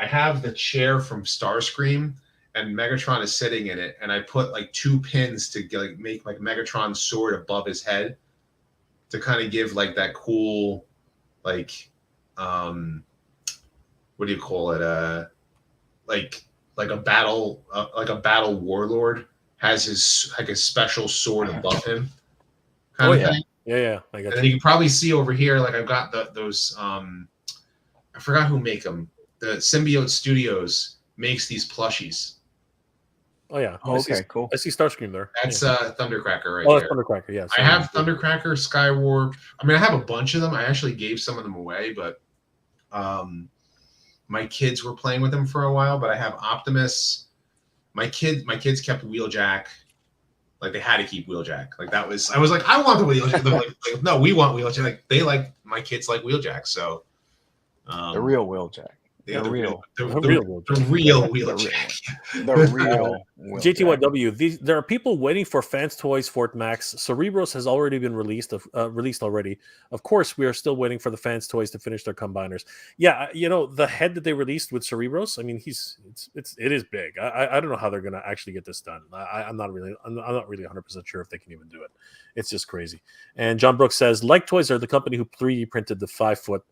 I have the chair from Starscream, and Megatron is sitting in it, and I put 2 pins to make Megatron's sword above his head to kind of give that cool what do you call it like a battle warlord has his a special sword above him kind of thing. Yeah, I got. And then you can probably see over here I've got those I forgot who make them. The Symbiote Studios makes these plushies. Oh yeah. Okay, cool. I see Starscream there. That's Thundercracker right there. there. Thundercracker, yes. I have Thundercracker, Skywarp. I mean, I have a bunch of them. I actually gave some of them away, but my kids were playing with them for a while. But I have Optimus. My kids kept Wheeljack. They had to keep Wheeljack. I was like, I want the Wheeljack. They're like, no, we want Wheeljack. My kids like Wheeljack. So the real Wheeljack. The real Wheeljack. The real JTYW. There are people waiting for Fans Toys Fort Max. Cerebros has already been released already. Of course, we are still waiting for the Fans Toys to finish their combiners. Yeah, the head that they released with Cerebros. I mean, it is big. I don't know how they're going to actually get this done. I'm not really 100% sure if they can even do it. It's just crazy. And John Brooks says, Like Toys are the company who 3D printed the 5-foot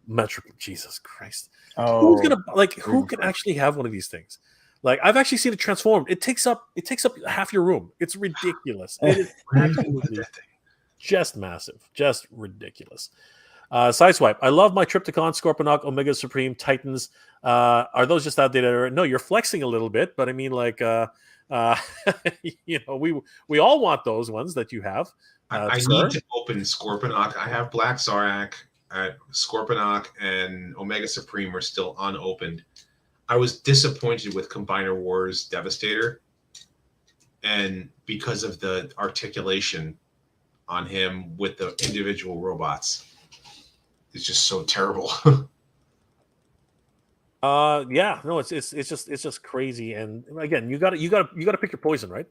Metro. Jesus Christ. Oh, who can actually have one of these things? I've actually seen it transformed. It takes up half your room. It's ridiculous. It is absolutely just massive, just ridiculous. Sideswipe. I love my Trypticon, Scorponok, Omega Supreme, Titans. Are those just outdated? No, you're flexing a little bit, but I mean, we all want those ones that you have. I need to open Scorponok. I have Black Zarak. Scorponok and Omega Supreme are still unopened. I was disappointed with Combiner Wars Devastator, and because of the articulation on him with the individual robots, it's just so terrible. It's just crazy. And again, you got to pick your poison, right?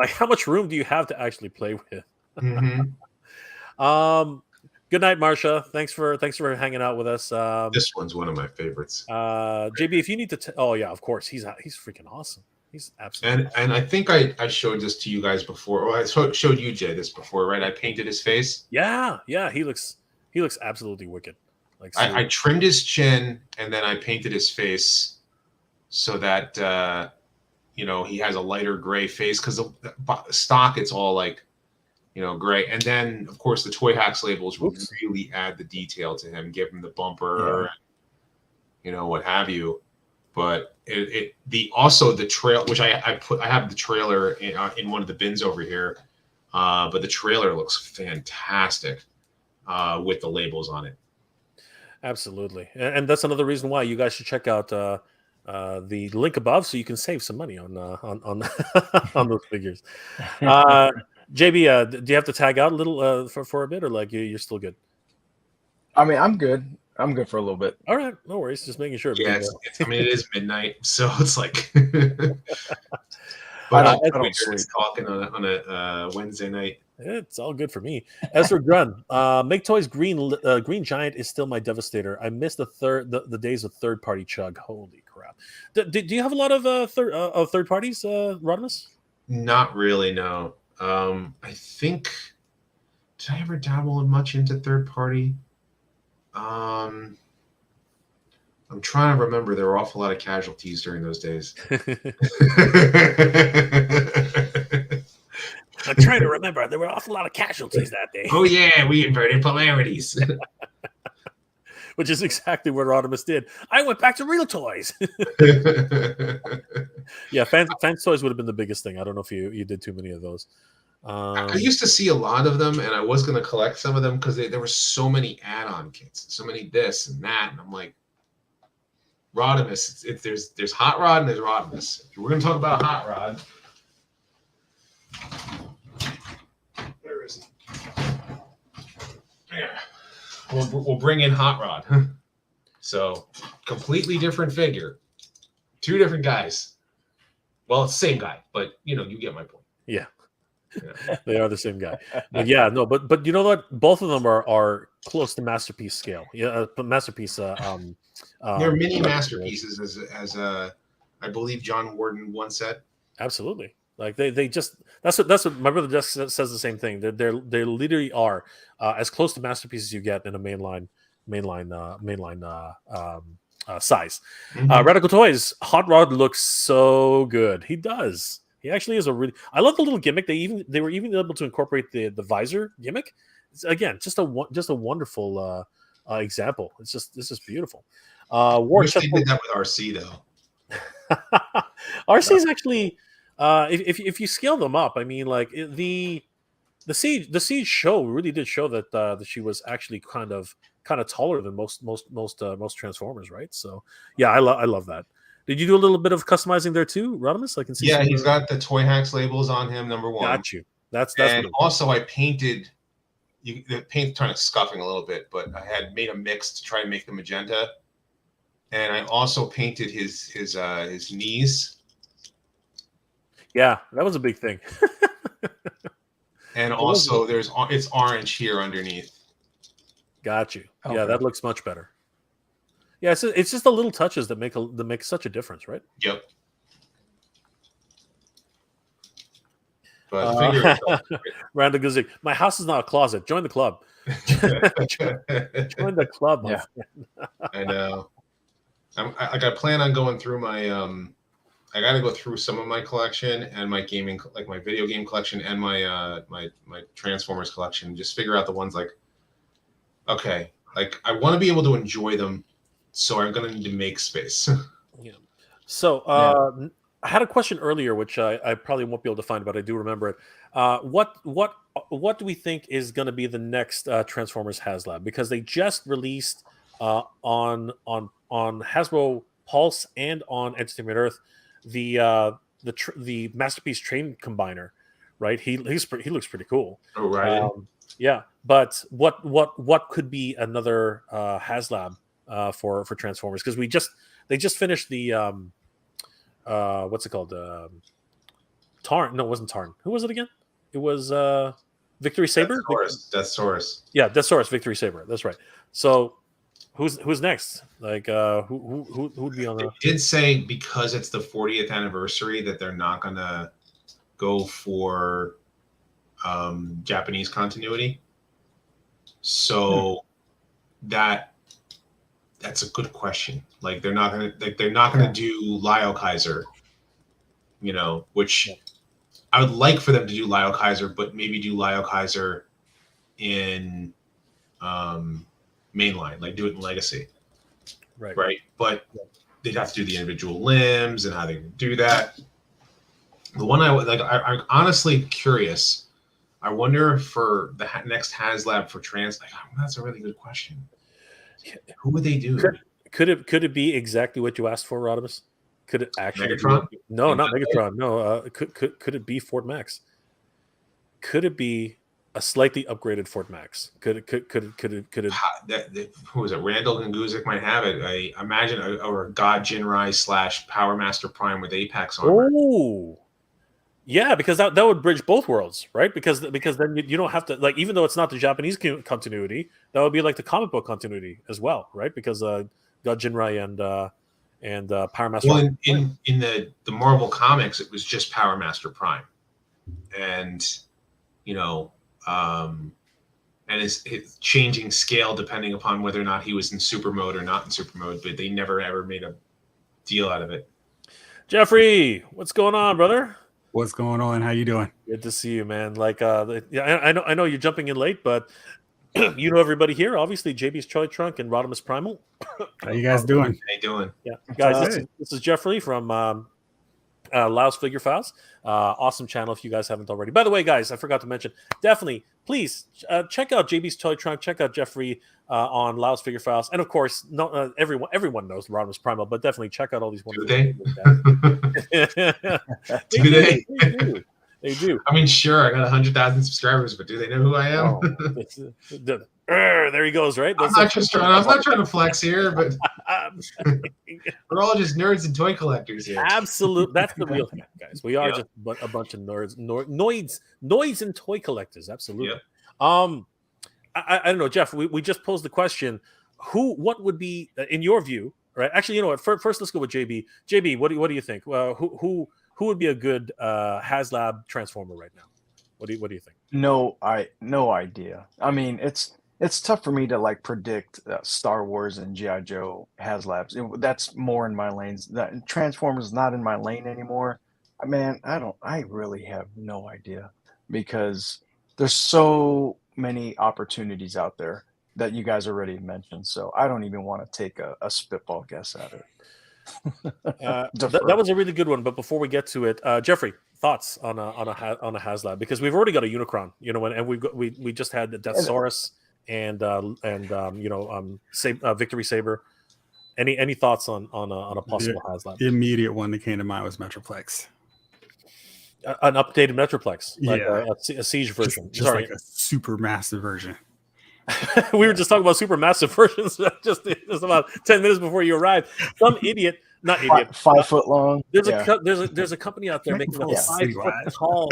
How much room do you have to actually play with? Mm-hmm. Good night, Marsha. Thanks for hanging out with us. This one's one of my favorites. JB, if you need to, oh yeah, of course, he's freaking awesome. He's absolutely. And I think I showed this to you guys before. Or I showed you Jay this before, right? I painted his face. Yeah. He looks absolutely wicked. I trimmed his chin and then I painted his face so that he has a lighter gray face because the stock it's all gray. And then, of course, the Toy Hacks labels will really add the detail to him, give him the bumper, what have you. But the trail, which I have the trailer in one of the bins over here. But the trailer looks fantastic with the labels on it. Absolutely, and that's another reason why you guys should check out the link above so you can save some money on on those figures. JB, do you have to tag out a little for a bit, or you're still good? I mean, I'm good. I'm good for a little bit. All right, no worries. Just making sure. Yeah, Because, I mean, it is midnight, so it's like. I But don't weird sleep. talking on a Wednesday night. it's all good for me. As for Grun, Make Toys Green Giant is still my devastator. I miss the days of third party chug. Holy crap! Do you have a lot of third parties, Rodimus? Not really, no. I think did I ever dabble much into third party? I'm trying to remember. There were an awful lot of casualties during those days. I'm trying to remember. There were an awful lot of casualties that day. Oh yeah, we inverted polarities. Which is exactly what Rodimus did. I went back to real toys. Yeah, fans toys would have been the biggest thing. I don't know if you did too many of those. I used to see a lot of them, and I was going to collect some of them because there were so many add-on kits, so many this and that, and I'm like, Rodimus. There's Hot Rod and there's Rodimus. If we're going to talk about Hot Rod, where is he? Yeah, we'll bring in Hot Rod. So completely different figure, two different guys. Well, it's the same guy, but you get my point. Yeah. They are the same guy. But yeah, no, but you know what? Both of them are close to masterpiece scale. Yeah, masterpiece. They're mini masterpieces, as I believe John Warden once said. Absolutely. Like they just that's what my brother just says the same thing. They literally are as close to masterpieces you get in a mainline size. Mm-hmm. Radical Toys Hot Rod looks so good. He does. He actually is a really. I love the little gimmick. They were even able to incorporate the visor gimmick. It's, again, just a wonderful example. It's just beautiful. Wish they did that with RC though. RC is actually if you scale them up. I mean, like the Siege show really did show that she was actually kind of taller than most Transformers, right? So yeah, I love that. Did you do a little bit of customizing there too, Rodimus? I can see. Yeah, he's got the Toy Hacks labels on him. Number one. Got you. That's and also I painted. The paint's kind of scuffing a little bit, but I had made a mix to try and make the magenta, and I also painted his knees. Yeah, that was a big thing. And also, it's orange here underneath. Got you. Okay. Yeah, that looks much better. Yeah, it's just the little touches that make such a difference, right? Yep. But Randall Guzik, my house is not a closet. Join the club. Join the club. Yeah. I know. I plan on going through my I got to go through some of my collection and my gaming, like my video game collection and my my Transformers collection. Just figure out the ones like, okay, like I want to be able to enjoy them, so I'm gonna need to make space. Yeah. So I had a question earlier, which I probably won't be able to find, but I do remember it. What do we think is going to be the next Transformers Haslab? Because they just released on Hasbro Pulse and on Entertainment Earth the Masterpiece Train Combiner, right? He looks pretty cool. Oh right. Yeah, but what could be another Haslab for Transformers? Because they just finished the what's it called? Tarn? No, it wasn't Tarn. Who was it again? It was Victory Saber. Deathsaurus. Yeah, Deathsaurus Victory Saber. That's right. So who's next? Like who would be on the? They did say because it's the 40th anniversary that they're not gonna go for Japanese continuity. So that's a good question. Like they're not gonna do Lyle Kaiser, which I would like for them to do Lyle Kaiser, but maybe do Lyle Kaiser in mainline, like do it in Legacy. Right. But they'd have to do the individual limbs and how they do that. The one I'm honestly curious. I wonder for the next HasLab for trans. Like, that's a really good question. Who would they do? Could it be exactly what you asked for, Rodimus? Could it actually Megatron? be? No, not Megatron. No. Could it be Ford Max? Could it be a slightly upgraded Fort Max? Could it? Who was it? Randall Ganguzik might have it. I imagine, or God Jinrai / Power Master Prime with Apex armor. Oh, yeah, because that would bridge both worlds, right? Because then you don't have to, like, even though it's not the Japanese continuity, that would be like the comic book continuity as well, right? Because God Jinrai and Power Master. Well, in the Marvel comics, it was just Power Master Prime, and and it's changing scale depending upon whether or not he was in super mode or not in super mode, but they never ever made a deal out of it. Jeffrey, what's going on, brother? What's going on? How you doing? Good to see you, man. Like, yeah, I know you're jumping in late, but you know everybody here. Obviously, JB's Toy Trunk and Rodimus Primal. How you guys doing? How you doing? Yeah, guys, this is Jeffrey from Laos Figure Files. Awesome channel if you guys haven't already. By the way, guys, I forgot to mention, definitely, please check out JB's Toy Trunk. Check out Jeffrey on Laos Figure Files, and of course, everyone knows Rodimus Primal, but definitely check out all these wonderful. Do they? They do. I mean, sure, I got 100,000 subscribers, but do they know who I am? There he goes, right? I'm not trying to flex here, but we're all just nerds and toy collectors here. Absolutely, that's the real thing, guys. We are just a bunch of nerds, noids, and toy collectors. Absolutely. Yep. I don't know, Jeff. We just posed the question: what would be, in your view, right? Actually, you know what? First, let's go with JB. JB, what do you think? Who would be a good Haslab transformer right now? What do you think? No idea. I mean, it's tough for me to like predict Star Wars and GI Joe Haslabs. That's more in my lanes. That Transformers not in my lane anymore. Man, I really have no idea, because there's so many opportunities out there that you guys already mentioned. So I don't even want to take a spitball guess at it. That was a really good one. But before we get to it, Jeffrey, thoughts on a Haslab, because we've already got a Unicron, and we just had the Deathsaurus and Victory Saber. Any thoughts on a possible Haslab? The immediate one that came to mind was Metroplex. An updated Metroplex, like a siege version, just like a super massive version. We were just talking about super massive versions just about 10 minutes before you arrived. Some idiot, not idiot, 5 foot long. There's a company out there making a 5 foot tall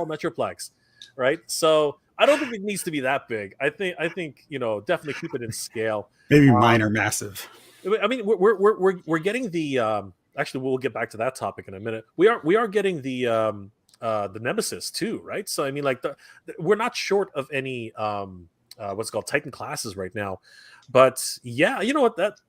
Metroplex, right? So I don't think it needs to be that big. I think definitely keep it in scale. Maybe minor massive. I mean, we're getting the actually we'll get back to that topic in a minute. We are getting the Nemesis too, right? So I mean, like we're not short of any what's called Titan classes right now. But yeah, you know what, that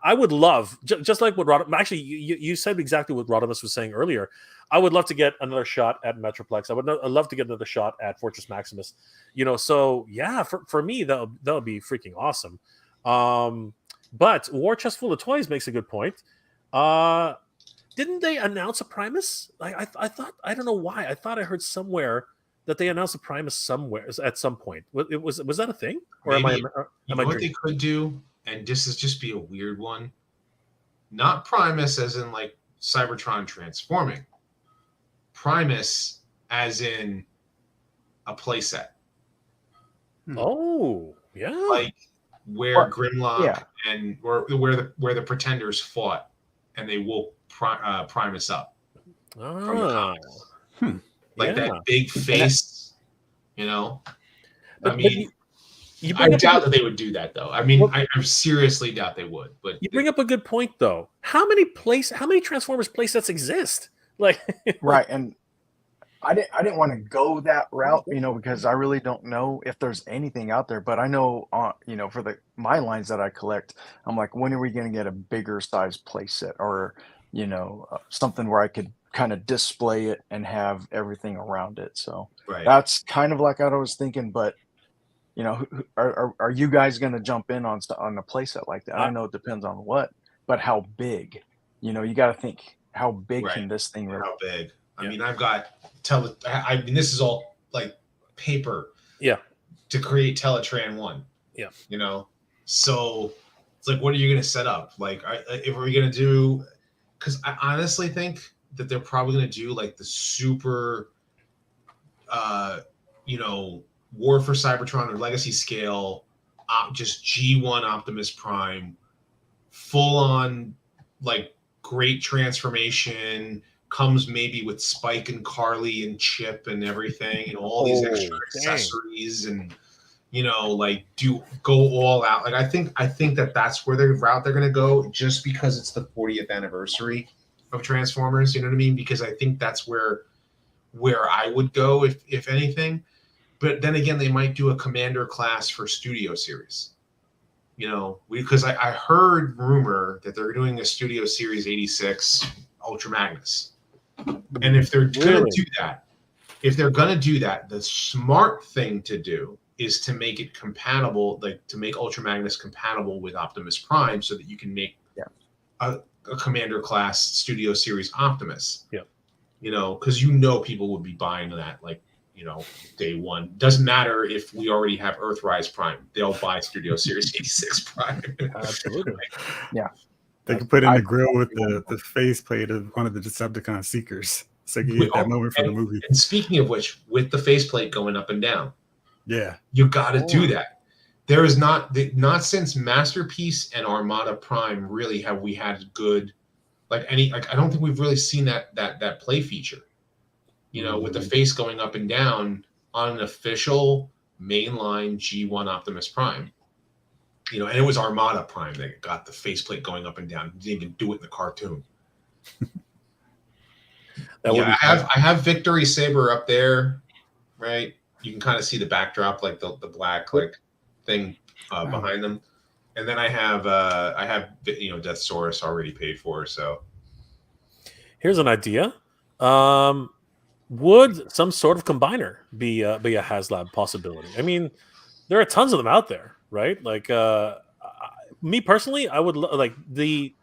I would love, just like what Rodimus, actually you said exactly what Rodimus was saying earlier. I would love to get another shot at Metroplex. I'd love to get another shot at Fortress Maximus. So yeah, for me that'll be freaking awesome. But War Chest Full of Toys makes a good point. Didn't they announce a Primus? Like I thought, I don't know why. I thought I heard somewhere that they announced a Primus somewhere at some point. Was that a thing? Or maybe, am I what they could do, and this is just be a weird one, not Primus as in like Cybertron transforming, Primus as in a playset. Oh, yeah. Like where Grimlock and where the Pretenders fought, and they woke Primus up from the comics. Like that big face, I mean, I doubt that they would do that, though. I mean, I seriously doubt they would. But you bring up a good point, though. How many Transformers playsets exist? Like, right, and I didn't want to go that route, because I really don't know if there's anything out there. But I know, for my lines that I collect, I'm like, when are we going to get a bigger size playset, or something where I could kind of display it and have everything around it? So that's kind of like what I was thinking. But are you guys going to jump in on a playset like that? I know it depends on what, but how big? You got to think, how big can this thing really? How big? I mean, I've got this is all like paper. Yeah. To create Teletran 1. Yeah. So it's like, what are you going to set up? Like, if we're going to do, because I honestly think that they're probably going to do like the super, War for Cybertron or Legacy scale, just G1 Optimus Prime, full on like great transformation, comes maybe with Spike and Carly and Chip and everything, and all these extra accessories, and like go all out. Like I think that's where the route they're gonna go, just because it's the 40th anniversary of Transformers. You know what I mean? Because I think that's where I would go if anything. But then again, they might do a Commander class for Studio Series. Because I heard rumor that they're doing a Studio Series 86 Ultra Magnus. And if they're going to do that, the smart thing to do is to make it compatible, like to make Ultra Magnus compatible with Optimus Prime, so that you can make a Commander class Studio Series Optimus. Yeah. Because people would be buying that day one. Doesn't matter if we already have Earthrise Prime; they'll buy Studio Series 86 Prime. Absolutely. Yeah. They could put in the grill with the faceplate of one of the Decepticon Seekers, so you get that moment for the movie. And speaking of which, with the faceplate going up and down, you got to do that. There is not since Masterpiece and Armada Prime really have we had good I don't think we've really seen that play feature. With the face going up and down on an official mainline G1 Optimus Prime. And it was Armada Prime that got the faceplate going up and down. Didn't even do it in the cartoon. I have Victory Saber up there, right? You can kind of see the backdrop, like the black thing behind them. And then I have Deathsaurus already paid for. So here's an idea. Would some sort of combiner be a HasLab possibility? I mean, there are tons of them out there, right? Like me personally, I would like the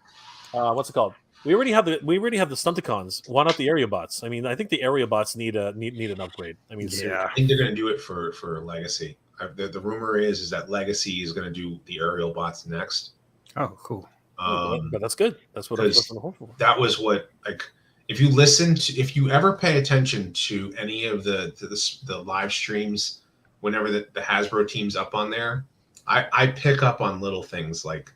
what's it called? We already have the Stunticons. Why not the Aerobots? I mean, I think the Aerobots need an upgrade. I mean, I think they're going to do it for Legacy. The rumor is that Legacy is going to do the Aerobots next. Oh, cool. But that's good. That's what I was hoping for. That was what if you ever pay attention to any of the live streams, whenever the Hasbro team's up on there, I pick up on little things like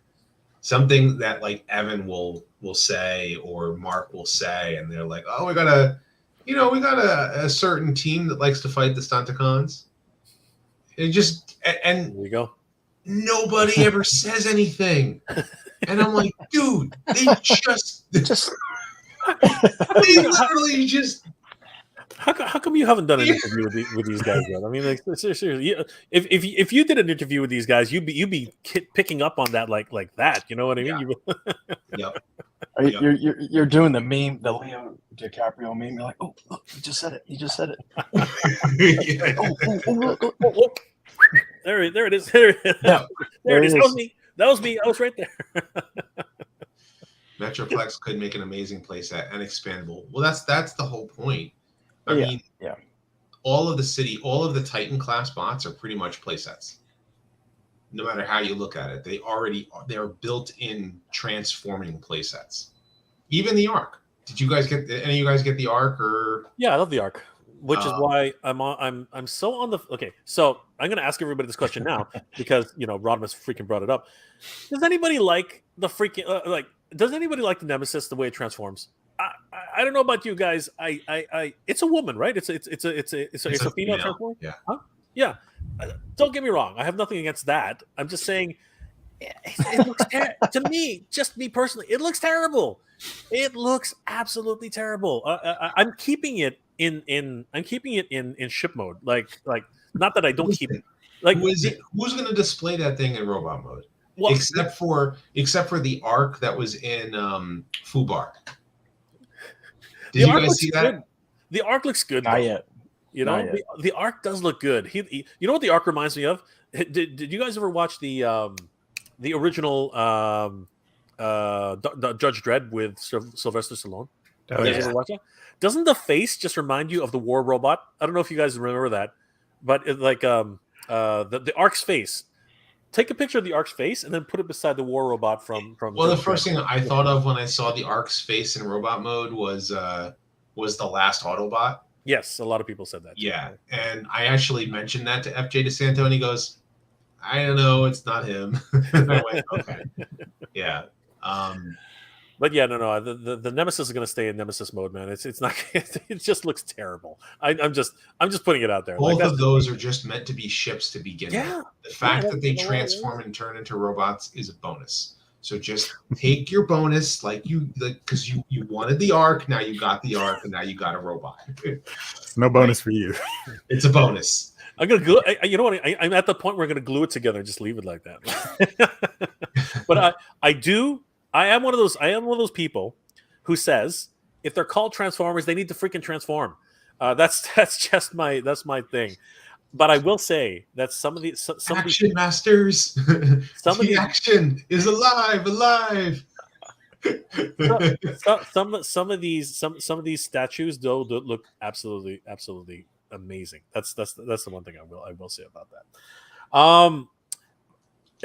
something that Evan will say or Mark will say, and they're like, oh, we got a certain team that likes to fight the Stunticons. And there we go. Nobody ever says anything. And I'm like, dude, they just they literally just. How come you haven't done an interview with these guys yet? I mean, seriously, if you did an interview with these guys, you'd be picking up on that like that. You know what I mean? Yep. You're doing the meme, the Leo DiCaprio meme. You're like, oh, look, he just said it. He just said it. There it is. There it is. That was me. I was right there. Metroplex could make an amazing playset and expandable. Well, that's the whole point. I mean, all of the Titan class bots are pretty much playsets. No matter how you look at it, they're built-in transforming playsets. Even the Arc. Did you guys any of you guys get the Arc or? Yeah, I love the Arc, which is why I'm so on the. Okay, so I'm going to ask everybody this question now because Rodimus freaking brought it up. Does anybody like the freaking Does anybody like the Nemesis the way it transforms? I don't know about you guys. It's a woman, right? It's a female transformer. Yeah. Huh? Yeah. Don't get me wrong. I have nothing against that. I'm just saying, it looks to me, just me personally, it looks terrible. It looks absolutely terrible. I'm keeping it in ship mode. Like not that I don't keep it. Like who's going to display that thing in robot mode? Well, except for the Arc that was in Fubar. Did you guys see that? Good. The Arc looks good. Not yet. The Arc does look good. He you know what the Arc reminds me of? Did you guys ever watch the original Judge Dredd with Sylvester Stallone? Oh, you guys ever watch that? Doesn't the face just remind you of the War Robot? I don't know if you guys remember that, but the Arc's face. Take a picture of the Arc's face and then put it beside the War Robot from. Well, the first thing I thought of when I saw the Arc's face in robot mode was the last Autobot Yes, a lot of people said that. Too. Yeah, and I actually mentioned that to FJ DeSanto, and he goes, "I don't know, it's not him." And I went, "Okay, yeah." But yeah, no. The Nemesis is going to stay in Nemesis mode, man. It's not. It just looks terrible. I'm just putting it out there. Both of those are just meant to be ships to begin with. The fact that they transform and turn into robots is a bonus. So just take your bonus, because you wanted the arc, now you got the arc, and now you got a robot. It's no bonus for you. It's a bonus. I'm gonna glue. You know what? I'm at the point where I'm gonna glue it together and just leave it like that. But I am one of those people who says if they're called Transformers, they need to freaking transform. That's just my thing. But I will say that some of these Action Masters, some of the action is alive. some of these statues though look absolutely amazing. That's the one thing I will say about that.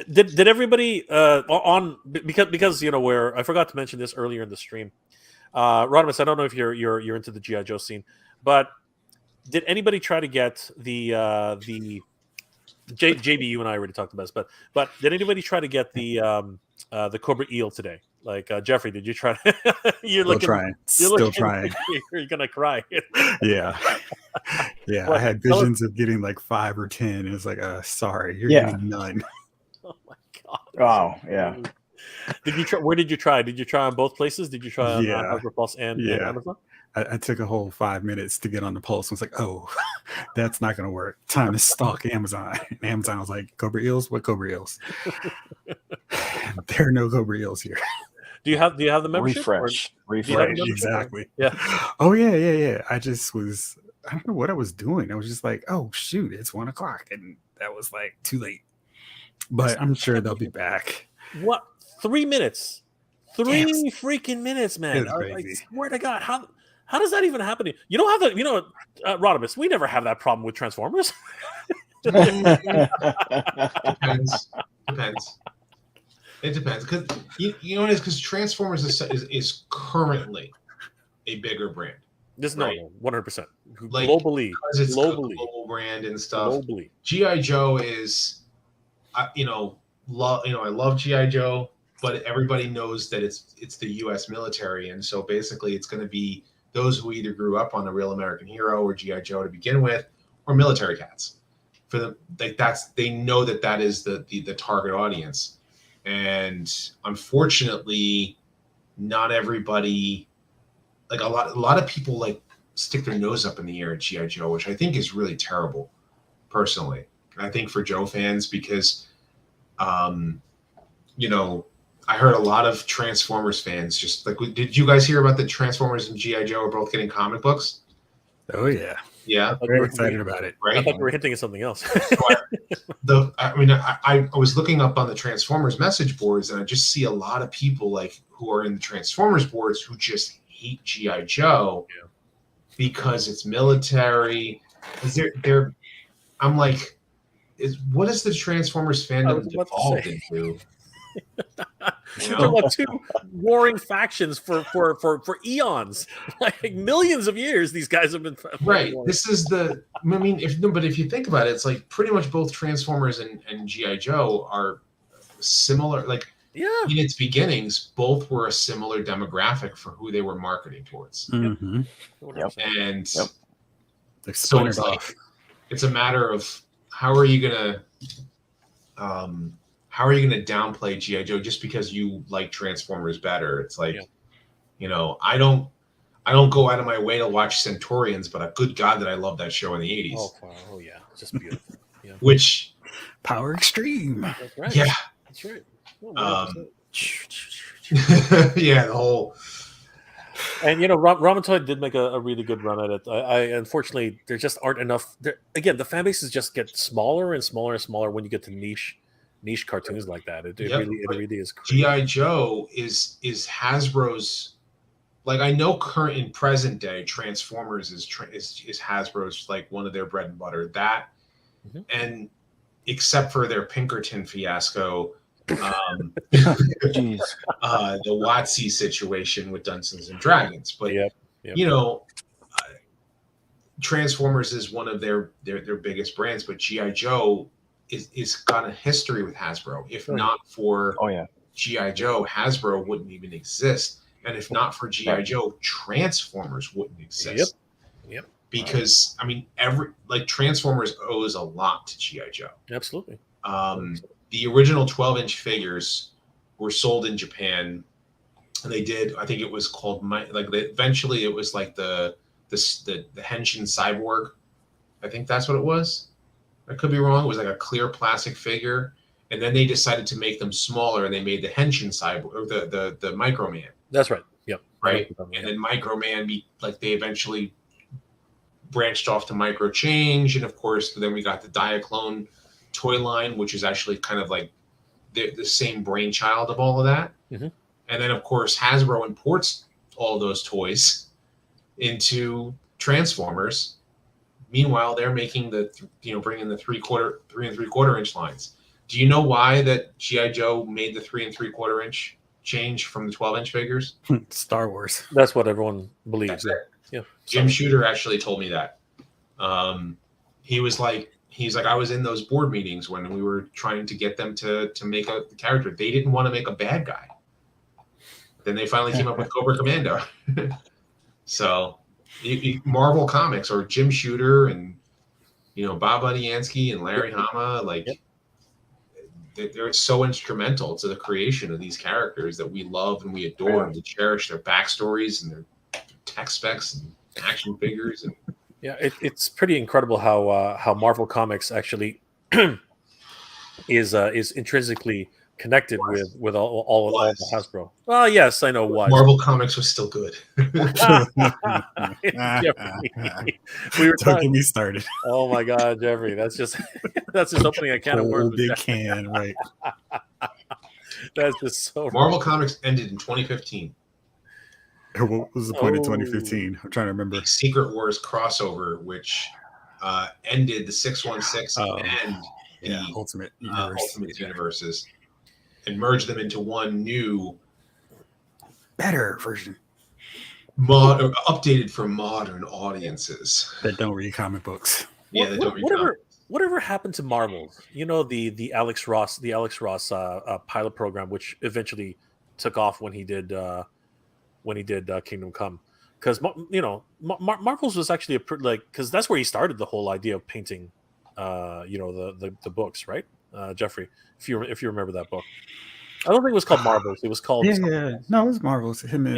Did everybody because where I forgot to mention this earlier in the stream, Rodimus, I don't know if you're into the GI Joe scene, but did anybody try to get the JB? You and I already talked about this, but did anybody try to get the Cobra Eel today? Like Jeffrey, did you try? You're still trying. You're gonna cry. Yeah. What? I had visions of getting like 5 or 10. It was like, sorry, you're getting none. Oh my god. Oh yeah. Did you try? Where did you try? Did you try on both places? Did you try on Hasbro Pulse and Amazon? I took a whole 5 minutes to get on the Pulse. I was like, oh, that's not going to work. Time to stalk Amazon. And Amazon was like, Cobra Eels? What Cobra Eels? There are no Cobra Eels here. Do you have the membership? Refresh. Exactly. Yeah. Oh yeah. I don't know what I was doing. I was just like, oh shoot, it's 1 o'clock, and that was like too late. But I'm sure they'll be back. What? 3 minutes? 3 freaking minutes, man! I swear to God, how does that even happen? You don't have that, Rodimus. We never have that problem with Transformers. Depends. It depends because you know what it is, because Transformers is currently a bigger brand. Just no, 100%. Globally, because it's a global brand and stuff. Globally, GI Joe is, I love GI Joe, but everybody knows that it's the U.S. military, and so basically it's going to be those who either grew up on a Real American Hero or GI Joe to begin with, or military cats. For them, they know that is the target audience. And unfortunately, not everybody, like a lot of people, like stick their nose up in the air at GI Joe, which I think is really terrible. Personally, I think for Joe fans, because, I heard a lot of Transformers fans just like, did you guys hear about the Transformers and GI Joe are both getting comic books? Oh yeah. Yeah, very excited about it. Right? I thought we were hinting at something else. I was looking up on the Transformers message boards, and I just see a lot of people like who are in the Transformers boards who just hate GI Joe because it's military. I'm like, what is the Transformers fandom evolved into? About two warring factions for eons, like millions of years. These guys have been right. This is if you think about it, it's like pretty much both Transformers and GI Joe are similar. Like, in its beginnings, both were a similar demographic for who they were marketing towards. Mm-hmm. And so it's like it's a matter of how are you gonna downplay GI Joe just because you like Transformers better? It's like, I don't go out of my way to watch Centaurians, but a good God that I love that show in the 80s. Oh yeah, just beautiful. Yeah. Which Power Extreme. That's right. Yeah, that's right. Yeah, the whole. And Ramontoy did make a really good run at it. I unfortunately there just aren't enough. Again, the fan bases just get smaller and smaller and smaller when you get to niche cartoons like that. It really is crazy. GI Joe is Hasbro's, like, I know current in present day Transformers is Hasbro's like one of their bread and butter. That and except for their Pinkerton fiasco, the WotC situation with Dungeons and Dragons, but Transformers is one of their biggest brands, but GI Joe is got a history with Hasbro. If not for GI Joe, Hasbro wouldn't even exist, and if not for GI Joe, Transformers wouldn't exist. Yep. Because I mean, Transformers owes a lot to GI Joe. Absolutely. The original 12-inch figures were sold in Japan, and they did. I think it was called eventually it was like the Henshin Cyborg. I think that's what it was. I could be wrong. It was like a clear plastic figure, and then they decided to make them smaller, and they made the Henshin Cyborg, or the Microman. That's right. Yep. Right. And then Microman, they eventually branched off to Micro Change, and of course, then we got the Diaclone toy line, which is actually kind of like the same brainchild of all of that. Mm-hmm. And then, of course, Hasbro imports all those toys into Transformers. Meanwhile, they're making bringing the 3 and 3/4 inch lines. Do you know why that GI Joe made the 3 and 3/4 inch change from the 12-inch figures? Star Wars. That's what everyone believes. That's it. Yeah. Jim Shooter actually told me that. He's like, I was in those board meetings when we were trying to get them to make a character. They didn't want to make a bad guy. Then they finally came up with Cobra Commando. So Marvel Comics, or Jim Shooter and Bob Budiansky and Larry Hama, they're so instrumental to the creation of these characters that we love and we adore, and we cherish their backstories and their tech specs and action figures. And it's pretty incredible how Marvel Comics actually is intrinsically connected with all of the Hasbro. Well, yes, I know what Marvel Comics was still good. Don't get me started. Oh my God, Jeffrey, that's just opening a can of worms. Big can, right? That's just so. Marvel Comics ended in 2015. What was the point of 2015? I'm trying to remember. Secret Wars crossover, which ended the 616 and the Ultimate Universes, and merged them into one new, better version, updated for modern audiences that don't read comic books. Yeah, that don't read comics. Whatever happened to Marvels? The Alex Ross pilot program, which eventually took off when he did Kingdom Come, because Marvels was actually because that's where he started the whole idea of painting, the books, right, Jeffrey? If you remember that book, I don't think it was called Marvels. It was called no, it was Marvels. Him and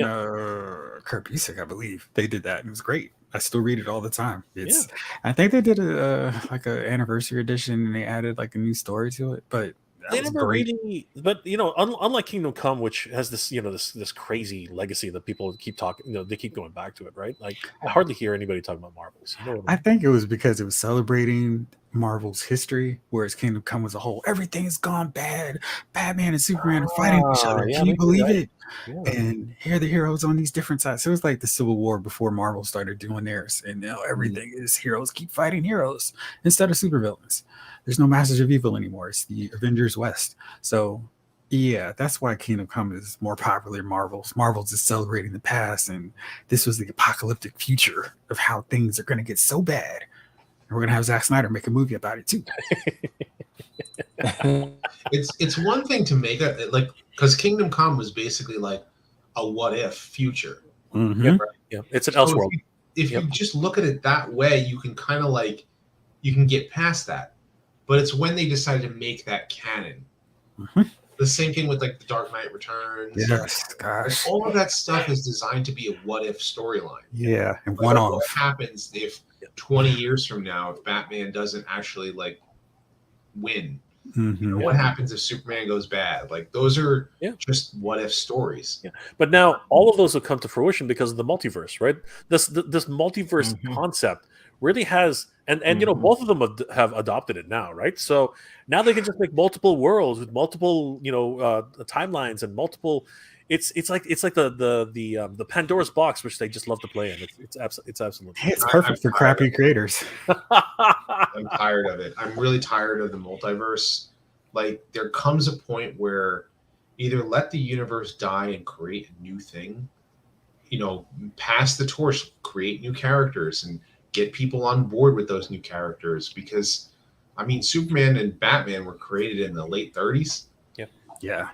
Kurt Busiek, I believe, they did that, and it was great. I still read it all the time. I think they did an anniversary edition, and they added a new story to it, but. They never really, but unlike Kingdom Come, which has this, this crazy legacy that people keep talking, they keep going back to it, right? Like I hardly hear anybody talking about Marvels. I think it was because it was celebrating Marvel's history, whereas Kingdom Come was a whole everything has gone bad. Batman and Superman are fighting each other. Can you believe it? Yeah. And here are the heroes on these different sides. So it was like the Civil War before Marvel started doing theirs, and now everything is heroes keep fighting heroes instead of supervillains. There's no Masters of Evil anymore. It's the Avengers West. So, yeah, that's why Kingdom Come is more popular than Marvel's. Marvel's is celebrating the past, and this was the apocalyptic future of how things are going to get so bad. And we're going to have Zack Snyder make a movie about it, too. It's one thing to make because Kingdom Come was basically like a what-if future. Mm-hmm. Right? Yeah, it's an Elseworld. If you just look at it that way, you can kind of you can get past that. But it's when they decided to make that canon. Mm-hmm. The same thing with the Dark Knight Returns. Yes, gosh. All of that stuff is designed to be a what-if storyline. Yeah, and one-off. What happens if 20 years from now, if Batman doesn't actually win? Mm-hmm. What happens if Superman goes bad? Those are just what-if stories. Yeah. But now all of those have come to fruition because of the multiverse, right? This multiverse concept really has, and both of them have adopted it now, right? So now they can just make multiple worlds with multiple timelines and multiple. It's like the Pandora's box, which they just love to play in. It's absolutely. It's perfect for crappy creators. I'm tired of it. I'm really tired of the multiverse. There comes a point where either let the universe die and create a new thing, pass the torch, create new characters, and get people on board with those new characters, because I mean, Superman and Batman were created in the late 30s. Yeah.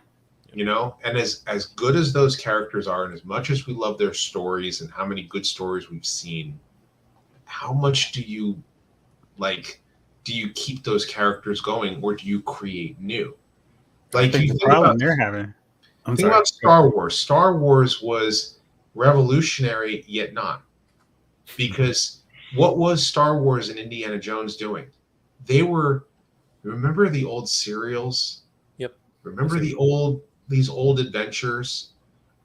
You know, and as good as those characters are, and as much as we love their stories and how many good stories we've seen, how much do you keep those characters going, or do you create new? Like, I think the problem they're having. Think about Star Wars. Star Wars was revolutionary, yet not. Because what was Star Wars and Indiana Jones doing? They were, remember the old serials? Yep. Remember these old adventures?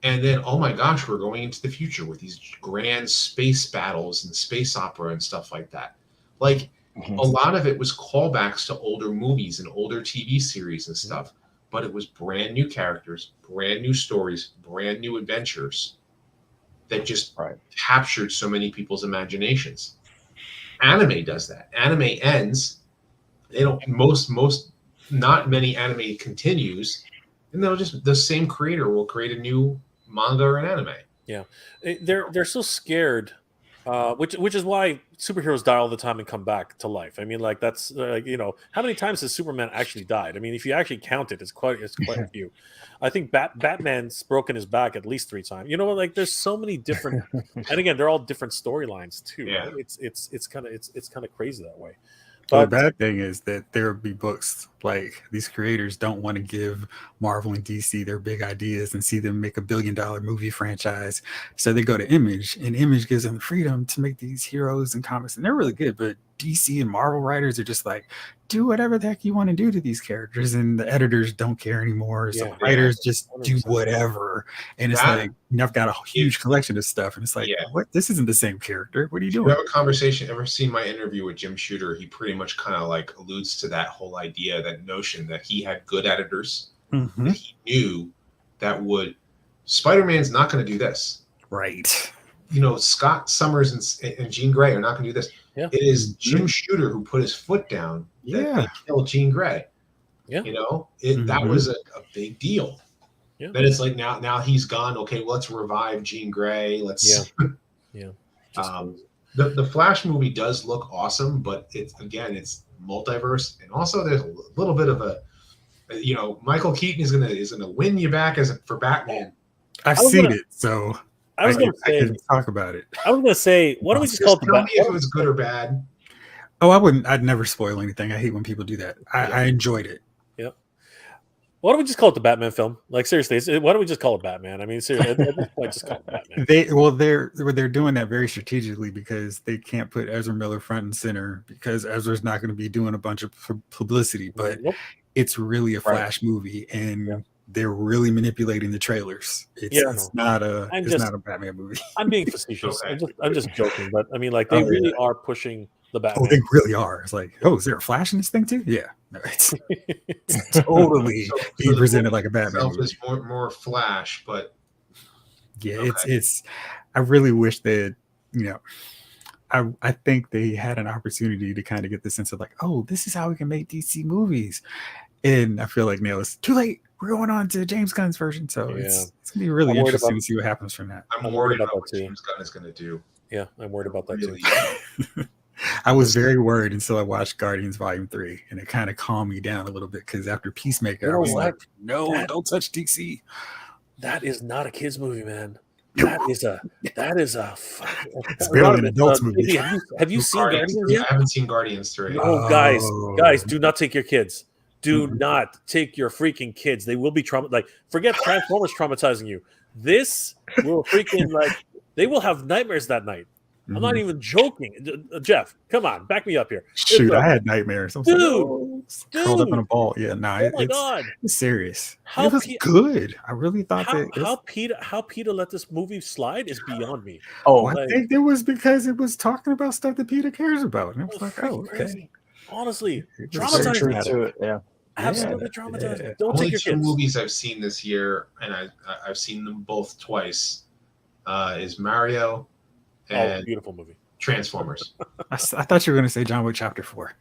And then, oh my gosh, we're going into the future with these grand space battles and space opera and stuff like that. Like, a lot of it was callbacks to older movies and older TV series and stuff. But it was brand new characters, brand new stories, brand new adventures that just captured so many people's imaginations. Anime does that. Anime ends. They don't. Not many anime continues, and they'll just, the same creator will create a new manga or an anime. Yeah, they're so scared, which is why superheroes die all the time and come back to life. I mean, like, that's you know, how many times has Superman actually died? I mean, if you actually count it, it's quite a few. I think Batman's broken his back at least 3 times. You know, like, there's so many different, and again, they're all different storylines too. Yeah. Right? It's kind of crazy that way. But the bad thing is that there will be books like these creators don't want to give Marvel and DC their big ideas and see them make $1 billion movie franchise. So they go to Image, and Image gives them freedom to make these heroes and comics. And they're really good, but DC and Marvel writers are just like, do whatever the heck you want to do to these characters. And the editors don't care anymore. So writers just 100%. Do whatever. And it's like, I've got a huge collection of stuff. And it's like, what? This isn't the same character. What are you doing? You have a conversation. Ever seen my interview with Jim Shooter? He pretty much kind of like alludes to that whole idea, that notion that he had good editors. Mm-hmm. That he knew that Spider-Man's not going to do this. Right. You know, Scott Summers and Jean Grey are not going to do this. Yeah. It is Jim Shooter who put his foot down that killed Jean Grey. Yeah. You know, that was a big deal. Yeah. Then it's like, now he's gone. Okay, well, let's revive Jean Grey. Let's the Flash movie does look awesome, but it's multiverse, and also there's a little bit of a, you know, Michael Keaton is gonna win you back for Batman. I've seen it, so I can talk about it. I was gonna say, why don't we just call it the Tell me if it was good or bad. Oh, I wouldn't. I'd never spoil anything. I hate when people do that. I enjoyed it. Yep. Why don't we just call it the Batman film? Like, seriously, why don't we just call it Batman? I mean, seriously, at this point, just call it Batman. They're doing that very strategically because they can't put Ezra Miller front and center, because Ezra's not going to be doing a bunch of publicity. But it's really a Flash movie, and they're really manipulating the trailers. It's not a Batman movie. I'm being facetious. I'm just joking, but I mean, like, they really are pushing the Batman. Oh, they really are. It's like, is there a Flash in this thing too? Yeah, no, it's totally being presented like a Batman movie. It's more Flash, but it's. I really wish that, you know, I think they had an opportunity to kind of get the sense of like, this is how we can make DC movies, and I feel like now it's too late. We're going on to James Gunn's version, so it's gonna be really interesting to see what happens from that. I'm worried about what James Gunn is gonna do. Yeah, I'm worried about that too. I was very worried until I watched Guardians Volume 3, and it kind of calmed me down a little bit, because after Peacemaker, I was like, no, don't touch DC. That is not a kid's movie, man. That is a it's barely an adult's movie. Have you seen Guardians yet? I haven't seen Guardians 3. Oh, guys, do not take your kids. Do not take your freaking kids. They will be like, forget Transformers traumatizing you. This will freaking, like, they will have nightmares that night. I'm not even joking. Jeff, come on, back me up here. Shoot, I had nightmares. I'm curled up in a ball. Yeah, God. It's serious. It was good. I really thought how PETA let this movie slide is beyond me. I think it was because it was talking about stuff that PETA cares about. And it was like, okay. Honestly, traumatizing. Yeah. Absolutely traumatizing. Yeah. Don't take your two kids. movies I've seen this year, and I've seen them both twice, is Mario and beautiful movie. Transformers. I thought you were going to say John Wick Chapter 4.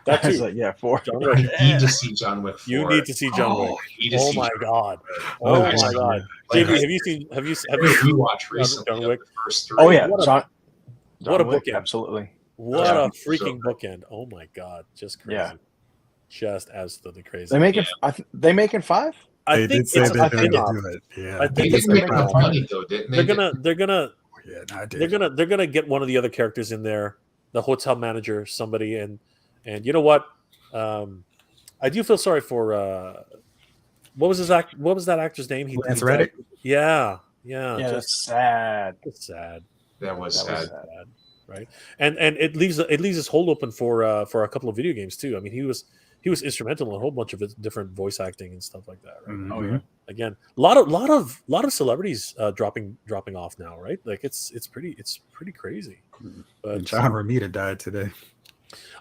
That too. 4. You need to see John Wick 4. You need to see John Wick. Oh my God. Oh my God. JB, have you rewatched recently John Wick? The first 3? Oh yeah, What a bookend. Absolutely. What Yeah. a freaking bookend! Oh my god, just crazy. Yeah. Just absolutely crazy. They making they making 5? I They think did say it's they're a going to spin-off. do it. Yeah, I They think it's didn't make a enough spin-off. money though, didn't they? They're gonna yeah, no, I did. they're gonna get one of the other characters in there, the hotel manager, somebody, and you know what? I do feel sorry for what was that actor's name? Lance died. Reddick? Yeah, Yeah, just that's sad. it's sad. That was That was sad. sad. Right? And it leaves his hold open for a couple of video games too. I mean, he was instrumental in a whole bunch of different voice acting and stuff like that. Right? Mhm. Oh yeah. Again, a lot of celebrities dropping off now, right? Like it's pretty crazy. And But John Romita died today.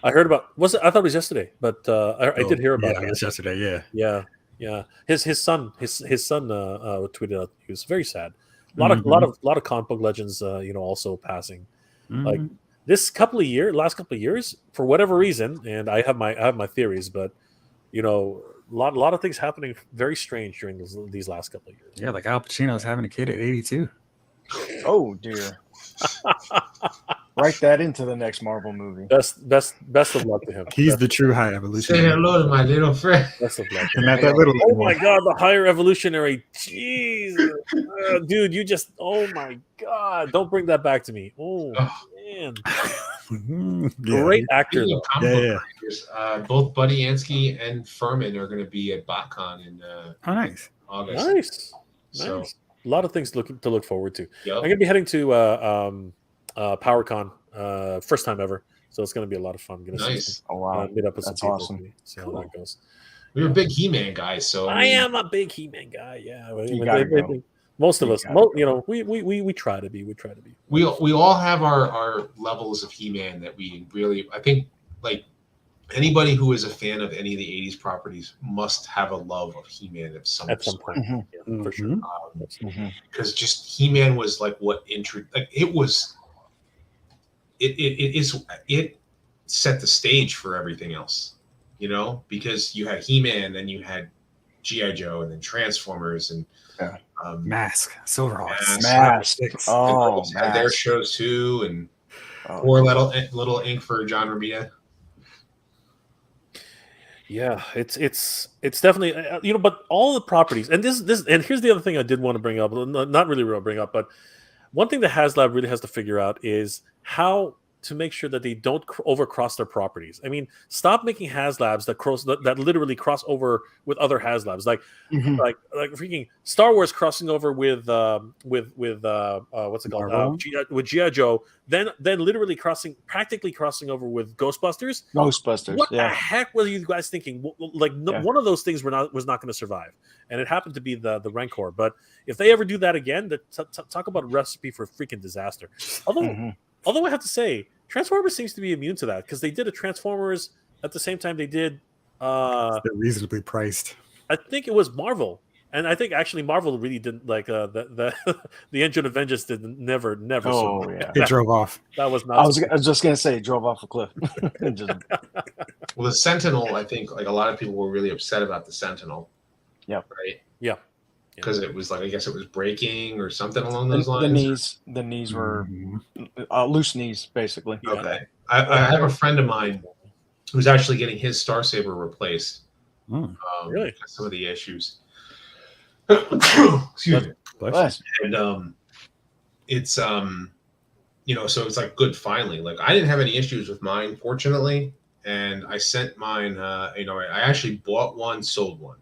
I heard about I thought it was yesterday, but I did hear about Yeah, it. it was yesterday. Yeah. Yeah. His son tweeted out he was very sad. A Mhm. lot of comic book legends also passing. Like Mhm. last couple of years, for whatever reason, and I have my theories, but a lot of things happening very strange during these last couple of years. Yeah, like Al Pacino's having a kid at 82. Oh dear. Write that into the next Marvel movie. Best of luck to him. He's the true high evolution. Say hello to my little friend. Best of luck. And that little Oh my god, the higher evolutionary. Jesus. Dude, you just oh my god. Don't bring that back to me. Oh man. Mhm. Great actor Speaking though. of comic book Yeah. writers, both Buddy Ansky and Furman are going to be at BotCon in Oh, nice. August. Nice. So, Nice. A lot of things to look forward to. yep. I'm gonna be heading to PowerCon, first time ever. So it's gonna be a lot of fun. Gonna Nice. Oh wow. meet up with That's some people. awesome. See how that goes. We were big He-Man guys, so I am a big He-Man guy. Yeah, You gotta go. most of You us, gotta we try to be. we all have our levels of He-Man that we really. I think like anybody who is a fan of any of the '80s properties must have a love of He-Man at some At some point, Mhm. yeah, for sure. Mhm. Mhm. Because just He-Man was like what it set the stage for everything else, because you had He-Man, then you had GI Joe, and then Transformers, and Yeah. Mask. Silverhawks. Mask. Six. Oh, Girls had their Mask. shows too, and Oh. poor little ink for John Romita. Yeah, it's definitely but all the properties, and this and here's the other thing I did want to bring up, not really want to bring up, but one thing that Haslab really has to figure out is how to make sure that they don't overcross their properties. I mean, stop making Haslabs that literally cross over with other Haslabs, like Mhm. like freaking Star Wars crossing over with what's it called Marvel? with GI Joe, then literally practically crossing over with Ghostbusters. Ghostbusters. What the Yeah. heck were you guys thinking? Like Yeah. one of those things was not going to survive, and it happened to be the Rancor. But if they ever do that again, talk about a recipe for freaking disaster. Mhm. Although I have to say, Transformers seems to be immune to that because they did a Transformers at the same time they did. They're reasonably priced. I think it was Marvel, and I think actually Marvel really didn't like the the Engine of Vengeance did never. Oh survive. yeah. It drove off. That was not. I was just gonna say, it drove off a cliff. Just- Well, the Sentinel, I think, like a lot of people were really upset about the Sentinel. Yep. Right. Yeah. Because it was like, I guess it was breaking or something along the, those the lines. knees were Mhm. loose knees, basically. Yeah. Okay. I have a friend of mine who's actually getting his Star Saber replaced. Mm. Really? Because of some of the issues. Excuse me. Bless. And it's so it's like good finally. Like I didn't have any issues with mine, fortunately, and I sent mine. I actually bought one, sold one.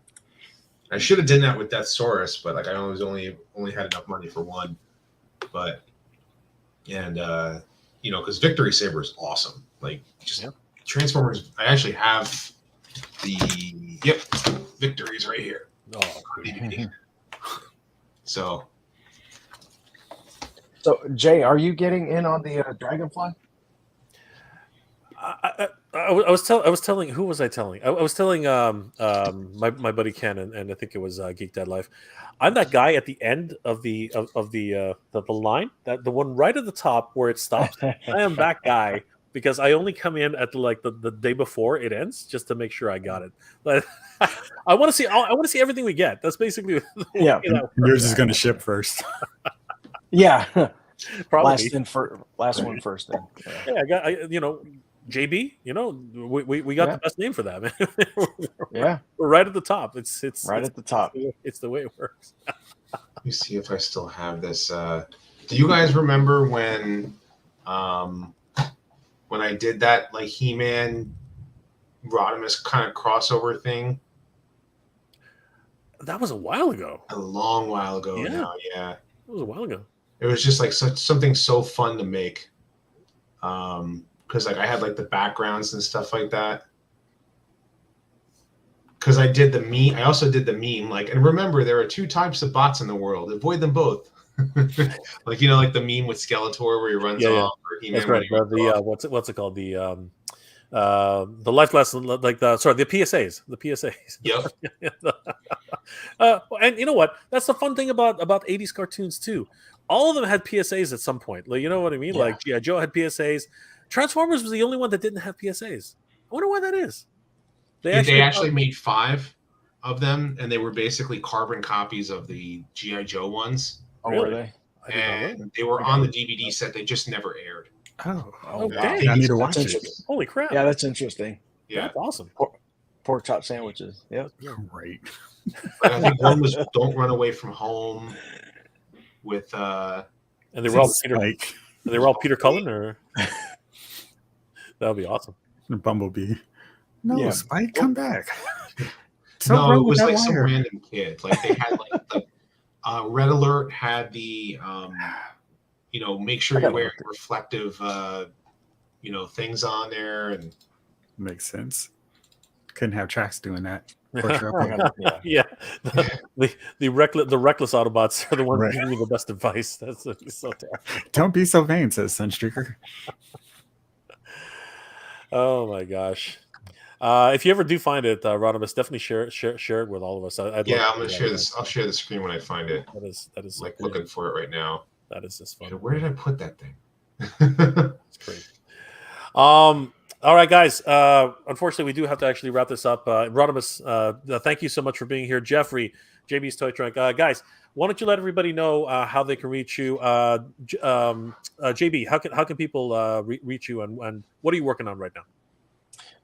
I should have done that with Deathsaurus, but like I only had enough money for one. But because Victory Saber is awesome. Like just Transformers. I actually have the Victories right here. Oh, on DVD. So Jay, are you getting in on the Dragonfly? I was telling who was I telling? I was telling my buddy Ken and I think it was Geek Dead Life. I'm that guy at the end of the line, that the one right at the top where it stops. I am that guy because I only come in at the day before it ends just to make sure I got it. But I want to see everything we get. That's basically Yeah. Yours is going to ship first. Yeah. Probably. Last one first. Then. Yeah, JB. We got the best name for that, man. We're right at the top. It's at the top. It's the way it works. Let me see if I still have this. Do you guys remember when I did that like He-Man Rodimus kind of crossover thing? That was a while ago. A long while ago now, yeah. It was a while ago. It was just like something so fun to make. Because like I had like the backgrounds and stuff like that. Because I did the meme. I also did the meme. Like, and remember, there are two types of bots in the world. Avoid them both. Like like the meme with Skeletor where he runs off. Or That's right. What's it called? The life lesson, like the PSAs. The PSAs. Yep. And you know what? That's the fun thing about 80s cartoons too. All of them had PSAs at some point. Like, you know what I mean? Yeah. Like GI Joe had PSAs. Transformers was the only one that didn't have PSAs. I wonder why that is. They actually made 5 of them, and they were basically carbon copies of the GI Joe ones. Oh, really? Were they? And they were on the DVD set. They just never aired. Oh, wow. Dang. I need to watch it. Holy crap! Yeah, that's interesting. Yeah, that's awesome. Pork chop sandwiches. Yep. Right. But I think one was "Don't Run Away from Home" with and they were all Peter. Like, they were all Peter Cullen, or that would be awesome. Bumblebee. No, Spike, come back. No, it was like some random kid. Like they had like Red Alert had the make sure you're wearing reflective things on there, and makes sense. Couldn't have tracks doing that. Yeah. The reckless Autobots are the ones giving you the best advice. That's so terrible. Don't be so vain, says Sunstreaker. Oh my gosh. If you ever do find it, Rodimus, definitely share it with all of us. I'm going to share this. I'll share the screen when I find it. That is like looking for it right now. That is just fun. Where did I put that thing? It's great. All right, guys. Unfortunately, we do have to actually wrap this up. Rodimus, thank you so much for being here. Jeffrey, JB's Toy Trunk. Guys, why don't you let everybody know how they can reach you? JB, how can people reach you, and what are you working on right now?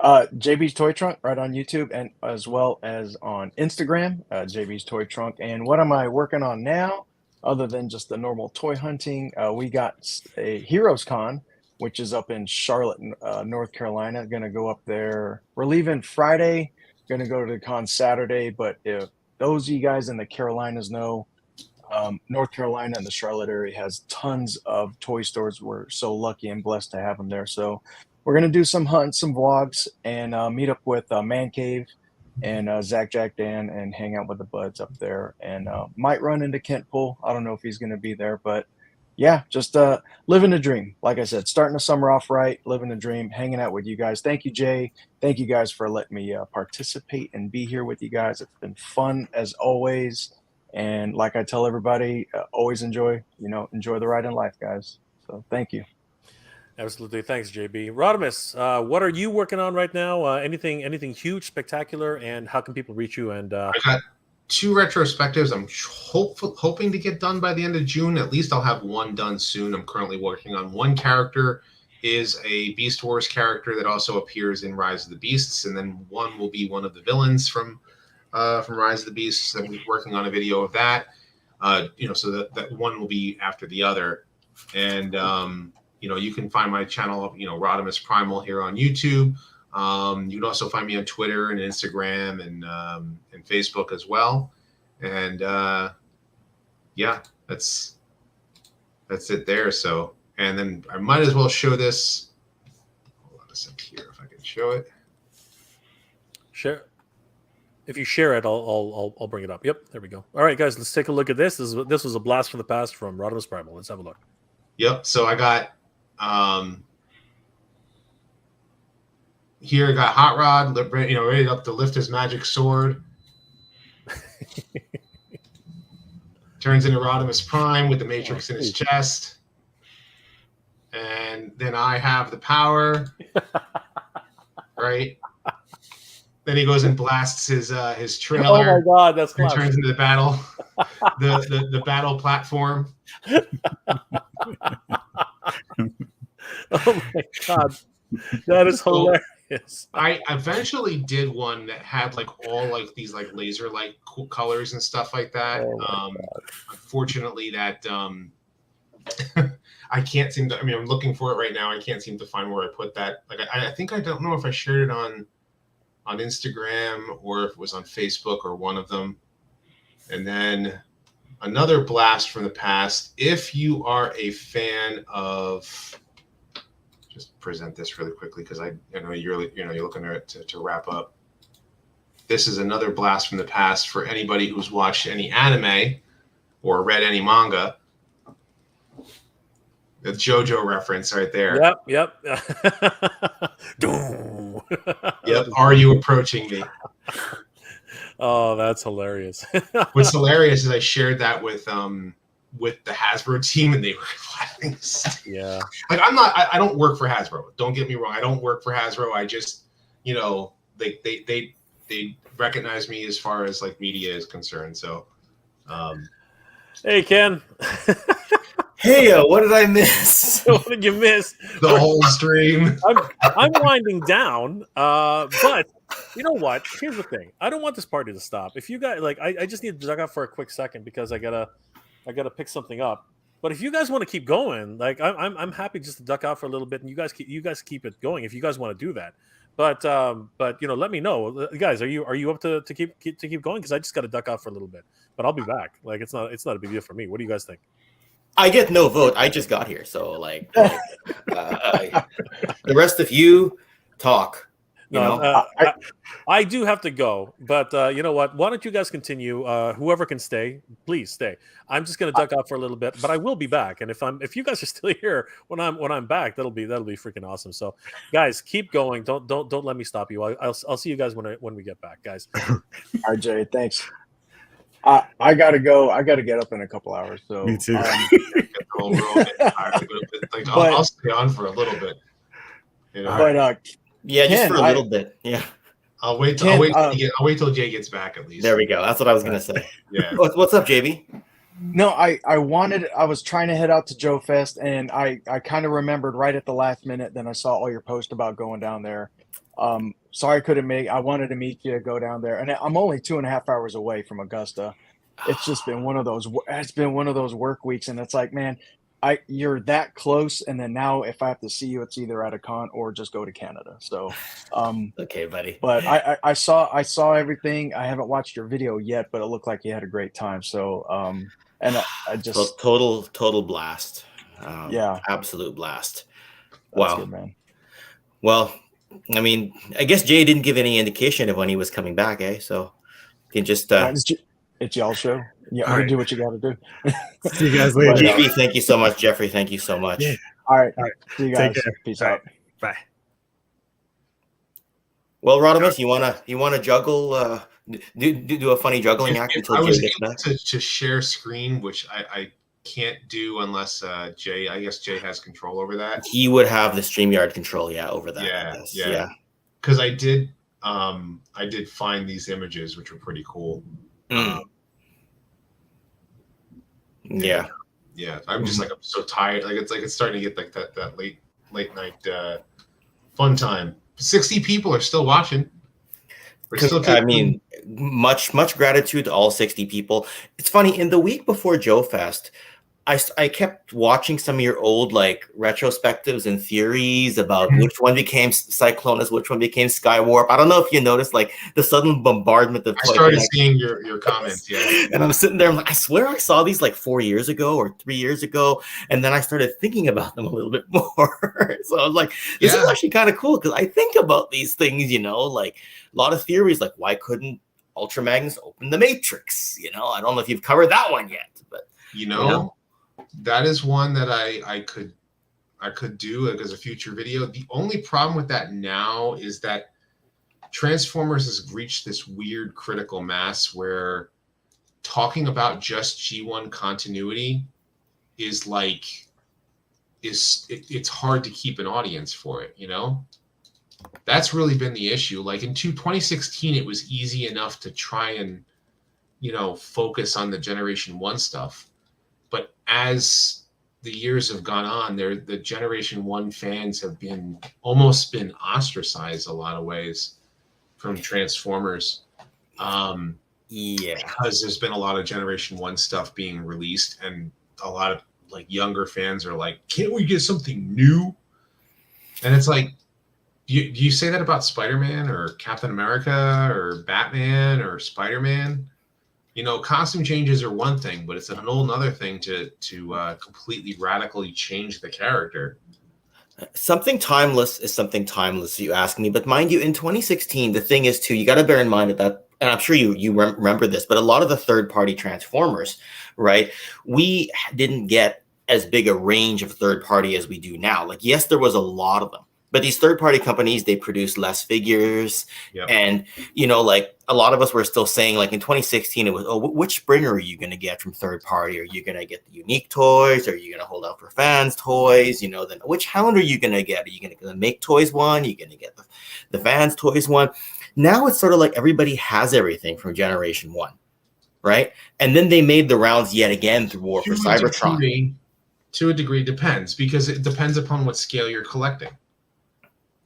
JB's Toy Trunk right on YouTube, and as well as on Instagram, JB's Toy Trunk. And what am I working on now other than just the normal toy hunting? We got a Heroes Con, which is up in Charlotte, North Carolina. Going to go up there. We're leaving Friday, going to go to the con Saturday. But if those of you guys in the Carolinas know, North Carolina and the Charlotte area has tons of toy stores. We're so lucky and blessed to have them there. So we're going to do some hunts, some vlogs, and meet up with Man Cave and Zach Jack Dan and hang out with the buds up there. And might run into Kent Poole. I don't know if he's going to be there, but yeah, just living the dream. Like I said, starting the summer off right, living the dream, hanging out with you guys. Thank you, Jay. Thank you guys for letting me participate and be here with you guys. It's been fun as always. And like I tell everybody, always enjoy the ride in life, guys. So thank you. Absolutely. Thanks, JB. Rodimus, what are you working on right now? Anything huge, spectacular, and how can people reach you? And I got 2 retrospectives. I'm hoping to get done by the end of June. At least I'll have one done soon. I'm currently working on one character is a Beast Wars character that also appears in Rise of the Beasts, and then one will be one of the villains from Rise of the Beasts. I'm working on a video of that. So that one will be after the other. And you can find my channel, Rodimus Primal here on YouTube. You can also find me on Twitter and Instagram and Facebook as well. And that's it there. So, and then I might as well show this. Hold on a sec here if I can show it. Share. If you share it, I'll bring it up. Yep, there we go. All right, guys, let's take a look at this. This was a blast from the past from Rodimus Primal. Let's have a look. Yep. So I got here. I got Hot Rod, ready up to lift his magic sword. Turns into Rodimus Prime with the Matrix in his chest, and then I have the power. Right. Then he goes and blasts his trailer. Oh my God, that's classic. Turns into the battle. the battle platform. Oh my god, that is hilarious. I eventually did one that had like all like these like laser light cool colors and stuff like that. Unfortunately, that I can't seem to. I mean, I'm looking for it right now. I can't seem to find where I put that. Like, I think I don't know if I shared it on Instagram or if it was on Facebook or one of them. And then another blast from the past. If you are a fan of, just present this really quickly because I know you're looking to wrap up. This is another blast from the past for anybody who's watched any anime or read any manga. The JoJo reference right there. Yep. Yep. Are you approaching me? Oh, that's hilarious. What's hilarious is I shared that with the Hasbro team and they were laughing. Yeah. Like I don't work for Hasbro. Don't get me wrong. I don't work for Hasbro. I just, they recognize me as far as like media is concerned. So, hey Ken. Hey, what did I miss? What did you miss? The whole stream. I'm winding down, but you know what? Here's the thing. I don't want this party to stop. If you guys like, I just need to duck out for a quick second because I gotta pick something up. But if you guys want to keep going, like I'm happy just to duck out for a little bit, and you guys keep it going if you guys want to do that. But let me know, guys. Are you up to keep going? Because I just got to duck out for a little bit, but I'll be back. Like it's not a big deal for me. What do you guys think? I get no vote. I just got here, so the rest of you talk. I do have to go, but you know what? Why don't you guys continue? Whoever can stay, please stay. I'm just going to duck out for a little bit, but I will be back. And if you guys are still here when I'm back, that'll be freaking awesome. So, guys, keep going. Don't let me stop you. I'll see you guys when we get back, guys. All right, Jay. Thanks. I gotta go. I gotta get up in a couple hours. So Me too. I'll stay on for a little bit. But yeah, just Ken, for a little bit. Yeah. I'll wait till Jay gets back at least. There we go. That's what I was gonna say. Yeah. What's up, JB? No, I was trying to head out to Joe Fest, and I kind of remembered right at the last minute. Then I saw all your posts about going down there. Sorry I couldn't make. I wanted to meet you, go down there, and I'm only 2.5 hours away from Augusta. It's just been one of those. It's been one of those work weeks, and it's like, man, you're that close, and then now if I have to see you, it's either at a con or just go to Canada. So, okay, buddy. But I saw everything. I haven't watched your video yet, but it looked like you had a great time. So, and I just total blast. Yeah, absolute blast. That's Wow, good, man. Well, I mean, I guess Jay didn't give any indication of when he was coming back, eh? So you can just it's y'all's show. Yeah, All right. do what you got to do. See you guys later. JB, thank you so much. Jeffrey, thank you so much. Yeah. All right. See you Take guys. care. Peace All out. right. Bye. Well, Rodimus, you wanna juggle? Do a funny juggling act until I Jay was gets able back. to share screen, which I can't do unless Jay. I guess Jay has control over that. He would have the StreamYard control, over that. Yeah. Because I did find these images, which were pretty cool. Yeah. I'm just I'm so tired. It's starting to get like that late night fun time. 60 people are still watching. I mean, much gratitude to all 60 people. It's funny, in the week before Joe Fest, I kept watching some of your old retrospectives and theories about which one became Cyclonus, which one became Skywarp. I don't know if you noticed the sudden bombardment of. I started seeing your comments, yeah. And I'm sitting there, I'm like, I swear I saw these 4 years ago or 3 years ago, and then I started thinking about them a little bit more. So I was like, this is actually kind of cool because I think about these things, a lot of theories, why couldn't Ultra Magnus open the Matrix? I don't know if you've covered that one yet, but that is one that I could do as a future video. The only problem with that now is that Transformers has reached this weird critical mass where talking about just G1 continuity is it's hard to keep an audience for it, That's really been the issue. In 2016, it was easy enough to try and focus on the Generation 1 stuff. But as the years have gone on, the Generation 1 fans have almost been ostracized a lot of ways from Transformers. Because there's been a lot of Generation 1 stuff being released, and a lot of like younger fans are like, can't we get something new? And it's like, do you say that about Spider-Man or Captain America or Batman or Spider-Man? Costume changes are one thing, but it's an whole other thing to completely radically change the character. Something timeless is something timeless, you ask me. But mind you, in 2016, the thing is too, you got to bear in mind that, and I'm sure you remember this, but a lot of the third-party Transformers, right? We didn't get as big a range of third-party as we do now. Like, yes, there was a lot of them. But these third-party companies, they produce less figures. Yep. And, like a lot of us were still saying, like in 2016, it was, oh, which Springer are you going to get from third-party? Are you going to get the unique toys? Are you going to hold out for fans toys? Then which Hound are you going to get? Are you going to make toys one? Are you going to get the fans toys one? Now it's sort of like everybody has everything from Generation 1, right? And then they made the rounds yet again through War for Cybertron. To a degree, depends, because it depends upon what scale you're collecting.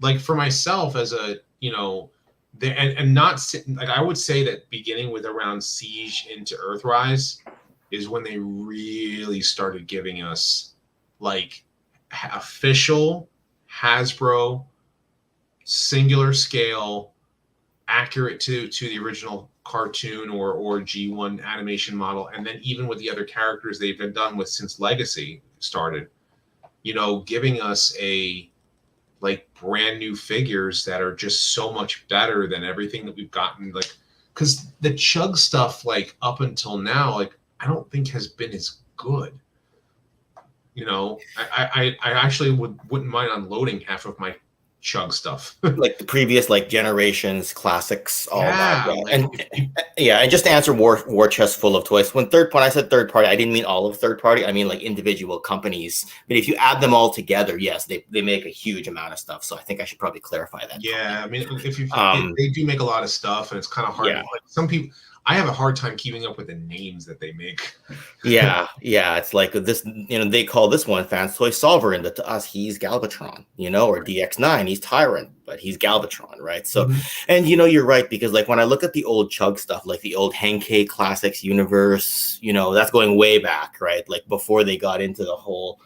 Like for myself, as a and not like, I would say that beginning with around Siege into Earthrise is when they really started giving us like official Hasbro singular scale, accurate to the original cartoon or G1 animation model, and then even with the other characters they've been done with since Legacy started, giving us like brand new figures that are just so much better than everything that we've gotten. Like, because the Chug stuff, like up until now, like I don't think has been as good. I actually wouldn't mind unloading half of my Chug stuff. Like the previous generations, classics, all that. Yeah. And just to answer war chest full of toys. When I said third party, I didn't mean all of third party. I mean like individual companies. But if you add them all together, yes, they make a huge amount of stuff. So I think I should probably clarify that. Yeah, I mean, they do make a lot of stuff, and it's kind of hard. Yeah. Like some people, I have a hard time keeping up with the names that they make. Yeah. It's like this, they call this one Fans Toy Solver, and to us, he's Galvatron, or DX9, he's Tyrant, but he's Galvatron, right? So, and you're right, because like when I look at the old Chug stuff, like the old Henkei Classics Universe, that's going way back, right? Like before they got into the whole,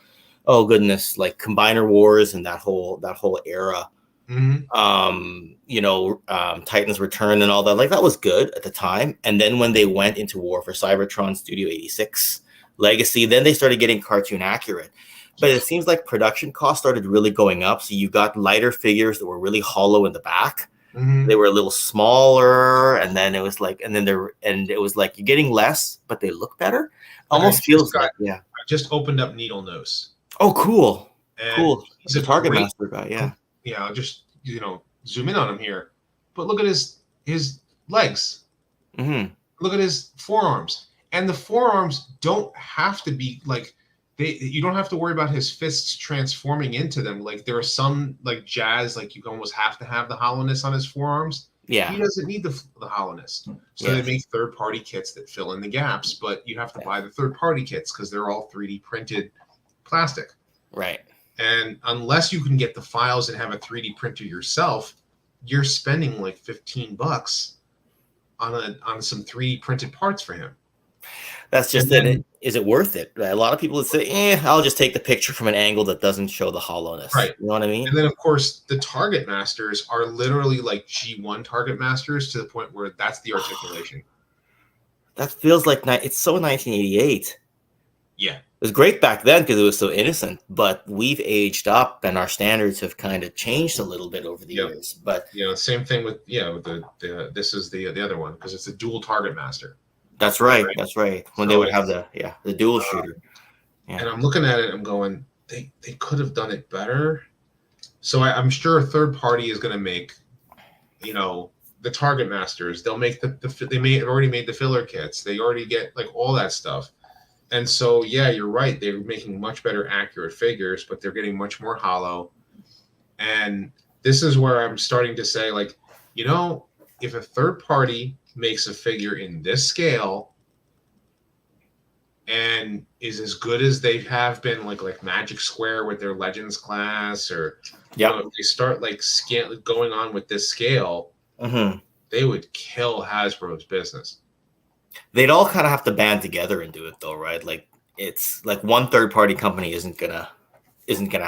oh goodness, like Combiner Wars and that whole era. Titan's Return and all that, like that was good at the time. And then when they went into War for Cybertron, Studio 86, Legacy, then they started getting cartoon accurate. But it seems like production costs started really going up. So you got lighter figures that were really hollow in the back. They were a little smaller, and then it was like, it was like you're getting less, but they look better. Almost feels like, yeah. I just opened up Needle Nose. Oh, cool. And cool. He's a Target Master guy, yeah. Yeah, I'll just zoom in on him here, but look at his legs. Look at his forearms, and the forearms don't have to be like you don't have to worry about his fists transforming into them. Like there are some like Jazz, like you almost have to have the hollowness on his forearms. Yeah, he doesn't need the hollowness. So they make third-party kits that fill in the gaps, but you have to buy the third-party kits because they're all 3D printed plastic. Right. And unless you can get the files and have a 3D printer yourself, you're spending like $15 on some 3D printed parts for him. That's just it. Is it worth it? A lot of people would say, I'll just take the picture from an angle that doesn't show the hollowness. Right. You know what I mean? And then, of course, the Target Masters are literally like G1 Target Masters to the point where that's the articulation. That feels like it's so 1988. Yeah. It was great back then because it was so innocent, but we've aged up and our standards have kind of changed a little bit over the years. But same thing with this is the other one because it's a dual Target Master. That's right. That's right. When they would have the dual shooter. Yeah. And I'm looking at it, I'm going, they could have done it better. So I'm sure a third party is going to make, the Target Masters. They'll make they may have already made the filler kits. They already get like all that stuff. And so, yeah, you're right. They're making much better accurate figures, but they're getting much more hollow. And this is where I'm starting to say, like, if a third party makes a figure in this scale and is as good as they have been, like Magic Square with their Legends class, or if they start like going on with this scale, they would kill Hasbro's business. They'd all kind of have to band together and do it, though, right? Like it's like one third-party company isn't gonna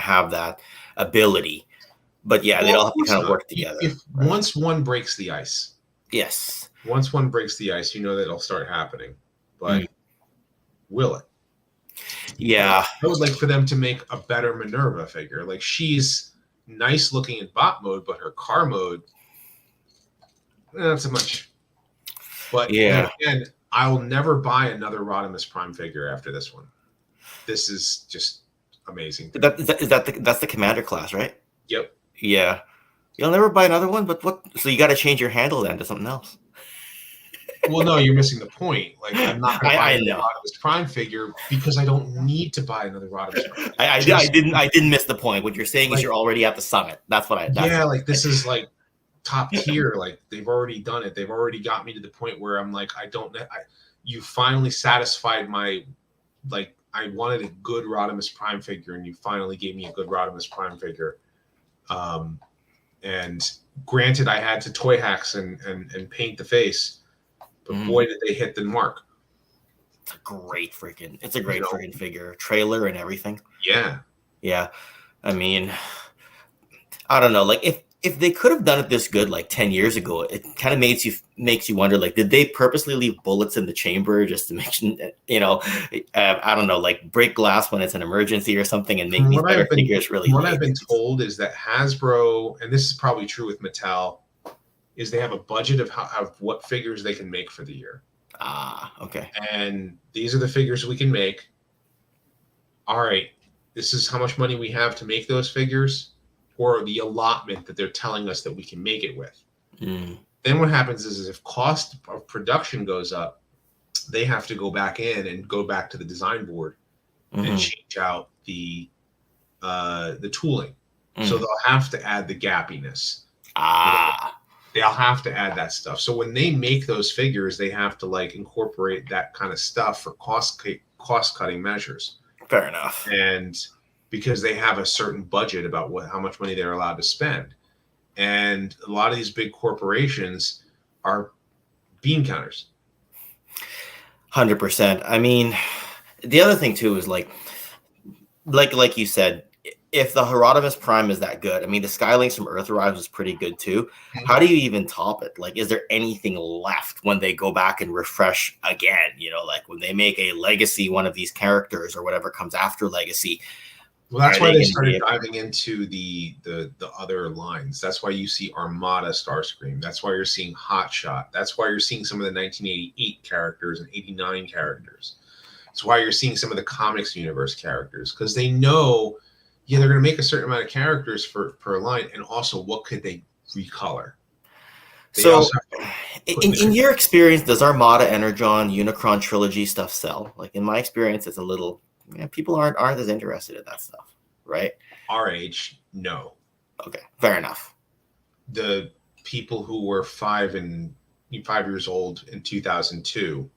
have that ability. But yeah, they'd all have to kind of work together. Once one breaks the ice. Yes. Once one breaks the ice, you know that it'll start happening. But will it? Yeah. I would like for them to make a better Minerva figure. Like, she's nice looking in bot mode, but her car mode, not so much. But yeah, again, I'll never buy another Rodimus Prime figure after this one. This is just amazing. That's the commander class, right? Yep. Yeah. You'll never buy another one, but what? So you got to change your handle then to something else. Well, no, you're missing the point. Like, I'm not going to buy another Rodimus Prime figure because I don't need to buy another Rodimus Prime. I didn't miss the point. What you're saying is you're already at the summit. That's what I. Like this is like top tier. Like, they've already done it. They've already got me to the point where I'm like, you finally satisfied my, like, I wanted a good Rodimus Prime figure, and you finally gave me a good Rodimus Prime figure. And granted, I had to toy hacks and paint the face, but boy, did they hit the mark. It's a great freaking figure, trailer and everything. Yeah. I mean, I don't know. Like, if they could have done it this good like 10 years ago, it kind of makes you wonder, like, did they purposely leave bullets in the chamber just to make, I don't know, like break glass when it's an emergency or something and make these better figures really What I've been told is that Hasbro, and this is probably true with Mattel, is they have a budget of what figures they can make for the year. Okay. And these are the figures we can make. All right, this is how much money we have to make those figures, or the allotment that they're telling us that we can make it with. Then what happens is if cost of production goes up, they have to go back in and go back to the design board and change out the tooling. So they'll have to add the gappiness. They'll have to add that stuff. So when they make those figures, they have to like incorporate that kind of stuff for cost cutting measures. Fair enough. And because they have a certain budget about how much money they're allowed to spend. And a lot of these big corporations are bean counters. 100%. I mean, the other thing too is like you said, if the Rodimus Prime is that good, I mean, the Skylinks from Earthrise was pretty good too. How do you even top it? Like, is there anything left when they go back and refresh again? Like when they make a Legacy, one of these characters or whatever comes after Legacy. Well, that's why they started diving into the other lines. That's why you see Armada Starscream. That's why you're seeing Hotshot. That's why you're seeing some of the 1988 characters and 89 characters. That's why you're seeing some of the comics universe characters, because they know, they're going to make a certain amount of characters per line, and also what could they recolor. So, in your experience, does Armada, Energon, Unicron trilogy stuff sell? Like in my experience, it's a little. People aren't as interested in that stuff, right? Our age, no. Okay, fair enough. The people who were 5 years old in 2002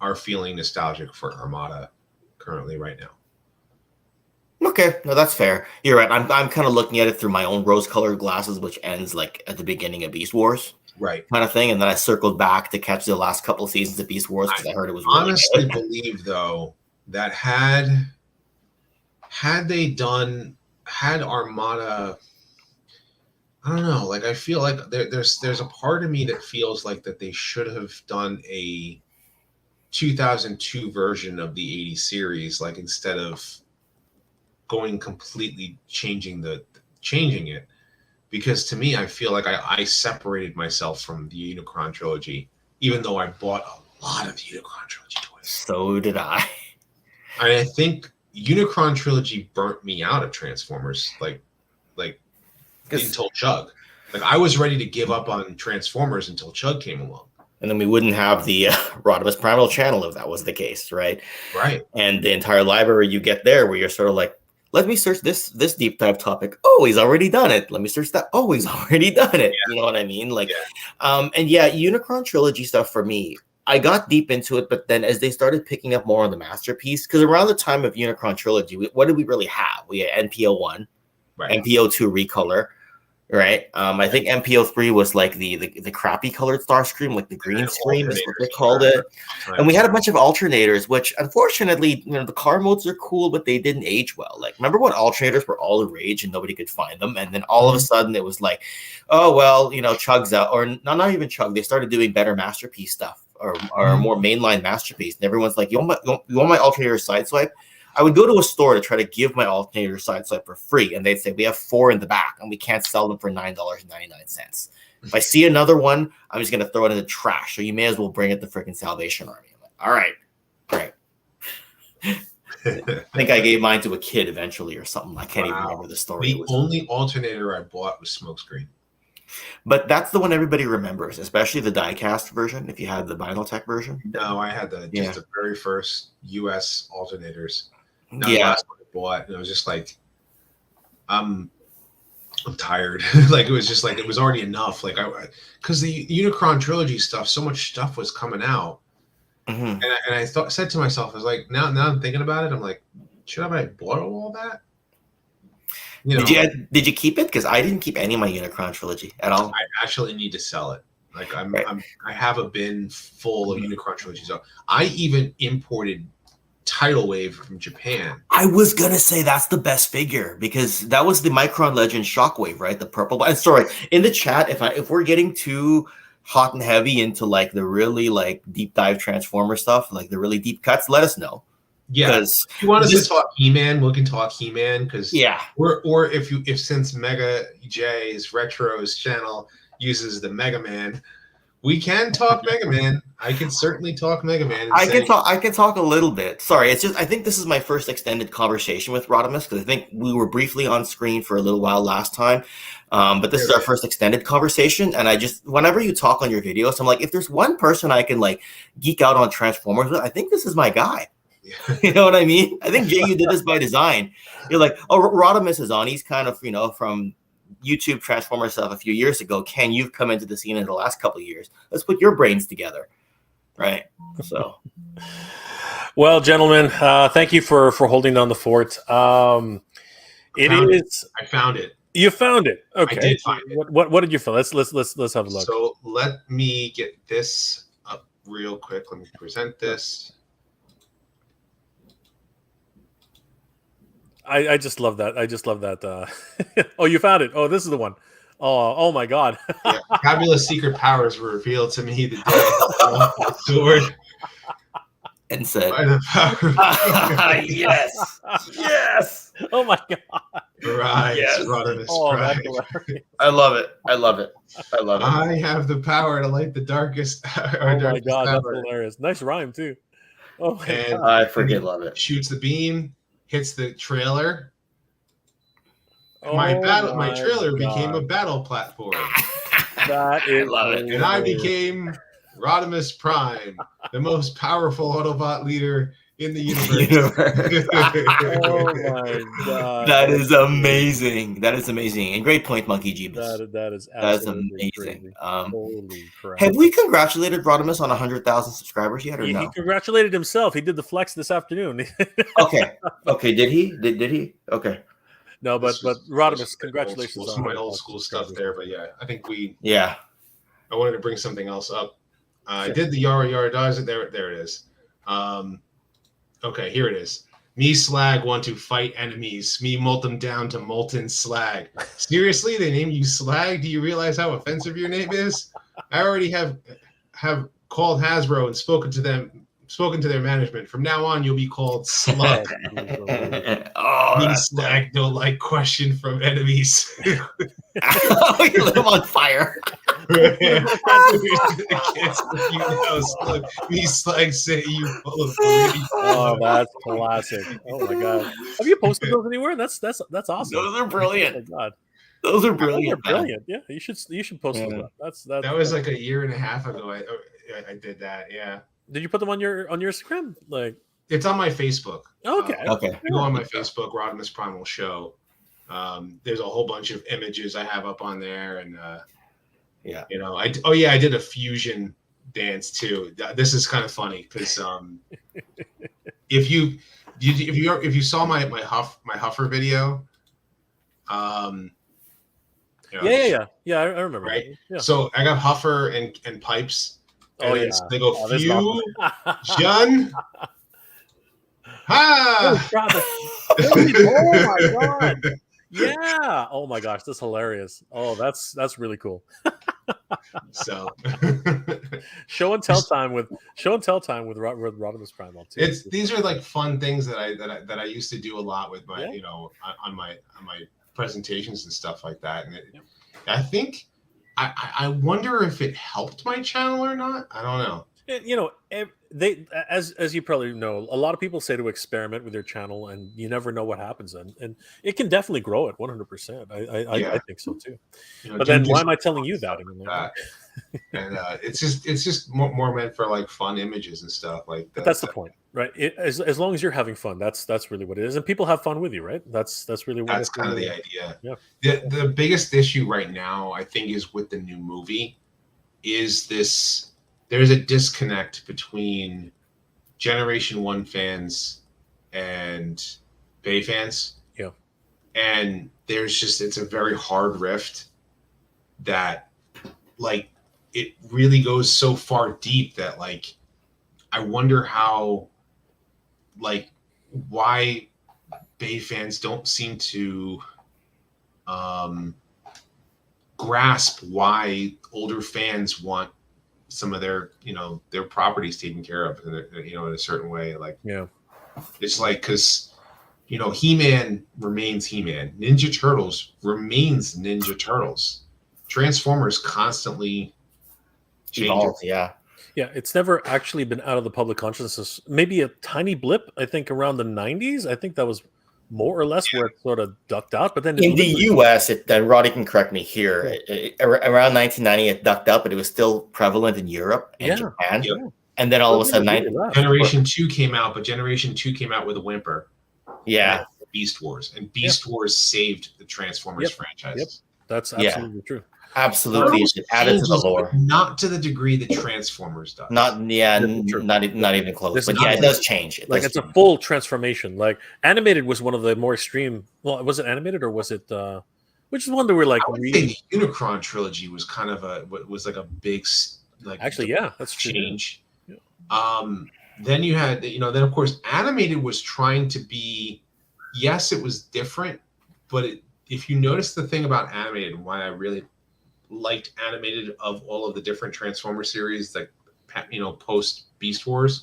are feeling nostalgic for Armada currently right now. Okay, no, that's fair. You're right. I'm kind of looking at it through my own rose-colored glasses, which ends like at the beginning of Beast Wars, right? Kind of thing. And then I circled back to catch the last couple of seasons of Beast Wars because I heard it was really honestly good. Believe though that had Armada, I don't know. Like, I feel like there's a part of me that feels like that they should have done a 2002 version of the 80 series, like instead of going completely changing it, because to me I feel like I separated myself from the Unicron trilogy, even though I bought a lot of the Unicron trilogy toys. So did I. I think Unicron trilogy burnt me out of Transformers, like until Chug. Like, I was ready to give up on Transformers until Chug came along. And then we wouldn't have the Rodimus Primal channel if that was the case, right? Right. And the entire library you get there, where you're sort of like, let me search this deep dive topic. Oh, he's already done it. Let me search that. Oh, he's already done it. You know what I mean? Like, and yeah, Unicron trilogy stuff for me, I got deep into it, but then as they started picking up more on the masterpiece, because around the time of Unicron trilogy, what did we really have? We had NPO1, NPO2 recolor, right? I think NPO3 was like the crappy colored Starscream, like the green scream is what they called it. And we had a bunch of alternators, which unfortunately, the car modes are cool, but they didn't age well. Like, remember when alternators were all the rage and nobody could find them? And then all of a sudden it was like, oh, well, Chug's out, or not even Chug. They started doing better masterpiece stuff or more mainline masterpiece. And everyone's like, you want my alternator sideswipe? I would go to a store to try to give my alternator sideswipe for free, and they'd say, we have 4 in the back, and we can't sell them for $9.99. If I see another one, I'm just going to throw it in the trash, so you may as well bring it to freaking Salvation Army. I'm like, all right, great. I think I gave mine to a kid eventually or something. I can't even remember the story. The only alternator I bought was Smokescreen. But that's the one everybody remembers, especially the die-cast version, if you had the Vinyltech version. No, I had the very first US alternators. No, yeah, last one I bought, and I was just like, I'm tired. Like, it was just like, it was already enough. Like, because the Unicron trilogy stuff, so much stuff was coming out, and I said to myself, I was like, now I'm thinking about it, I'm like, should I bought all that? Did you keep it? Because I didn't keep any of my Unicron trilogy at all. I actually need to sell it. Like, I have a bin full of Unicron trilogy. So I even imported Tidal Wave from Japan. I was gonna say that's the best figure because that was the Micron Legend Shockwave, right? The purple. And sorry, in the chat, if we're getting too hot and heavy into like the really like deep dive Transformer stuff, like the really deep cuts, let us know. Yeah, if you want us to talk He-Man, we can talk He-Man because or if since Mega J's Retro's channel uses the Mega Man, we can talk Mega Man. I can certainly talk Mega Man. I can talk a little bit. Sorry, it's just I think this is my first extended conversation with Rodimus because I think we were briefly on screen for a little while last time, but this is our first extended conversation. And I just whenever you talk on your videos, I'm like, if there's one person I can like geek out on Transformers with, I think this is my guy. You know what I mean? I think Jay, you did this by design. You're like, oh, Rodimus is on. He's kind of from YouTube Transformer stuff a few years ago. Ken, you've come into the scene in the last couple of years. Let's put your brains together, right? So, well, gentlemen, thank you for holding down the fort. I found it. You found it. Okay. I did find it. What did you find? Let's have a look. So let me get this up real quick. Let me present this. I just love that. Oh, you found it. Oh, this is the one. Oh my God. Yeah, fabulous secret powers were revealed to me the day the sword. And said, yes. Oh my God. Right. Yes. I love it. I have the power to light the darkest. Oh my God, that's hilarious. Nice rhyme too. Oh my God. I freaking love it. Shoots the beam. Hits the trailer. My trailer became a battle platform. That is, I love it. And I became Rodimus Prime, the most powerful Autobot leader in the universe. Oh my God. That is amazing. And great point, Monkey Jeebus. That's amazing. Holy crap. Have we congratulated Rodimus on 100,000 subscribers yet or no? He congratulated himself. He did the flex this afternoon. Okay. Did he? Did he? Okay. No, but Rodimus, congratulations on my old school stuff there. But yeah, I think I wanted to bring something else up. I did the Yara Yara Dies. There it is. Okay, here it is. Me slag want to fight enemies. Me melt them down to molten slag. Seriously, they named you Slag? Do you realize how offensive your name is? I already have called Hasbro and spoken to their management. From now on, you'll be called Slug. Me Slag don't like question from enemies. You lit him on fire. Me Slag say you both. Oh, that's classic. Oh my God. Have you posted those anywhere? That's awesome. Those are brilliant. Oh my God. Those are brilliant. Yeah, you should post them. That was like a year and a half ago. I did that. Yeah. Did you put them on your Instagram? Like, It's on my Facebook. Okay. Okay. You go on my Facebook, Rodimus Primal Show. There's a whole bunch of images I have up on there, and Yeah. you know, I did a fusion dance too. This is kind of funny because if you saw my Huffer video, you know, yeah. I remember. right. That. Yeah. So I got Huffer and pipes. Oh, And yeah. they go this is fusion. Ha! Oh my god! Yeah. Oh my gosh, that's hilarious. Oh, that's really cool. So show and tell time with Rodimus Primal too. These are like fun things that I used to do a lot with my Yeah. you know on my presentations and stuff like that. And I think I wonder if it helped my channel or not. I don't know. You know, they as you probably know, a lot of people say to experiment with your channel, and you never know what happens. And it can definitely grow it 100%. I think so too. You know, But then why am I telling you that? I mean, and it's just more meant for like fun images and stuff like that. But that's the point, right? As long as you're having fun, that's really what it is, and people have fun with you, right? That's really what that's kind of the idea. Yeah. The biggest issue right now, I think, is with the new movie. Is this? There's a disconnect between Generation 1 fans and Bay fans. Yeah. And it's a very hard rift that, like, it really goes so far deep that, like, I wonder how, like, why Bay fans don't seem to grasp why older fans want some of their properties taken care of in a certain way. Like, yeah, it's like, because He-Man remains He-Man, Ninja Turtles remains Ninja Turtles, Transformers constantly changes. Yeah, it's never actually been out of the public consciousness. Maybe a tiny blip, I think, around the 90s. I think that was more or less where it sort of ducked out. But then in the US, Roddy can correct me here, around 1990 it ducked up, but it was still prevalent in Europe and Japan. Yeah. And then all of a sudden Generation 2 came out, but Generation 2 came out with a whimper. Yeah. Beast Wars. And Beast Wars saved the Transformers franchise. Yep. That's absolutely true. Absolutely. It added to the lore. Not to the degree that Transformers does. Not even close. But it does change. It's a full transformation. Like, animated was one of the more extreme. Well, was it animated or was it which is one that we're like, I would say the Unicron trilogy was kind of a big, like, actually, that's true. Change. Yeah. Then you had, then of course animated was trying to be, yes, it was different, but if you notice the thing about animated and why I really liked animated of all of the different Transformer series, like, post Beast Wars,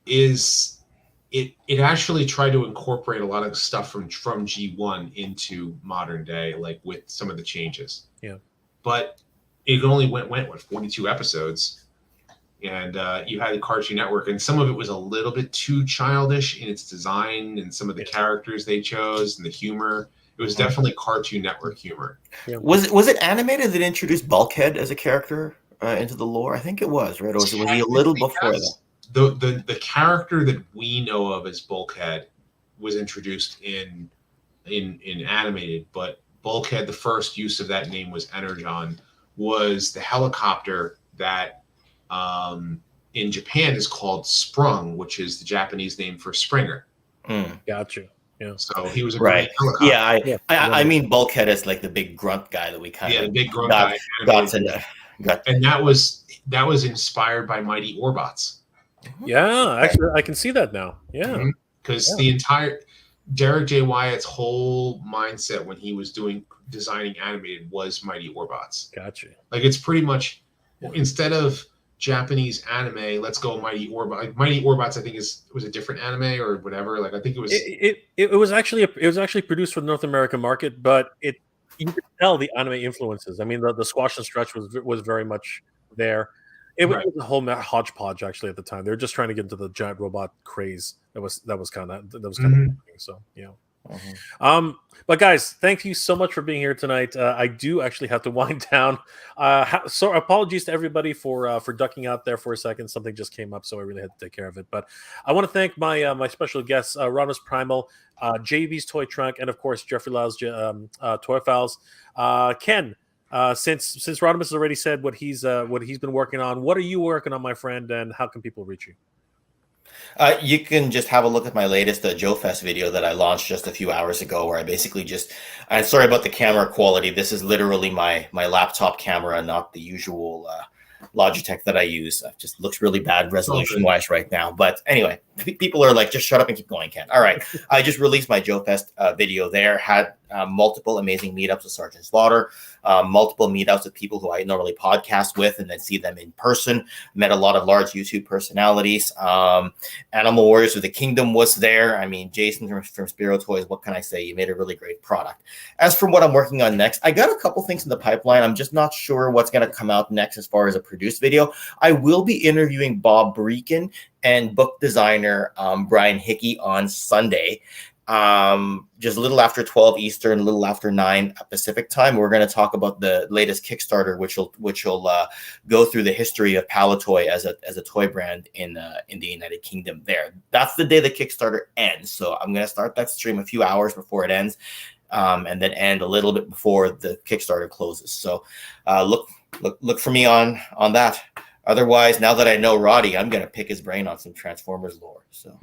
is it actually tried to incorporate a lot of stuff from G1 into modern day, like with some of the changes. Yeah. But it only went 42 episodes, and you had the Cartoon Network, and some of it was a little bit too childish in its design and some of the characters they chose and the humor. It was definitely Cartoon Network humor. Yeah. Was it animated that introduced Bulkhead as a character into the lore? I think it was, right? Or was he a little before that? The character that we know of as Bulkhead was introduced in animated, but Bulkhead, the first use of that name was Energon, was the helicopter that in Japan is called Sprung, which is the Japanese name for Springer. Gotcha. Yeah. So he was a right. helicopter. Yeah, I mean Bulkhead is like the big grunt guy that we kind of the big grunt guy. And that was inspired by Mighty Orbots. Yeah, actually, I can see that now. Yeah, because the entire Derek J. Wyatt's whole mindset when he was designing animated was Mighty Orbots. Gotcha. Like, it's pretty much instead of Japanese anime, let's go Mighty Orbots. Like, Mighty Orbots, I think was a different anime or whatever. Like, I think it was. It was actually produced for the North American market, but you could tell the anime influences. I mean, the squash and stretch was very much there. It was a whole hodgepodge actually at the time. They were just trying to get into the giant robot craze. That was kind of so But guys, thank you so much for being here tonight. I do actually have to wind down. So apologies to everybody for ducking out there for a second. Something just came up, so I really had to take care of it. But I want to thank my my special guests, Rodimus Primal, JB's Toy Trunk, and of course Jeffrey Lyle's Toy Files. Ken, since Rodimus has already said what he's been working on, what are you working on, my friend, and how can people reach you? You can just have a look at my latest Joe Fest video that I launched just a few hours ago, where I basically just, I'm sorry about the camera quality. This is literally my laptop camera, not the usual Logitech that I use. It just looks really bad resolution-wise right now. But anyway, people are like, just shut up and keep going, Ken. All right. I just released my Joe Fest video there. Had multiple amazing meetups with Sergeant Slaughter, multiple meetups with people who I normally podcast with and then see them in person. Met a lot of large YouTube personalities. Animal Warriors of the Kingdom was there. I mean, Jason from Spiro Toys, what can I say? You made a really great product. As for what I'm working on next, I got a couple things in the pipeline. I'm just not sure what's going to come out next as far as a produced video. I will be interviewing Bob Breakin and book designer Brian Hickey on Sunday. Just a little after 12 Eastern, a little after 9 Pacific time. We're going to talk about the latest Kickstarter, which will go through the history of Palatoy as a toy brand in the United Kingdom. There, that's the day the Kickstarter ends. So I'm going to start that stream a few hours before it ends, and then end a little bit before the Kickstarter closes. So look for me on that. Otherwise, now that I know Roddy, I'm going to pick his brain on some Transformers lore. So.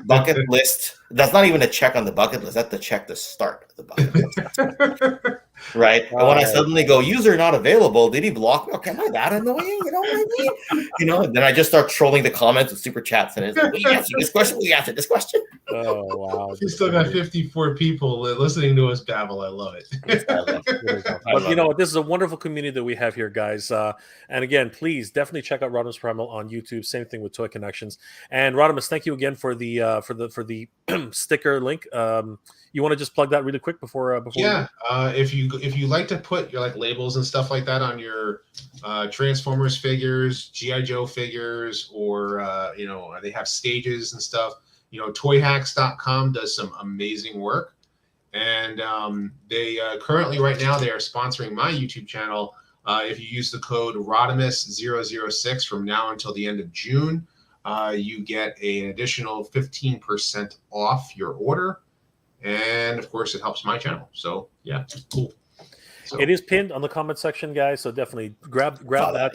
Bucket list. That's not even a check on the bucket list. That's the check to start the bucket list. Right? And when I suddenly go, user not available, did he block me? Okay, am I that annoying? You know what I mean? You know, then I just start trolling the comments with super chats, and it's like, we answered this question, we answered this question. Oh wow. We still got 54 people listening to us babble. I love it. But you know what? This is a wonderful community that we have here, guys. And again, please definitely check out Rodimus Primal on YouTube. Same thing with Toy Connections. And Rodimus, thank you again for the sticker link. You want to just plug that really quick before? Yeah, if you like to put your labels and stuff like that on your Transformers figures, GI Joe figures, or they have stages and stuff. Toyhacks.com does some amazing work, and they currently right now they are sponsoring my YouTube channel. If you use the code Rodimus006 from now until the end of June, you get an additional 15% off your order. And of course, it helps my channel. So yeah, cool. So, it is pinned on the comment section, guys. So definitely grab that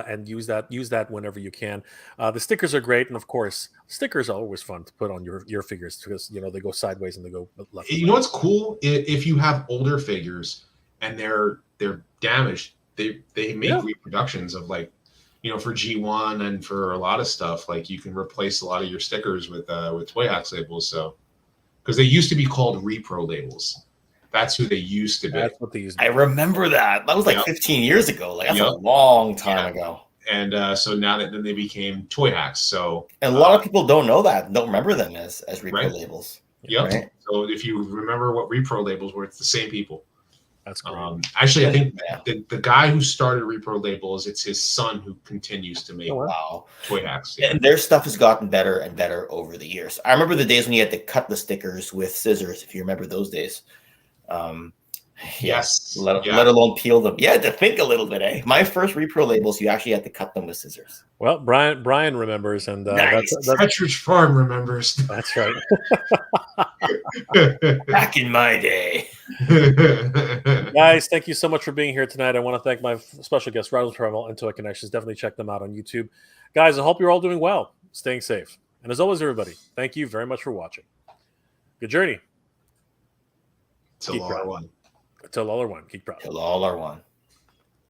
and use that whenever you can. The stickers are great, and of course, stickers are always fun to put on your figures because they go sideways and they go left. You know what's cool? If you have older figures and they're damaged, they make reproductions of for G1 and for a lot of stuff. You can replace a lot of your stickers with Toy Hacks labels. So. Because they used to be called repro labels. That's who they used to be. That's what they used to be. I remember that. That was 15 years ago. That's a long time ago. And so now then they became Toy Hacks. So and a lot of people don't know that, don't remember them as repro labels. Yep. Right? So if you remember what repro labels were, it's the same people. That's great. Actually, I think the guy who started repro labels, it's his son who continues to make Toy Hacks. Yeah. And their stuff has gotten better and better over the years. I remember the days when you had to cut the stickers with scissors, if you remember those days. Yes. Let alone peel them. Yeah, to think a little bit, eh? My first repro labels, you actually had to cut them with scissors. Well, Brian remembers, and nice. Partridge Farm remembers. That's right. Back in my day. Guys, thank you so much for being here tonight. I want to thank my special guests, Rodimus Primal and Toy Connections. Definitely check them out on YouTube. Guys, I hope you're all doing well, staying safe. And as always, everybody, thank you very much for watching. Good journey. Till all are one. Till all are one. Keep proud. Till all are one.